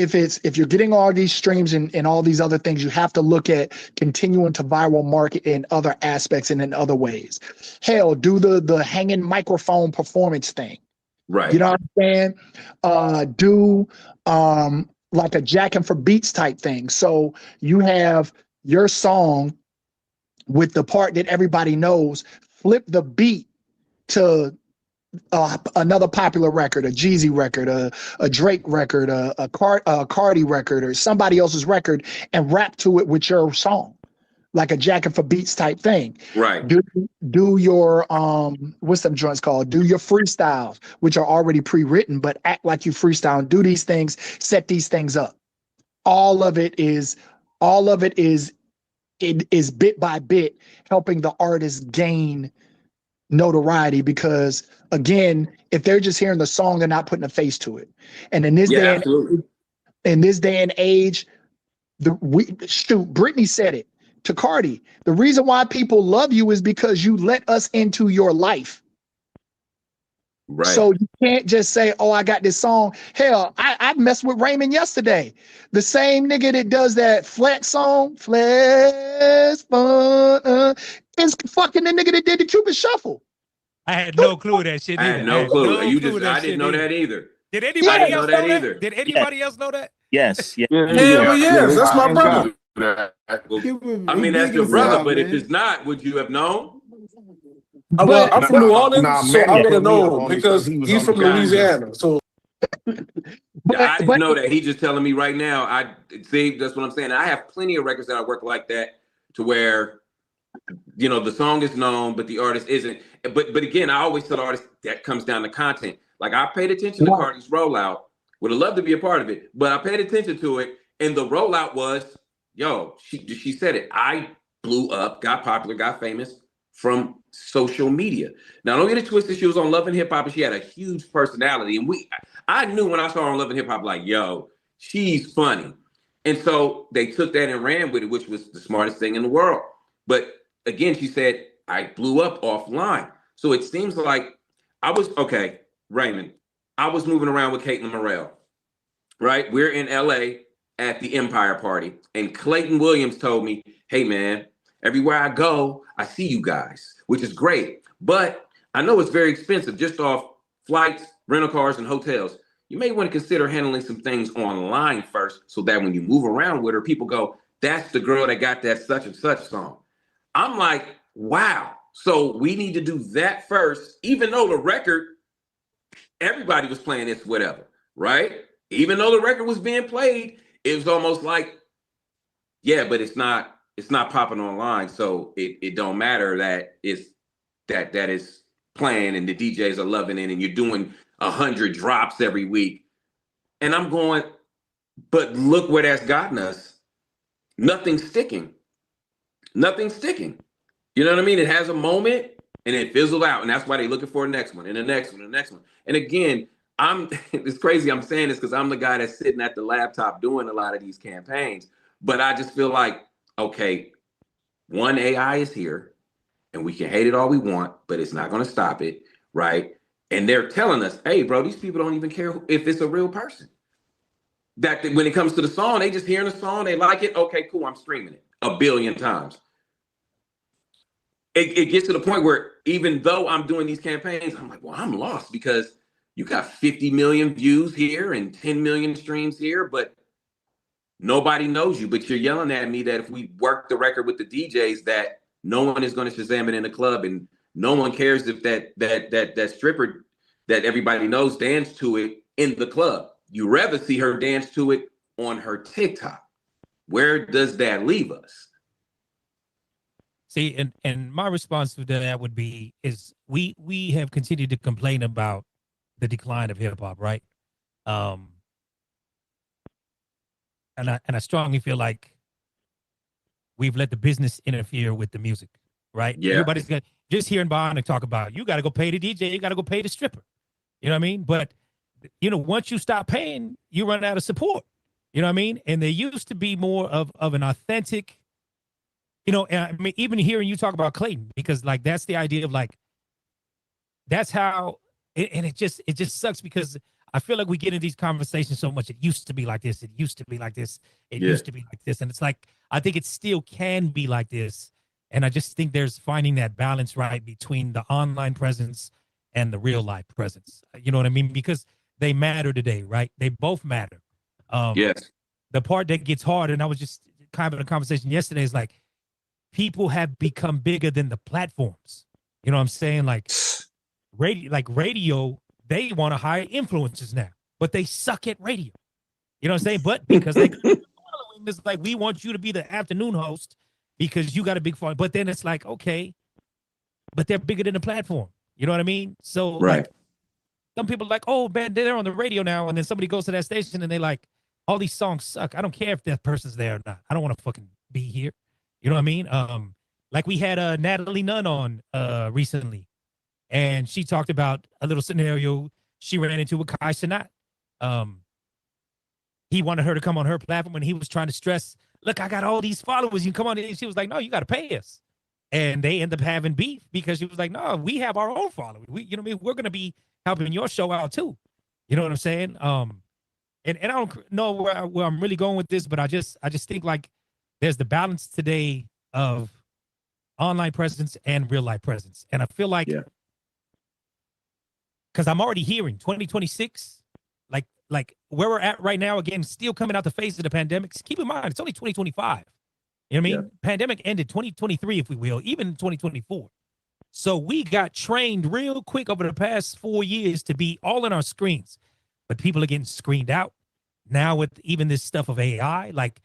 If you're getting all these streams and all these other things, you have to look at continuing to viral market in other aspects and in other ways. Hell, do the hanging microphone performance thing. Right. You know what I'm saying? Do like a jacking for beats type thing. So you have your song with the part that everybody knows, flip the beat to another popular record, a Jeezy record, a Drake record, a Cardi record, or somebody else's record, and rap to it with your song, like a jacking for beats type thing. Right. Do your what's them joints called? Do your freestyles, which are already pre-written, but act like you freestyle and do these things, set these things up. All of it is bit by bit helping the artist gain notoriety, because again, if they're just hearing the song, they're not putting a face to it. And in this day and age, Britney said it to Cardi. The reason why people love you is because you let us into your life. Right. So you can't just say, "Oh, I got this song." Hell, I messed with Raymond yesterday. The same nigga that does that Flex song, Flex Fun, is fucking the nigga that did the Cupid Shuffle. I had no clue of that shit I either. had no clue. I didn't know either. that either. Did anybody else know that? either. Did anybody else know that? Yes. Yeah, that's my brother. I mean, that's your brother, but if it's not, would you have known? Well, I'm from New Orleans, so I would have New known Orleans, because he's from Louisiana. So I didn't know that. He just telling me right now. I see. That's what I'm saying. I have plenty of records that I work like that, to where, you know, the song is known, but the artist isn't. But again, I always tell artists that comes down to content. Like, I paid attention to Cardi's rollout. Would have loved to be a part of it, but I paid attention to it, and the rollout was, yo, she said it. I blew up, got popular, got famous from social media. Now, don't get it twisted. She was on Love and Hip Hop, and she had a huge personality. And I knew when I saw her on Love and Hip Hop, like, yo, she's funny. And so they took that and ran with it, which was the smartest thing in the world. But again, she said, I blew up offline. So it seems like Raymond, I was moving around with Caitlin Morrell, right? We're in LA at the Empire Party. And Clayton Williams told me, hey, man, everywhere I go, I see you guys, which is great. But I know it's very expensive just off flights, rental cars, and hotels. You may want to consider handling some things online first, so that when you move around with her, people go, that's the girl that got that such and such song. I'm like, wow. So we need to do that first, even though the record, everybody was playing It's Whatever, right? Even though the record was being played, it was almost like, yeah, but it's not popping online, so it don't matter that it's that is playing and the DJs are loving it and you're doing 100 drops every week. And I'm going, but look where that's gotten us. Nothing's sticking. Nothing's sticking. You know what I mean? It has a moment and it fizzled out, and that's why they're looking for the next one and the next one and the next one. And again, it's crazy I'm saying this because I'm the guy that's sitting at the laptop doing a lot of these campaigns. But I just feel like, okay, one, AI is here and we can hate it all we want, but it's not going to stop it, right? And they're telling us, hey, bro, these people don't even care if it's a real person. That when it comes to the song, they just hearing the song, they like it. Okay, cool, I'm streaming it 1 billion times. It gets to the point where even though I'm doing these campaigns, I'm like, well, I'm lost because you got 50 million views here and 10 million streams here, but nobody knows you. But you're yelling at me that if we work the record with the DJs, that no one is going to Shazam it in the club, and no one cares if that stripper that everybody knows dance to it in the club. You rather see her dance to it on her TikTok. Where does that leave us? See, and my response to that would be is we have continued to complain about the decline of hip hop, right? And I strongly feel like we've let the business interfere with the music, right? Yeah. Everybody's got just hearing Bionic talk about, you got to go pay the DJ, you got to go pay the stripper. You know what I mean? But you know, once you stop paying, you run out of support. You know what I mean? And there used to be more of an authentic, you know, and I mean, even hearing you talk about Clayton, because like that's the idea of like, that's how, and it just sucks because I feel like we get in these conversations so much. It used to be like this. It used to be like this. It used to be like this. And it's like, I think it still can be like this. And I just think there's finding that balance right between the online presence and the real life presence. You know what I mean? Because they matter today, right? They both matter. Yes. The part that gets hard, and I was just kind of in a conversation yesterday, is like people have become bigger than the platforms. You know what I'm saying? Like radio, they want to hire influencers now, but they suck at radio. You know what I'm saying? But because they got a following, it's like, we want you to be the afternoon host because you got a big following. But then it's like, okay, but they're bigger than the platform. You know what I mean? So like, some people are like, oh man, they're on the radio now. And then somebody goes to that station and they like, all these songs suck. I don't care if that person's there or not. I don't want to fucking be here. You know what I mean? Like we had Natalie Nunn on recently, and she talked about a little scenario she ran into with Kai Cenat. He wanted her to come on her platform, and he was trying to stress, look, I got all these followers. You can come on. And she was like, no, you got to pay us. And they end up having beef because she was like, no, we have our own followers. You know what I mean? We're going to be helping your show out too. You know what I'm saying? And I don't know where I'm really going with this, but I just think like there's the balance today of online presence and real life presence. And I feel like, because I'm already hearing 2026, like where we're at right now, again, still coming out the phase of the pandemic. Keep in mind, it's only 2025. You know what I mean? Pandemic ended 2023, if we will, even 2024. So we got trained real quick over the past 4 years to be all in our screens. But people are getting screened out. Now with even this stuff of AI, like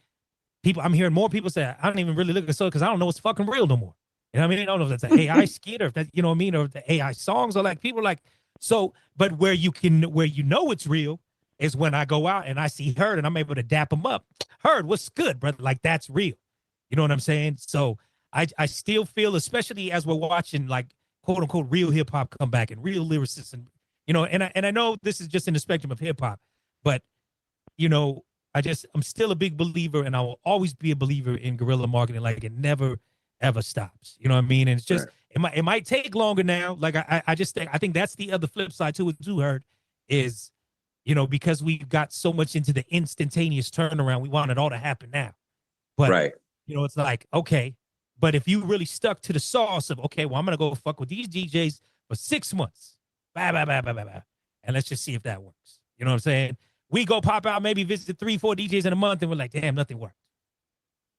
I'm hearing more people say, I don't even really look at so because I don't know what's fucking real no more. You know what I mean? I don't know if that's an AI skit or if that, you know what I mean, or if the AI songs are like, people are like, so, but where you know it's real is when I go out and I see Herd and I'm able to dap him up. Herd, what's good, brother? Like that's real. You know what I'm saying? So I still feel, especially as we're watching like quote unquote real hip hop come back and real lyricists, and you know, and I know this is just in the spectrum of hip hop, but you know, I'm still a big believer, and I will always be a believer in guerrilla marketing. Like it never ever stops. You know what I mean? And it's just it might take longer now. Like I think that's the other flip side to it too, Herd, is, you know, because we've got so much into the instantaneous turnaround, we want it all to happen now. But you know, it's like, okay, but if you really stuck to the sauce of, okay, well, I'm gonna go fuck with these DJs for 6 months, and let's just see if that works. You know what I'm saying? We go pop out, maybe visit 3-4 DJs in a month, and we're like, damn, nothing worked.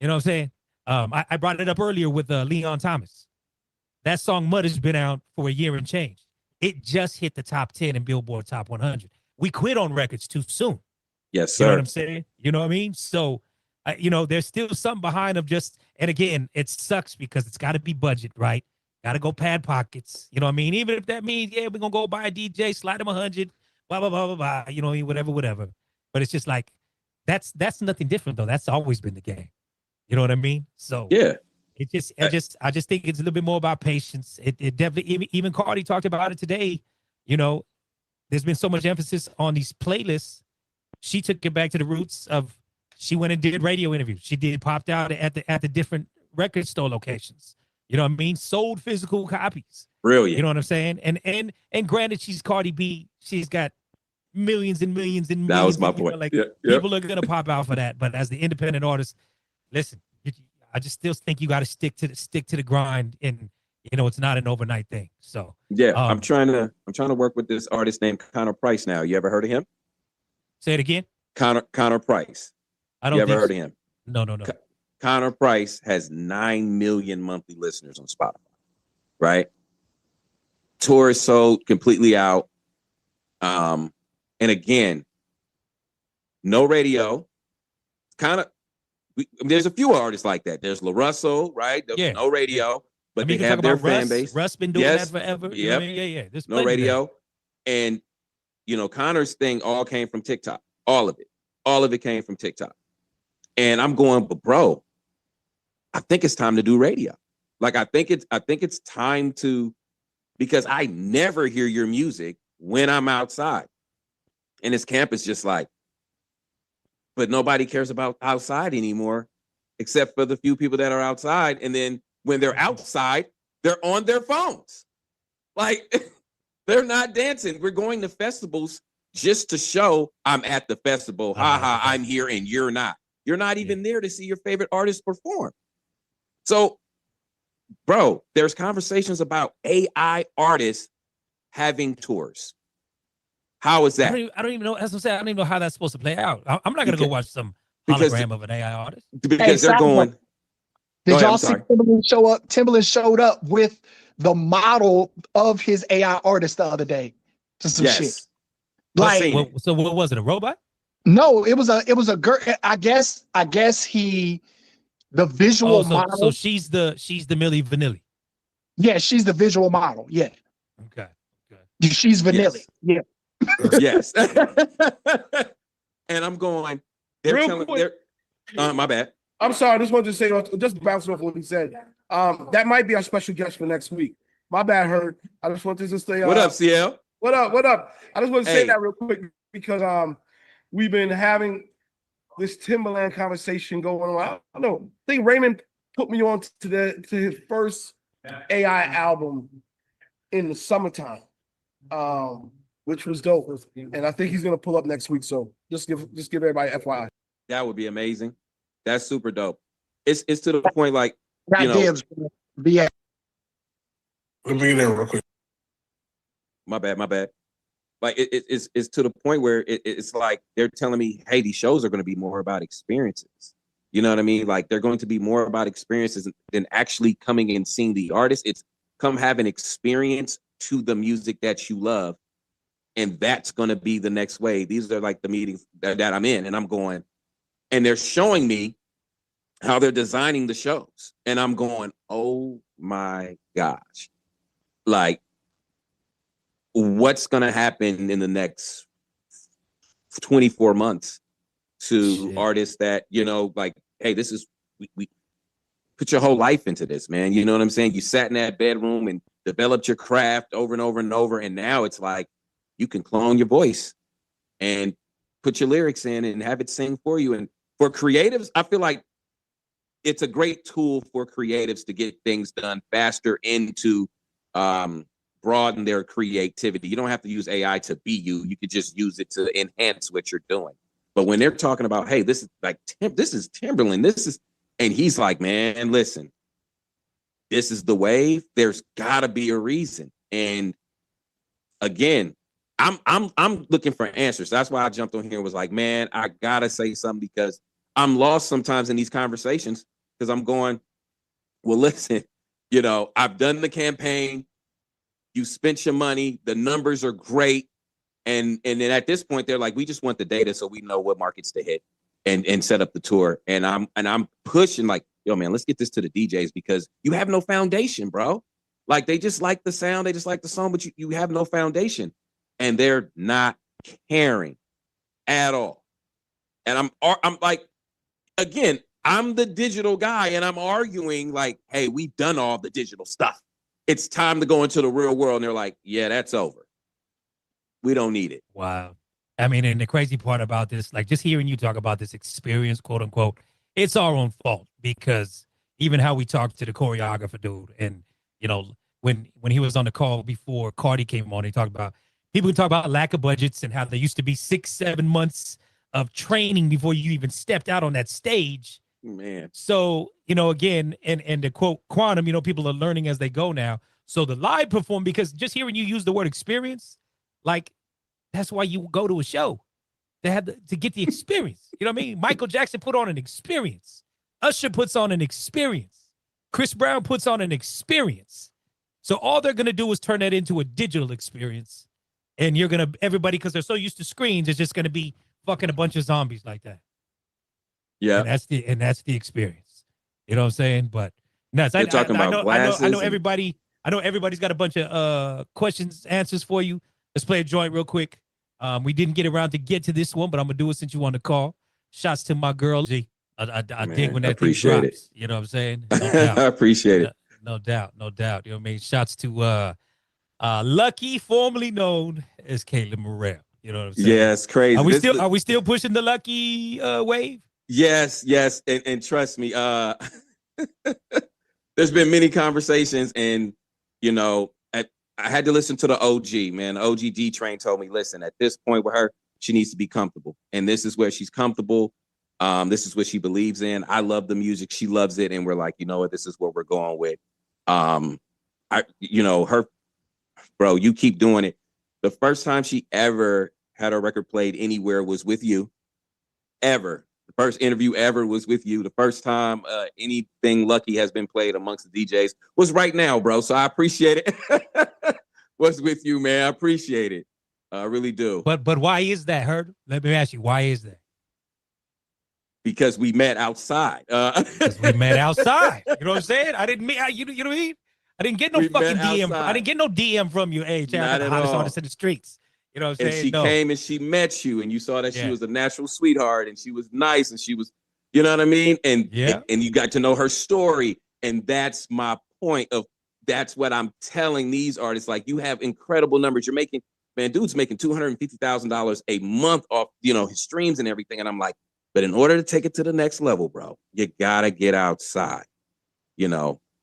You know what I'm saying? I brought it up earlier with Leon Thomas. That song Mud has been out for a year and change. It just hit the top 10 in Billboard Top 100. We quit on records too soon. Yes, sir. You know what I'm saying? You know what I mean? So, you know, there's still something behind of just, and again, it sucks because it's got to be budget, right? Got to go pad pockets. You know what I mean? Even if that means, yeah, we're going to go buy a DJ, slide him 100, blah, blah, blah, blah, blah, you know, whatever. But it's just like, that's nothing different though. That's always been the game. You know what I mean? So yeah, I just think it's a little bit more about patience. It definitely, even Cardi talked about it today. You know, there's been so much emphasis on these playlists. She took it back to the roots of, she went and did radio interviews. She popped out at the different record store locations. You know what I mean? Sold physical copies. Brilliant. You know what I'm saying? And granted, she's Cardi B. She's got millions and millions and millions. That was my of, point. Like Yep. people are gonna pop out for that. But as the independent artist, listen, I just still think you got to stick to the grind, and you know it's not an overnight thing. So yeah, I'm trying to work with this artist named Connor Price now. You ever heard of him? Say it again. Connor Price. I don't. You ever heard of him? No. Connor Price has 9 million monthly listeners on Spotify. Right. Tour is sold completely out. And again, no radio. There's a few artists like that. There's LaRussell, right? There's no radio, but they have their fan base. Russ been doing that forever. Yep. You know what I mean? Yeah. There's no radio. And, you know, Connor's thing all came from TikTok. All of it came from TikTok. And I'm going, but bro, I think it's time to do radio. Like, I think it's time to, because I never hear your music when I'm outside. And his camp is just like, but nobody cares about outside anymore, except for the few people that are outside. And then when they're outside, they're on their phones. Like, they're not dancing. We're going to festivals just to show I'm at the festival. Ha ha, I'm here and you're not. You're not even there to see your favorite artist perform. So, bro, there's conversations about AI artists having tours. How is that? I don't even know. As I'm saying, I don't even know how that's supposed to play out. I'm not gonna go watch some hologram of an AI artist Because they're going. Did y'all see Timbaland show up? Timbaland showed up with the model of his AI artist the other day to some shit. Like, so what was it? A robot? No, it was a girl. I guess the visual model. So she's the Milli Vanilli. Yeah, she's the visual model. Yeah. Okay. She's Vanilli. Yeah. Yes. And I'm going. They're Real telling. quick. My bad. I'm sorry. I just wanted to say, just bouncing off what he said. That might be our special guest for next week. My bad, Hurt. I just wanted to say. What up, CL? What up? What up? I just want to say Hey. that real quick because we've been having this Timbaland conversation going on. I don't know. I think Raymond put me on to his first AI album in the summertime, which was dope. And I think he's gonna pull up next week. So just give everybody FYI. That would be amazing. That's super dope. It's to the point like Yeah. Let me get in real quick. My bad. Like it's to the point where it's like they're telling me, hey, these shows are going to be more about experiences. You know what I mean? Like they're going to be more about experiences than actually coming and seeing the artist. It's come have an experience to the music that you love. And that's going to be the next way. These are like the meetings that I'm in, and I'm going, and they're showing me how they're designing the shows. And I'm going, oh my gosh. Like, what's going to happen in the next 24 months to artists that, like, hey, this is, we put your whole life into this, man. You know what I'm saying? You sat in that bedroom and developed your craft over and over and over. And now it's like, you can clone your voice and put your lyrics in and have it sing for you. And for creatives, I feel like it's a great tool for creatives to get things done faster and to broaden their creativity. You don't have to use AI to be you. You could just use it to enhance what you're doing. But when they're talking about, hey, this is like, this is Timberland, and he's like, man, listen, this is the wave. There's gotta be a reason. And again, I'm looking for answers. That's why I jumped on here and was like, man, I gotta say something because I'm lost sometimes in these conversations because I'm going, well, listen, I've done the campaign. You spent your money. The numbers are great. And then at this point, they're like, we just want the data so we know what markets to hit and set up the tour. And I'm pushing like, yo, man, let's get this to the DJs because you have no foundation, bro. Like they just like the sound, they just like the song, but you have no foundation. And they're not caring at all. And I'm like, again, I'm the digital guy and I'm arguing like, hey, we've done all the digital stuff. It's time to go into the real world. And they're like, yeah, that's over. We don't need it. Wow. I mean, and the crazy part about this, like just hearing you talk about this experience, quote unquote, it's our own fault because even how we talked to the choreographer dude and, when he was on the call before Cardi came on, he talked about people talk about lack of budgets and how there used to be 6-7 months of training before you even stepped out on that stage. Man. So, again, and the quote quantum, people are learning as they go now. So the live perform, because just hearing you use the word experience, like that's why you go to a show. They had to get the experience. You know what I mean? Michael Jackson put on an experience. Usher puts on an experience. Chris Brown puts on an experience. So all they're going to do is turn that into a digital experience. And you're going to, everybody, because they're so used to screens, is just going to be fucking a bunch of zombies like that. Yeah. And that's the experience. You know what I'm saying? But nuts. They're talking about glasses. I know everybody's got a bunch of questions, answers for you. Let's play a joint real quick. We didn't get around to get to this one, but I'm gonna do it since you on the call. Shouts to my girl. I dig when that thing drops. You know what I'm saying? No doubt. I appreciate it. No doubt. You know what I mean? Shouts to Lucky, formerly known as Caleb Morrell. You know what I'm saying? Yes, crazy. Are we still pushing the Lucky wave? Yes, and trust me, there's been many conversations, and you know, I had to listen to the OG, man. The OG D Train told me, listen, at this point with her, she needs to be comfortable, and this is where she's comfortable. This is what she believes in. I love the music, she loves it, and we're like, you know what, this is what we're going with. Her, bro, you keep doing it. The first time she ever had her record played anywhere was with you. Ever. The first interview ever was with you. The first time anything Lucky has been played amongst the DJs was right now, bro. So I appreciate it. What's with you, man? I appreciate it. I really do. But why is that, Herb? Let me ask you, why is that? Because we met outside. Because we met outside. You know what I'm saying? I didn't mean, you know what I mean? I didn't get no fucking DM. I didn't get no DM from you. Hey, check out the hottest artist in the streets. You know what I'm saying? And she came and she met you, and you saw that she was a natural sweetheart, and she was nice, and she was, you know what I mean? And you got to know her story. And that's my point of, that's what I'm telling these artists. Like, you have incredible numbers. You're making, man, dude's making $250,000 a month off, his streams and everything. And I'm like, but in order to take it to the next level, bro, you gotta get outside.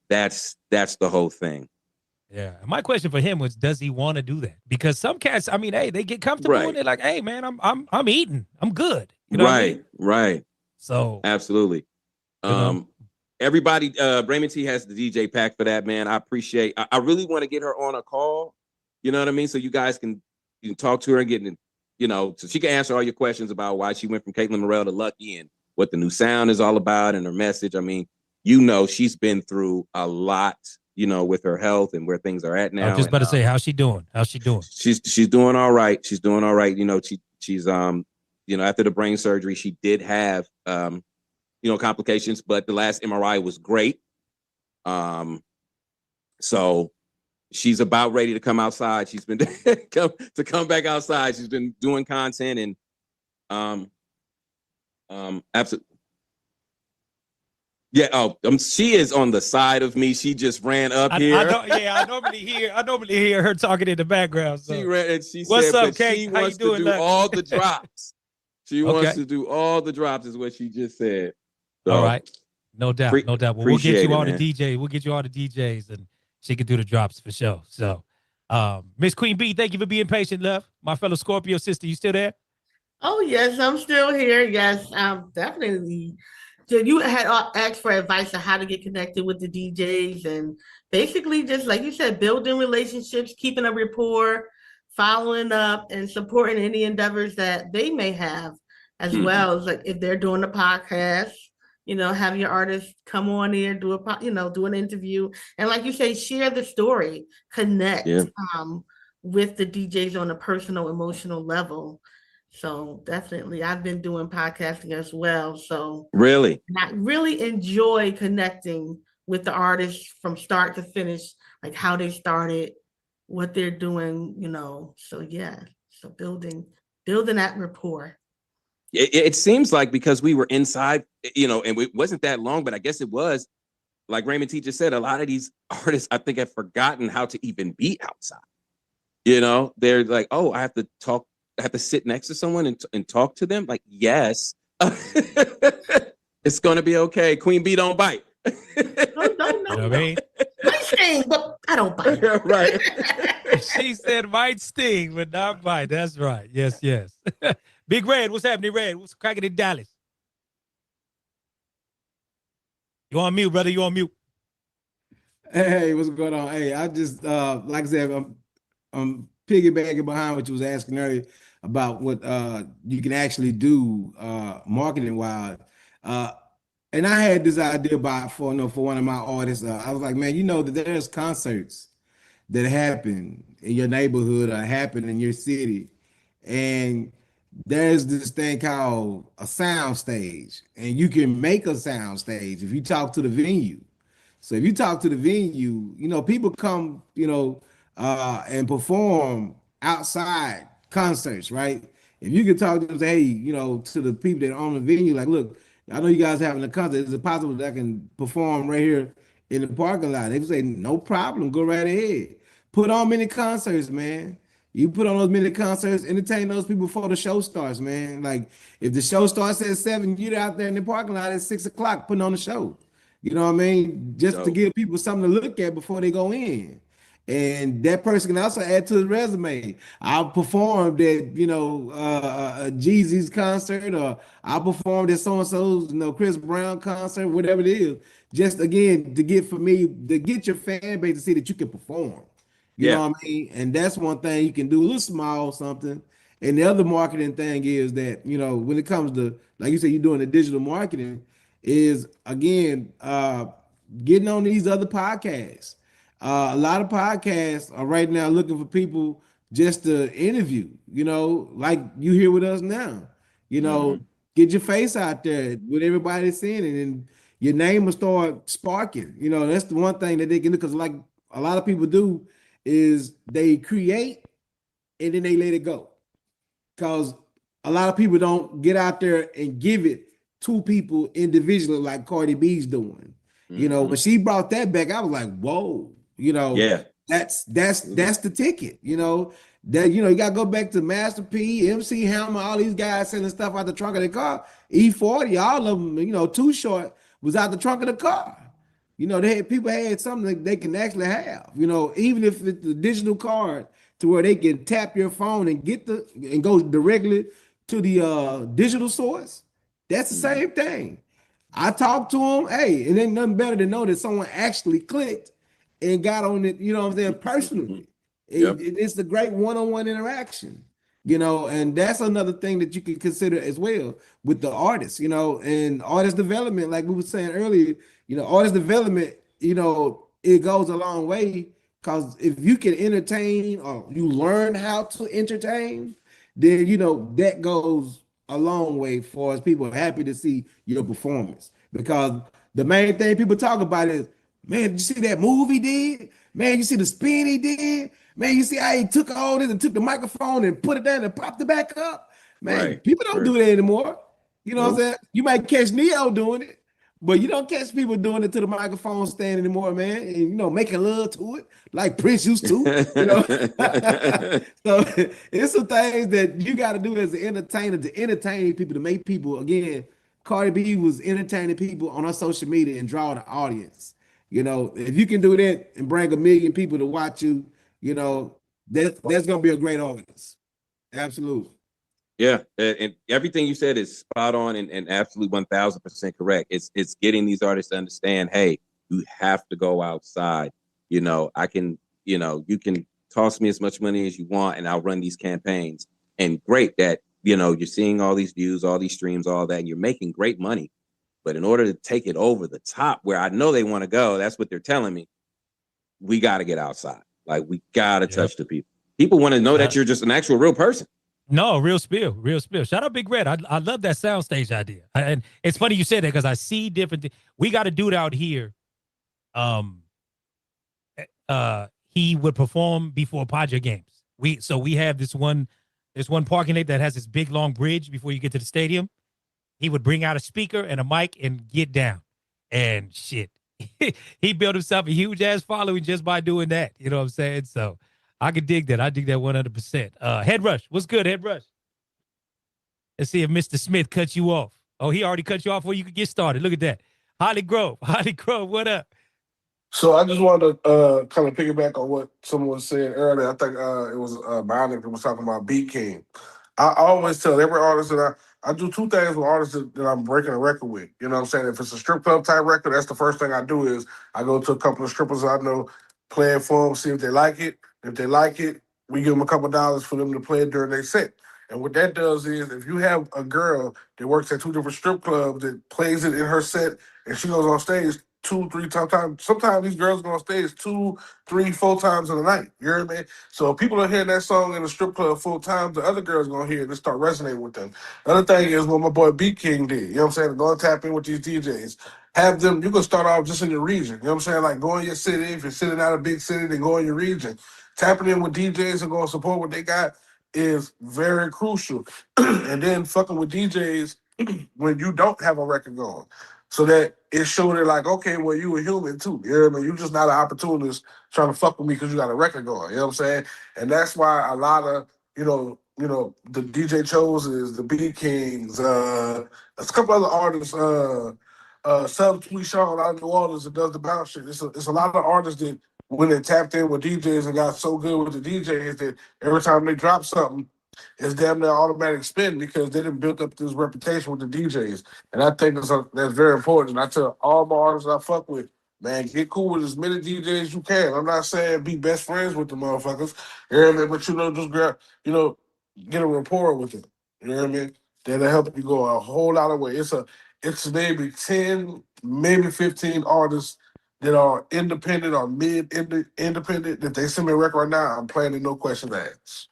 That's the whole thing. Yeah. My question for him was, does he want to do that? Because some cats, I mean, hey, they get comfortable and they're like, hey, man, I'm eating. I'm good. You know what I mean? Right. So absolutely. Everybody, Raymond T has the DJ pack for that, man. I appreciate. I really want to get her on a call. You know what I mean? So you guys can talk to her and get in, so she can answer all your questions about why she went from Caitlin Morrell to Lucky and what the new sound is all about and her message. I mean, she's been through a lot, with her health and where things are at now. I was just about to say, how's she doing? She's doing all right. She's doing all right. She's after the brain surgery, she did have complications, but the last MRI was great. So she's about ready to come outside. She's been come back outside. She's been doing content and absolutely. Yeah. She is on the side of me. She just ran up here. I normally hear her talking in the background. So. She ran and she What's said, up, Kate? she How wants you doing, to do all the drops. She wants to do all the drops, is what she just said. So, all right, no doubt. Well, we'll get you all the DJ. DJs. We'll get you all the DJs, and she can do the drops for sure. So, Miss Queen B, thank you for being patient, love. My fellow Scorpio sister, you still there? Oh yes, I'm still here. Yes, definitely. So you had asked for advice on how to get connected with the DJs, and basically just like you said, building relationships, keeping a rapport, following up, and supporting any endeavors that they may have, as well as like if they're doing a podcast, have your artists come on here, do an interview, and like you say, share the story, connect with the DJs on a personal, emotional level. So definitely, I've been doing podcasting as well. So really, I really enjoy connecting with the artists from start to finish, like how they started, what they're doing, So yeah, so building that rapport. It seems like because we were inside, and it wasn't that long, but I guess it was, like Raymond T just said, a lot of these artists, I think, have forgotten how to even be outside. They're like, oh, I have to sit next to someone and talk to them. Like, yes, it's going to be okay. Queen B don't bite. No. You know what I mean? Might sting, but I don't bite. Right. She said might sting, but not bite. That's right. Yes. Big Red, what's happening, Red? What's cracking in Dallas? You on mute, brother? You on mute? Hey, what's going on? Hey, I just like I said, I'm piggybacking behind what you was asking earlier about what you can actually do marketing wise. And I had this idea for one of my artists. I was like, man, that there's concerts that happen in your neighborhood or happen in your city, and there's this thing called a sound stage, and you can make a sound stage if you talk to the venue. So if you talk to the venue, people come, and perform outside concerts, right? If you can talk to them, say, hey, to the people that own the venue, like, look, I know you guys having a concert. Is it possible that I can perform right here in the parking lot? They would say, no problem, go right ahead. Put on many concerts, man. You put on those mini concerts, entertain those people before the show starts, man. Like if the show starts at 7, you're out there in the parking lot at 6 o'clock putting on the show. You know what I mean? Just to give people something to look at before they go in. And that person can also add to his resume. I performed at, Jeezy's concert, or I performed at so-and-so's, Chris Brown concert, whatever it is. Just again, to get your fan base to see that you can perform. You know what I mean? And that's one thing you can do, a little small something. And the other marketing thing is that, when it comes to, like you said, you're doing the digital marketing, is again, getting on these other podcasts. A lot of podcasts are right now looking for people just to interview, like you here with us now. Get your face out there with everybody seeing it, and your name will start sparking. That's the one thing that they can do, because like a lot of people do is they create and then they let it go. Because a lot of people don't get out there and give it to people individually like Cardi B's doing. When she brought that back, I was like, whoa, that's the ticket, that, you gotta go back to Master P, MC Hammer, all these guys selling stuff out the trunk of their car. E40, all of them, Too Short was out the trunk of the car. People had something that they can actually have, even if it's the digital card to where they can tap your phone and go directly to the digital source. That's the same thing. I talked to them, and then nothing better than know that someone actually clicked and got on it, personally. It's a great one-on-one interaction, and that's another thing that you can consider as well with the artists, and artist development, like we were saying earlier, artist development, it goes a long way, because if you can entertain or you learn how to entertain, then, that goes a long way for us. People are happy to see your performance, because the main thing people talk about is, man, did you see that move he did? Man, you see the spin he did? Man, you see how he took all this and took the microphone and put it down and popped it back up? Man, people don't do that anymore. You know what I'm saying? You might catch Neo doing it, but you don't catch people doing it to the microphone stand anymore, man. And, making love to it like Prince used to, So it's some things that you got to do as an entertainer to entertain people, to make people, again, Cardi B was entertaining people on her social media and draw the audience. If you can do that and bring 1 million people to watch you, that's going to be a great audience. Absolutely. Yeah, and everything you said is spot on and absolutely 1000% correct. It's getting these artists to understand, hey, you have to go outside. I can, you can toss me as much money as you want and I'll run these campaigns. And great that, you're seeing all these views, all these streams, all that, and you're making great money. But in order to take it over the top where I know they want to go, that's what they're telling me, we got to get outside. Like, we got to touch the people. People want to know that you're just an actual real person. No, real spill. Shout out Big Red. I love that soundstage idea. And it's funny you said that, because I see different things. We got a dude out here. He would perform before Padre games. We have this one parking lot that has this big long bridge before you get to the stadium. He would bring out a speaker and a mic and get down. And shit. He built himself a huge ass following just by doing that. You know what I'm saying? So I could dig that. I dig that 100%. Head Rush. What's good, Head Rush? Let's see if Mr. Smith cuts you off. Oh, he already cut you off before you could get started. Look at that. Holly Grove, what up? So I just wanted to kind of piggyback on what someone was saying earlier. I think it was Bionic that was talking about Beat King. I always tell every artist that I do two things with artists that I'm breaking a record with. You know what I'm saying? If it's a strip club type record, that's the first thing I do is I go to a couple of strippers I know, play it for them, see if they like it. If they like it, we give them a couple of dollars for them to play it during their set. And what that does is if you have a girl that works at two different strip clubs that plays it in her set and she goes on stage 2-3 times. Sometimes these girls go on stage 2, 3, 4 times in a night. You hear me? So if people are hearing that song in the strip club 4 times, the other girls gonna hear it and start resonating with them. The other thing is what my boy Beat King did. You know what I'm saying? Go and tap in with these DJs. Have them, you can start off just in your region. You know what I'm saying? Like go in your city. If you're sitting out a big city, then go in your region. Tapping in with DJs and going to support what they got is very crucial. And then fucking with DJs when you don't have a record going. so that it showed it like, okay, well, you a human too. You know what I mean? You just not an opportunist trying to fuck with me because you got a record going. You know what I'm saying? And that's why a lot of, the DJ Chose, the B Kings, there's a couple other artists, Subtweet Sean out of New Orleans that does the bounce shit. It's a lot of artists that when they tapped in with DJs and got so good with the DJs that every time they drop something, it's damn near automatic spin because they done built up this reputation with the DJs. And I think that's very important. I tell all my artists I fuck with, man, get cool with as many DJs as you can. I'm not saying be best friends with the motherfuckers, you know what I mean? But just grab, get a rapport with them. You know what I mean? That'll help you go a whole lot of way. It's maybe 10, maybe 15 artists that are independent or independent that they send me a record right now. I'm playing it, no question asked.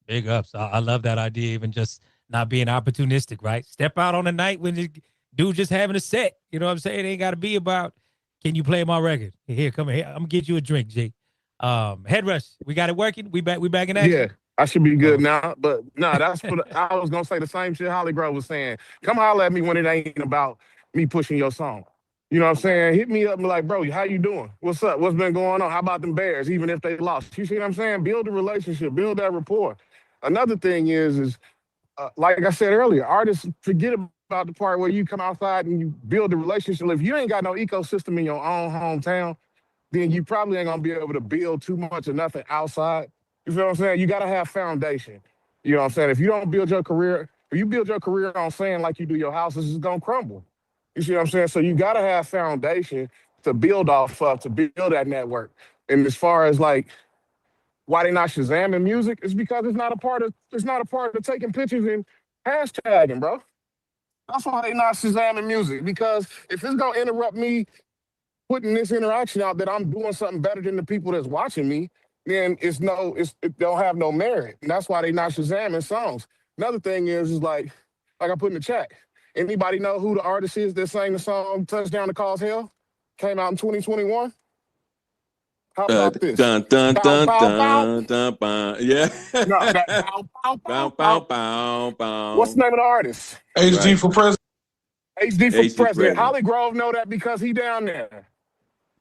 Big ups. I love that idea, even just not being opportunistic, right? Step out on a night when the dude just having a set. You know what I'm saying? It ain't got to be about, can you play my record? Here, come here. I'm going to get you a drink, Jake. Head Rush, we got it working? We back in action? Yeah, I should be good now. But no, that's what I was going to say the same shit Holly Grove was saying. Come holler at me when it ain't about me pushing your song. You know what I'm saying? Hit me up and be like, bro, how you doing? What's up? What's been going on? How about them Bears, even if they lost? You see what I'm saying? Build a relationship, build that rapport. Another thing is like I said earlier, artists forget about the part where you come outside and you build a relationship. If you ain't got no ecosystem in your own hometown, then you probably ain't gonna be able to build too much or nothing outside. You feel what I'm saying? You gotta have foundation. You know what I'm saying? If you don't build your career, if you build your career on saying like you do your houses, it's gonna crumble. You see what I'm saying? So you gotta have foundation to build off of, to build that network. And as far as like why they not Shazamming music, it's because it's not a part of taking pictures and hashtagging, bro. That's why they not Shazamming music. Because if it's gonna interrupt me putting this interaction out that I'm doing something better than the people that's watching me, then it don't have no merit. And that's why they not Shazamming songs. Another thing is like I put in the chat. Anybody know who the artist is that sang the song Touchdown to Cause Hell? Came out in 2021? How about this? Dun dun Bow, dun bow, bow. dun dun bow. Yeah. No, that bow, bow, bow, bow, bow, bow. What's the name of the artist? HG for president. HG for president. Holly Grove know that because he down there.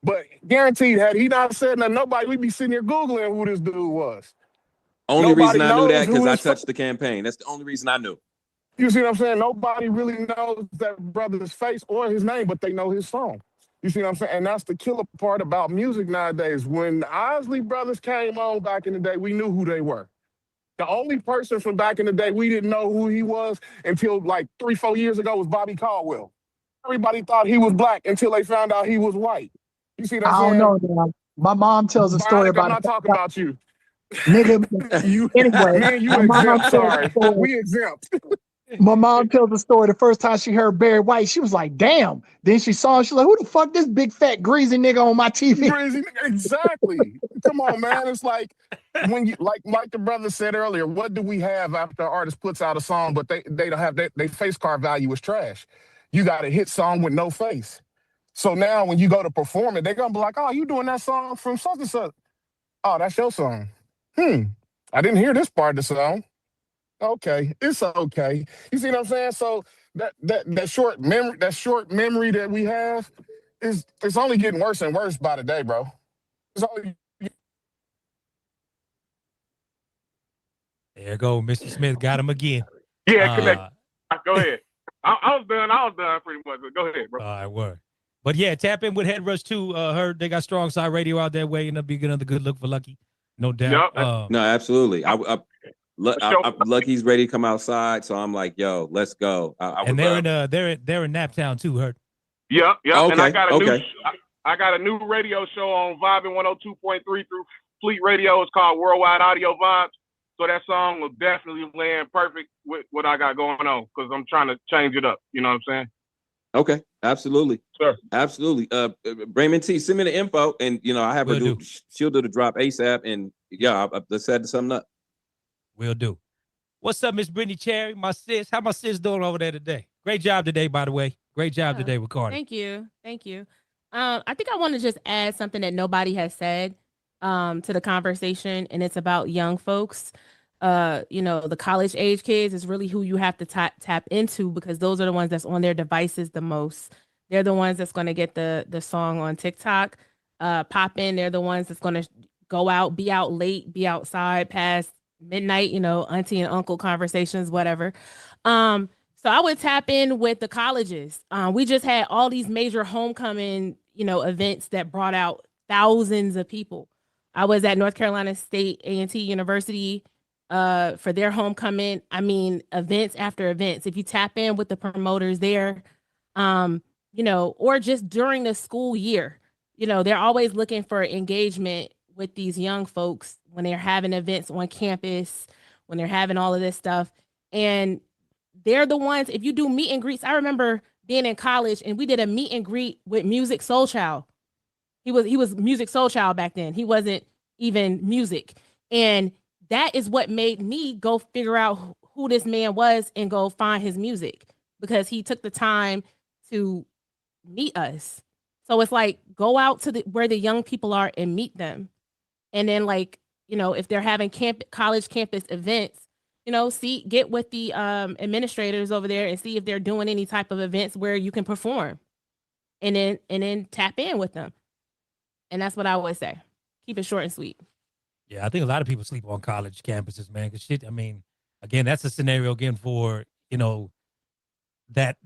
But guaranteed, had he not said nothing, nobody, we'd be sitting here Googling who this dude was. Only Nobody reason I knew knows that because who I his touched the campaign. That's the only reason I knew. You see what I'm saying? Nobody really knows that brother's face or his name, but they know his song. You see what I'm saying? And that's the killer part about music nowadays. When the Isley Brothers came on back in the day, we knew who they were. The only person from back in the day we didn't know who he was until like 3-4 years ago was Bobby Caldwell. Everybody thought he was black until they found out he was white. You see what I'm I saying? don't know, man. My mom tells a story Bionic, about I'm not talking about you. nigga. Anyway, Man, you my mom exempt, tells a sorry. story. We exempt. My mom tells the story. The first time she heard Barry White, she was like, damn. Then she saw him. She's like, who the fuck this big fat greasy nigga on my TV? Greasy, exactly. Come on, man. It's like when you like the brother said earlier, what do we have after an artist puts out a song, but they don't have their face card value is trash. You got a hit song with no face. So now when you go to perform it, they're gonna be like, oh, you doing that song from such and such. Oh, that's your song. I didn't hear this part of the song. Okay, it's okay. You see what I'm saying? So that short memory that we have it's only getting worse and worse by the day, bro. It's only There you go. Mr. Smith got him again. Yeah, connect. Go ahead. I was done pretty much. But go ahead, bro. All right, word. But yeah, tap in with Head Rush too. Heard they got Strong Side Radio out there waiting to be another good look for Lucky. No doubt. No, absolutely. I'm lucky he's ready to come outside, so I'm like, yo, let's go. And they're in Naptown too, Heard. Yeah. Okay, And I got a okay. I got a new radio show on Vibing 102.3 through Fleet Radio. It's called Worldwide Audio Vibes. So that song will definitely land perfect with what I got going on because I'm trying to change it up. You know what I'm saying? Okay, absolutely. Sure. Absolutely. Raymond T, send me the info, and I have her do. She'll do the drop ASAP, and let's set something up. Will do. What's up, Miss Brittany Cherry, my sis? How my sis doing over there today? Great job today, by the way. Great job today with Cardi. Thank you. I think I want to just add something that nobody has said to the conversation, and it's about young folks. the college age kids is really who you have to tap into, because those are the ones that's on their devices the most. They're the ones that's going to get the song on TikTok pop in. They're the ones that's going to go out, be out late, be outside past midnight, auntie and uncle conversations, whatever. So I would tap in with the colleges. We just had all these major homecoming, events that brought out thousands of people. I was at North Carolina State A&T University for their homecoming. I mean, events after events. If you tap in with the promoters there, or just during the school year, they're always looking for engagement with these young folks when they're having events on campus, when they're having all of this stuff. And they're the ones, if you do meet and greets, I remember being in college and we did a meet and greet with Music Soul Child. He was Music Soul Child back then. He wasn't even music. And that is what made me go figure out who this man was and go find his music, because he took the time to meet us. So it's like, go out to where the young people are and meet them. And then if they're having college campus events, get with the administrators over there and see if they're doing any type of events where you can perform, and then tap in with them. And that's what I always say. Keep it short and sweet. Yeah, I think a lot of people sleep on college campuses, man. Cause shit, I mean, again, that's a scenario again for, that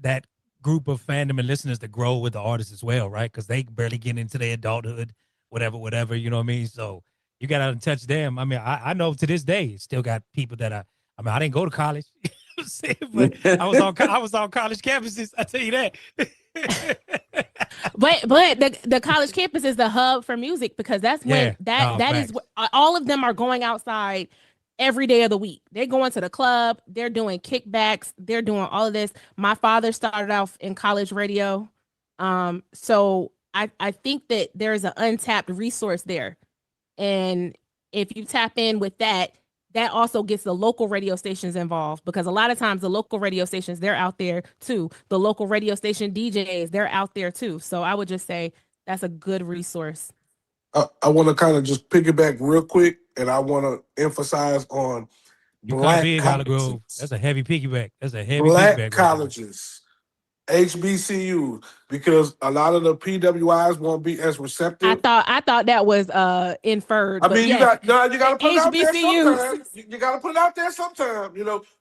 group of fandom and listeners that grow with the artists as well, right? Because they barely get into their adulthood, whatever, you know what I mean? So you got to touch them. I mean, I know to this day, still got people that I didn't go to college, but I was on college campuses. I tell you that. But the college campus is the hub for music, because that's when that is all of them are going outside every day of the week. They're going to the club, they're doing kickbacks, they're doing all of this. My father started off in college radio. So I think that there's an untapped resource there. And if you tap in with that also gets the local radio stations involved, because a lot of times the local radio stations, they're out there too. The local radio station DJs, they're out there too. So I would just say that's a good resource. I want to kind of just piggyback real quick, and I want to emphasize on black colleges. That's a heavy piggyback. Black colleges, HBCUs, because a lot of the PWIs won't be as receptive. I thought that was inferred. I mean, you got to put it out there HBCUs. sometimes. You got to put it out there sometime,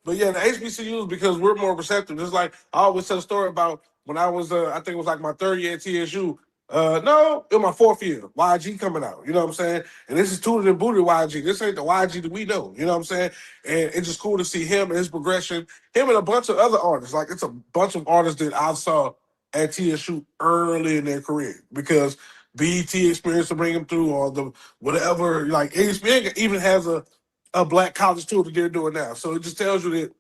But yeah, the HBCUs, because we're more receptive. Just like I always tell a story about when I was, I think it was like my third year at TSU. No, it was my fourth year. YG coming out, you know what I'm saying? And this is Tooted and Booted YG. This ain't the YG that we know, you know what I'm saying? And it's just cool to see him and his progression. Him and a bunch of other artists. Like, it's a bunch of artists that I saw at TSU early in their career, because BET experience to bring them through, or the whatever. Like, ESPN even has a black college tour that they're doing now. So it just tells you that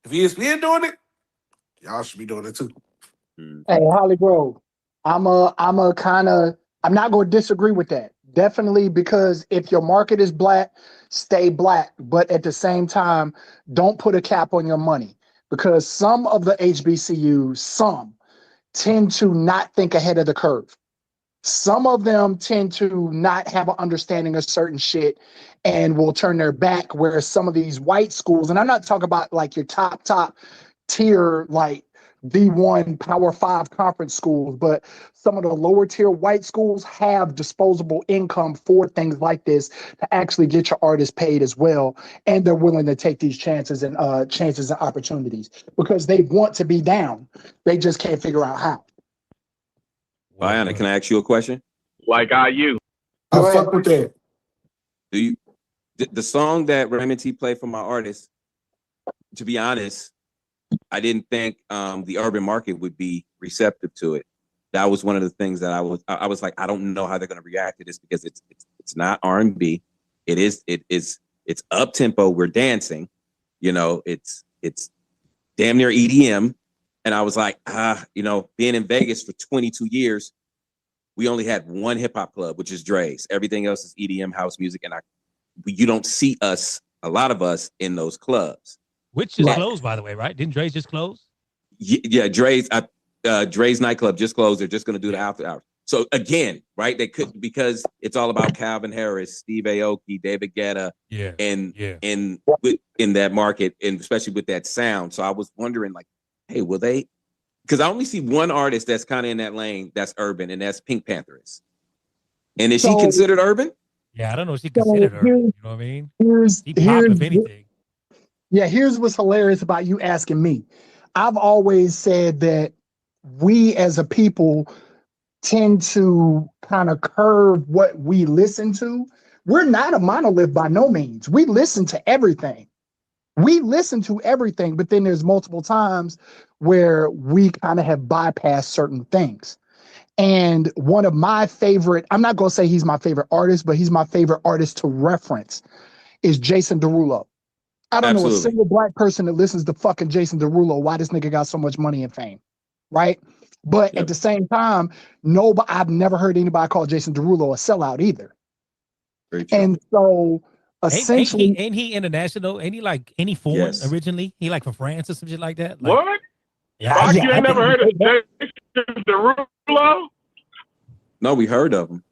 if ESPN doing it, y'all should be doing it too. Hey, Holly Grove, I'm not going to disagree with that. Definitely, because if your market is black, stay black. But at the same time, don't put a cap on your money, because some of the HBCUs, tend to not think ahead of the curve. Some of them tend to not have an understanding of certain shit and will turn their back, whereas some of these white schools, and I'm not talking about like your top tier, like D1 Power 5 conference schools, but some of the lower tier white schools have disposable income for things like this to actually get your artists paid as well. And they're willing to take these chances and opportunities because they want to be down. They just can't figure out how. Diana, can I ask you a question? Like IU. I fuck with that. The song that Raymond T played for my artist, to be honest, I didn't think the urban market would be receptive to it. That was one of the things that I was like, I don't know how they're going to react to this, because it's not R&B. It's up tempo. We're dancing, it's damn near EDM. And I was like, being in Vegas for 22 years, we only had one hip hop club, which is Dre's. Everything else is EDM, house music, and you don't see a lot of us in those clubs. Which just closed, by the way, right? Didn't Dre's just close? Yeah, Dre's nightclub just closed. They're just going to do the after hours. So again, right? They could, because it's all about Calvin Harris, Steve Aoki, David Guetta, in that market, and especially with that sound. So I was wondering, like, hey, will they? Because I only see one artist that's kind of in that lane that's urban, and that's Pink Pantheress. And is she considered urban? Yeah, I don't know if she considered urban. You know what I mean? She pop, Here's if anything. Yeah, here's what's hilarious about you asking me. I've always said that we as a people tend to kind of curve what we listen to. We're not a monolith by no means. We listen to everything. We listen to everything, but then there's multiple times where we kind of have bypassed certain things. And one of my favorite, I'm not going to say he's my favorite artist, but he's my favorite artist to reference, is Jason Derulo. I don't know a single black person that listens to fucking Jason Derulo why this nigga got so much money and fame, right? But at the same time, I've never heard anybody call Jason Derulo a sellout either. And so essentially, ain't he international? Ain't he like any foreign originally? He like from France or some shit like that? Like, What? Yeah, Rock, yeah, you ain't never heard of Jason Derulo? No, we heard of him.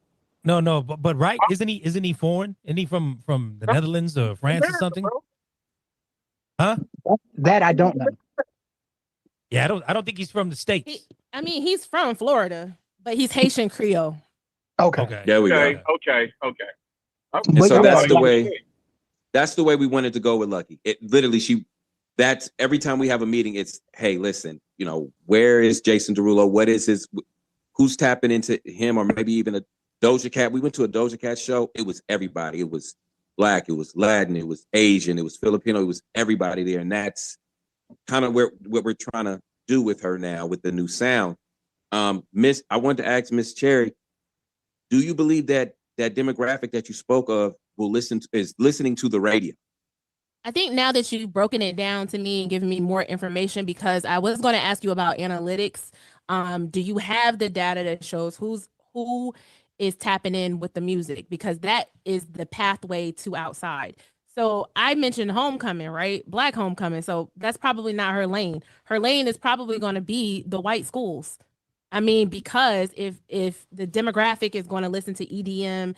No, but right? Isn't he foreign? Isn't he from the Netherlands or France or something? Huh? That I don't know. Yeah, I don't think he's from the States. I mean, he's from Florida, but he's Haitian Creole. Okay. There we go. Okay. And so that's the way we wanted to go with Lucky. It literally, that's every time we have a meeting, it's, hey, listen, where is Jason Derulo? What is who's tapping into him, or maybe even a Doja Cat? We went to a Doja Cat show. It was everybody. It was Black, it was Latin, it was Asian, it was Filipino, it was everybody there. And that's kind of what we're trying to do with her now with the new sound. I wanted to ask Miss Cherry, do you believe that demographic that you spoke of is listening to the radio? I think now that you've broken it down to me and given me more information, because I was going to ask you about analytics. Do you have the data that shows who is tapping in with the music? Because that is the pathway to outside. So I mentioned homecoming, right? Black homecoming. So that's probably not her lane. Her lane is probably going to be the white schools. I mean, because if the demographic is going to listen to EDM,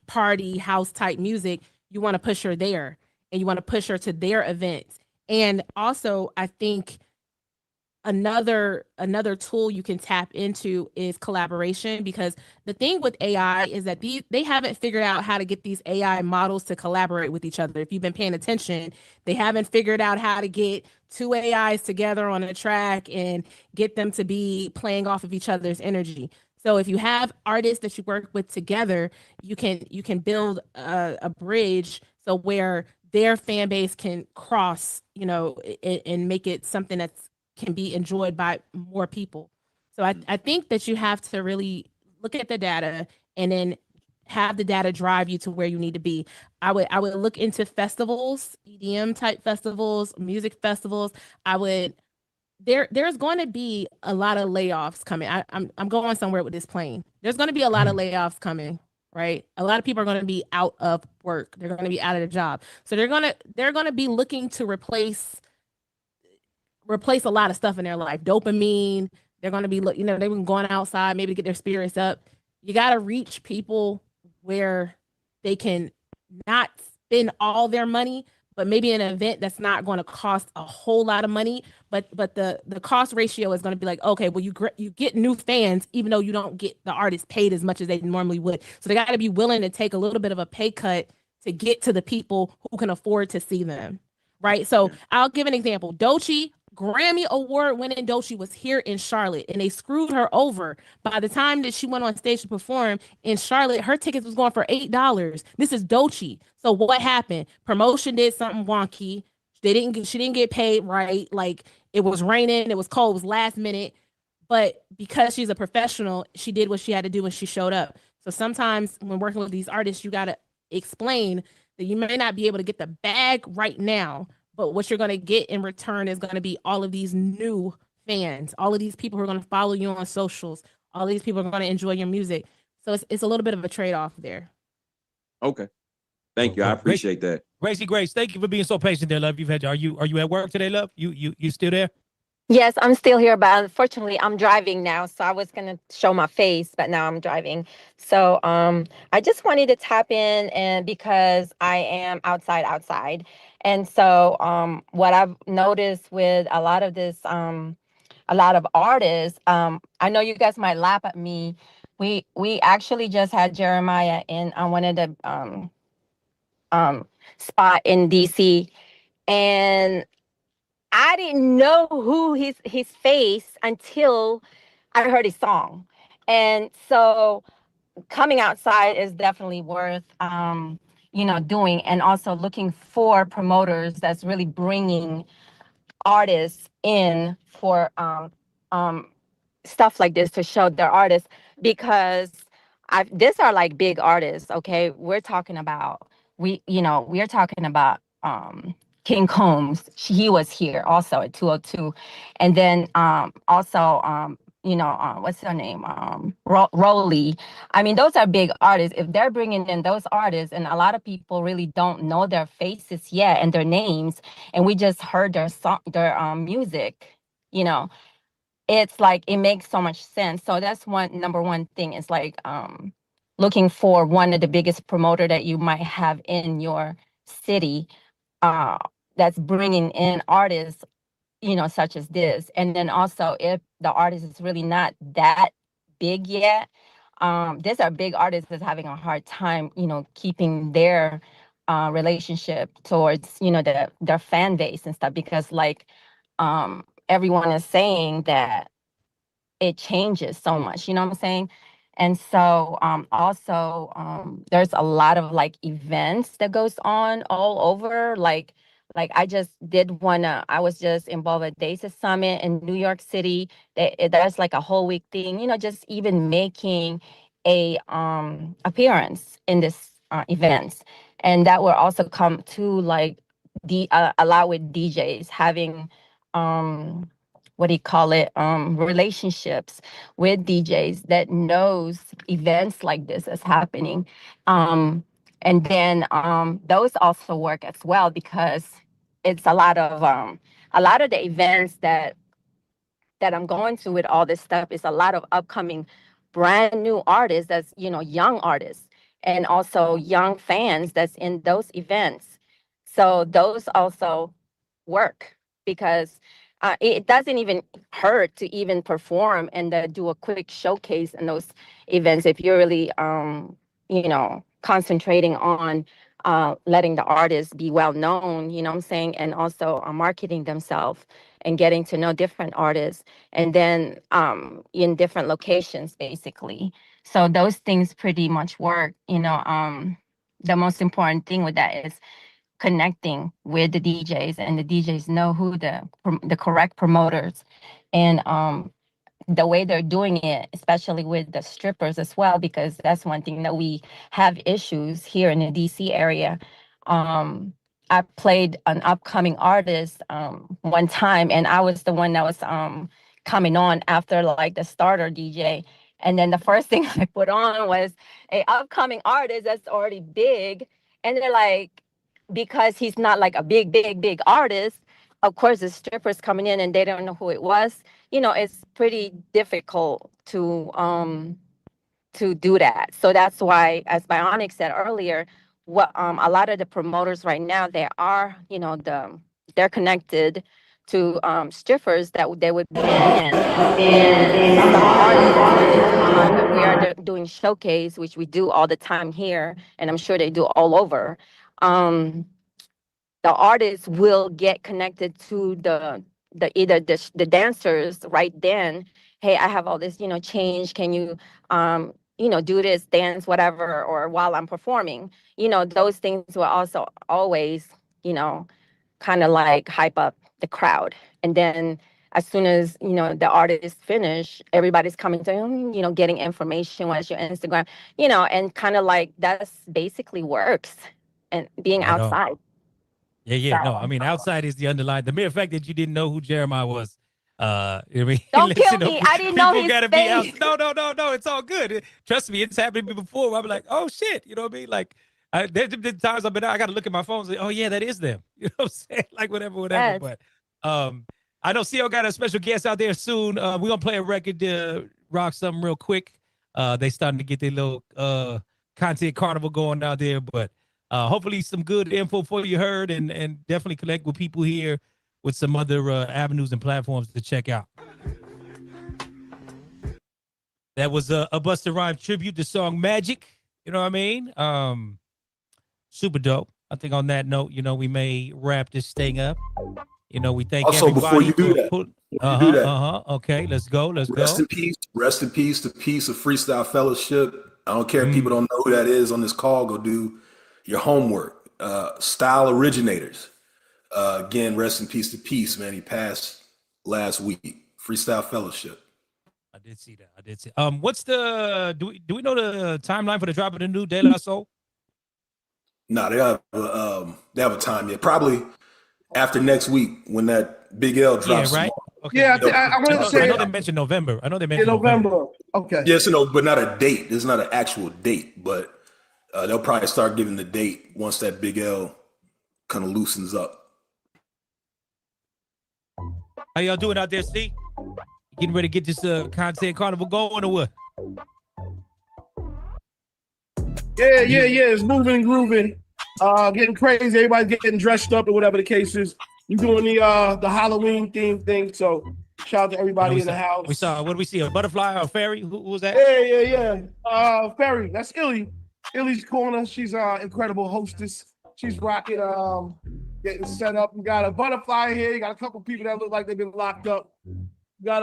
party, house type music, you want to push her there, and you want to push her to their events. And also, I think another tool you can tap into is collaboration, because the thing with AI is that they haven't figured out how to get these AI models to collaborate with each other. If you've been paying attention, they haven't figured out how to get two AIs together on a track and get them to be playing off of each other's energy. So if you have artists that you work with together, you can build a bridge so where their fan base can cross, and make it something that's can be enjoyed by more people. So I think that you have to really look at the data and then have the data drive you to where you need to be. I would look into festivals, EDM type festivals, music festivals. There's going to be a lot of layoffs coming. I'm going somewhere with this plane. There's going to be a lot of layoffs coming, right? A lot of people are going to be out of work. They're going to be out of their job. So they're going to be looking to replace a lot of stuff in their life. Dopamine. They're going to be, they've been going outside maybe to get their spirits up. You got to reach people where they can not spend all their money, but maybe an event that's not going to cost a whole lot of money, but the cost ratio is going to be like, okay, well, you get new fans, even though you don't get the artist paid as much as they normally would. So they got to be willing to take a little bit of a pay cut to get to the people who can afford to see them, right? So I'll give an example. Doechii, Grammy Award winning Doechii, was here in Charlotte, and they screwed her over. By the time that she went on stage to perform in Charlotte, her tickets was going for $8. This is Doechii. So what happened? Promotion did something wonky. She didn't get paid right. Like, it was raining, it was cold, it was last minute. But because she's a professional, she did what she had to do and she showed up. So sometimes when working with these artists, you got to explain that you may not be able to get the bag right now, but what you're going to get in return is going to be all of these new fans, all of these people who are going to follow you on socials, all of these people are going to enjoy your music. So it's a little bit of a trade-off there. Okay. Thank you. I appreciate that. Gracie Grace, thank you for being so patient there, love. Are you at work today, love? You still there? Yes, I'm still here, but unfortunately, I'm driving now. So I was gonna show my face, but now I'm driving. So I just wanted to tap in, and because I am outside, and so what I've noticed with a lot of this, a lot of artists, I know you guys might laugh at me. We actually just had Jeremiah in on one of the um spot in DC, and I didn't know who his face until I heard his song. And so coming outside is definitely worth doing, and also looking for promoters that's really bringing artists in for um stuff like this to show their artists, because these are like big artists. Okay, we're talking about, we're talking about King Combs. He was here also at 202. And then also what's her name, Rolly. I mean, those are big artists. If they're bringing in those artists, and a lot of people really don't know their faces yet and their names, and we just heard their song, their music, it's like it makes so much sense. So that's number one thing, is like looking for one of the biggest promoter that you might have in your city, uh that's bringing in artists, such as this. And then also, if the artist is really not that big yet, these are big artists that's having a hard time, keeping their relationship towards, their fan base and stuff, because like everyone is saying that it changes so much, you know what I'm saying? And so also there's a lot of like events that goes on all over. Like I just did one, I was just involved at DASA Summit in New York City. There's like a whole week thing, just even making a appearance in this events. And that will also come to like a lot with DJs having what do you call it, relationships with DJs that knows events like this is happening. And then those also work as well, because it's a lot of the events that I'm going to with all this stuff is a lot of upcoming brand new artists, that's young artists, and also young fans that's in those events. So those also work, because it doesn't even hurt to even perform and do a quick showcase in those events, if you're really concentrating on letting the artists be well known, you know what I'm saying, and also marketing themselves and getting to know different artists, and then in different locations, basically. So those things pretty much work. The most important thing with that is connecting with the DJs, and the DJs know who the correct promoters, and the way they're doing it, especially with the strippers as well, because that's one thing that we have issues here in the DC area. I played an upcoming artist one time, and I was the one that was coming on after like the starter DJ. And then the first thing I put on was a upcoming artist that's already big. And they're like, because he's not like a big artist, of course the strippers coming in and they don't know who it was. It's pretty difficult to do that. So that's why, as Bionic said earlier, what a lot of the promoters right now, they are, they're connected to strippers that they would bring in, and some artists, we are doing showcase, which we do all the time here, and I'm sure they do all over. The artists will get connected to either the dancers right then. Hey, I have all this, change. Can you, do this dance, whatever, or while I'm performing, those things will also always, kind of like hype up the crowd. And then as soon as, the artist finish, everybody's coming to him, getting information, what's your Instagram, and kind of like that's basically works, and being Right on. outside. Yeah. No, I mean, outside is the underlying. The mere fact that you didn't know who Jeremiah was, I mean, Don't kill me. I didn't know his gotta face. be out. No. It's all good. Trust me, it's happened to me before. Where I'm like, oh shit, you know what I mean? Like, there's been times I got to look at my phone and say, oh yeah, that is them. You know what I'm saying? Like whatever. Yes. But I know CO got a special guest out there soon. We're gonna play a record to rock something real quick. They starting to get their little content carnival going out there, but hopefully some good info for you heard, and definitely connect with people here with some other avenues and platforms to check out. That was a Busta Rhymes tribute to song Magic. You know what I mean? Super dope. I think on that note, we may wrap this thing up. We thank also, everybody. before you do that, Okay, let's go. Rest in peace to Peace of Freestyle Fellowship. I don't care if people don't know who that is on this call. Go do your homework. Style Originators. Again, rest in peace to Peace, man. He passed last week. Freestyle Fellowship. I did see that. What's the do we know the timeline for the drop of the new De La Soul? No, they have a time yet. Probably after next week when that Big L drops. Yeah, right. Okay. Yeah, I wanted to say. I know they mentioned November. November. Okay. Yes, but not a date. There's not an actual date, but they'll probably start giving the date once that Big L kind of loosens up. How y'all doing out there, Steve? Getting ready to get this content carnival going or what? Yeah. It's moving and grooving. Getting crazy. Everybody's getting dressed up or whatever the case is. You doing the Halloween theme thing. So shout out to everybody in the house. We saw, what did we see? A butterfly or a fairy? Who was that? Yeah. Fairy. That's Illy. Illy's Corner. She's incredible hostess. She's rocking, getting set up. We got a butterfly here. You got a couple people that look like they've been locked up. We got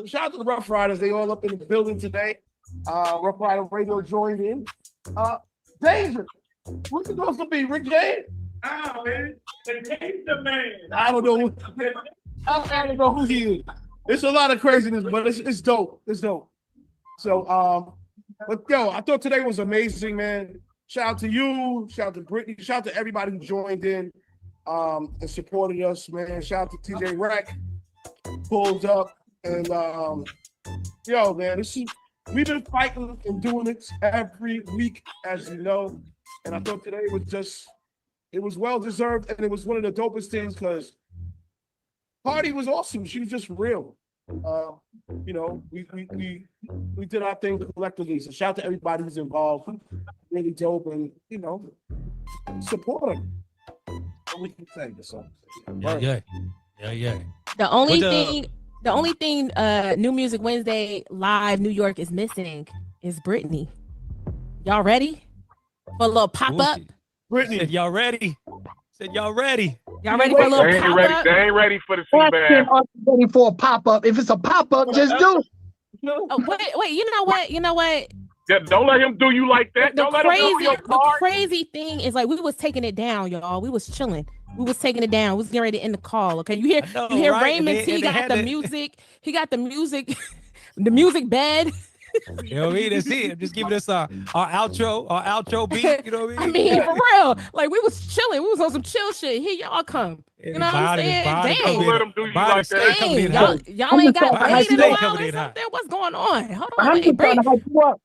shout out to the Rough Riders. They all up in the building today. Rough Rider Radio joined in. Danger. What's it supposed to be? Rick James? Oh, man. The man. I don't know. I don't know who he is. It's a lot of craziness, but it's dope. It's dope. So, but yo, I thought today was amazing, man. Shout out to you. Shout out to Brittany. Shout out to everybody who joined in and supported us, man. Shout out to TJ Rack. Pulled up. And, yo, man, we've been fighting and doing it every week, as you know. And I thought today it was well deserved, and it was one of the dopest things because Cardi was awesome. She was just real. We did our thing collectively. So shout out to everybody who's involved. Really dope, and support them. We can say this. Yeah. The only thing New Music Wednesday Live New York is missing is Brittany. Y'all ready for a little pop up? Brittany, said y'all ready? Y'all ready for a little pop up? They ain't ready for the feedback. Ready for a pop up. If it's a pop up, just do it. Oh, wait. You know what? Yeah, don't let him do you like that. Don't let him do your The card. crazy thing is, like, we was taking it down, y'all. We was chilling. We was taking it down. We was getting ready to end the call. Okay, you hear right? Raymond And T they got had the to- music. He got the music, the music bed. You know what I mean? That's it. I'm just giving us our outro beat. You know what I mean? For real. Like, we was chilling. We was on some chill shit. Here y'all come. You know what I'm saying? Dang. Let him do you like that. Dang, y'all ain't got paid in a while or something. What's going on? Hold on.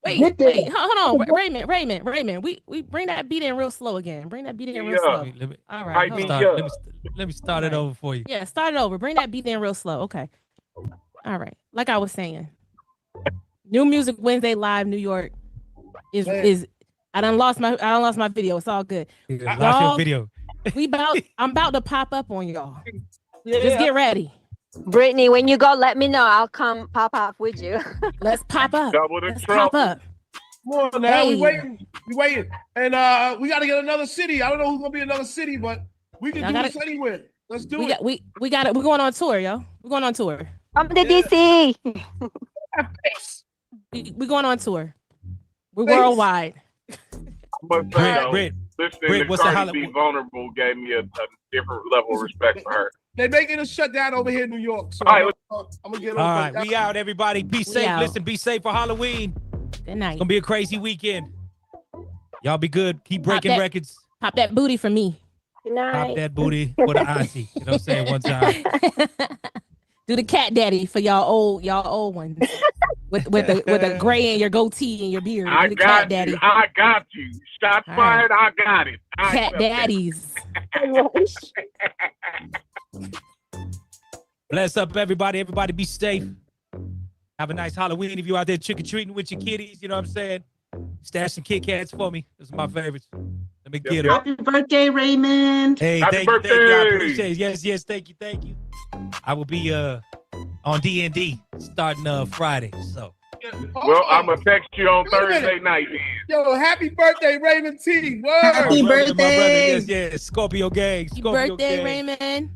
Wait, hold on. Raymond. We bring that beat in real slow again. Bring that beat in real slow. All right. hold on. Let me start it over for you. Yeah, start it over. Bring that beat in real slow. Okay. All right. Like I was saying, New Music Wednesday Live New York is I done lost my video. It's all good. Lost your video. I'm about to pop up on y'all. Just get ready. Brittany, when you go, let me know. I'll come pop up with you. Let's pop up. Double the Let's trouble. pop up. Come on now, Hey. we waiting. And we gotta get another city. I don't know who's gonna be another city, but we can do this anywhere. Let's do it. We got it. We're going on tour, yo. We're going on tour. Come to DC. We're going on tour. We're worldwide. But Britt, listening to Cardi B vulnerable gave me a different level of respect for her. They're making us shut down over here in New York. So All right, I'm gonna get All over. right, we out, everybody. Be safe. out. Listen, be safe for Halloween. Good night. It's gonna be a crazy weekend. Y'all be good. Keep breaking records. Pop that booty for me. Good night. Pop that booty for the auntie. You know what I'm saying? One time. Do the cat daddy for y'all old ones. with the gray in your goatee and your beard. I Do the cat got daddy. you. I got you. Shots All fired. I got it. I Cat accept it. daddies. Bless up, everybody. Everybody be safe. Have a nice Halloween if you out there trick-or-treating with your kiddies. You know what I'm saying? Stash some Kit Kats for me. Those are my favorites. Let me get them. Happy birthday, Raymond. Hey, Happy thank you. I birthday. appreciate it. Yes, thank you. I will be on D&D starting Friday. So Well, I'm gonna text you on Wait a minute. Thursday night. Yo, happy birthday, Raymond T. Word. Happy my brother, birthday. yes. Scorpio gang. Happy Scorpio birthday, gang. Raymond.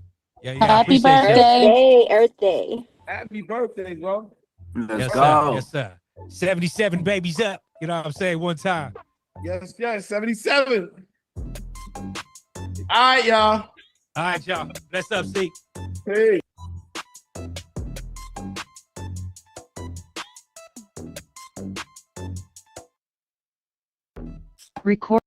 Yeah, I Happy appreciate you. birthday. Earth Day. Happy birthday, bro. Let's Yes, go. sir. 77 babies up. You know what I'm saying? One time. Yes, 77. All right, y'all. All right, y'all. Bless up, see. Hey. Record.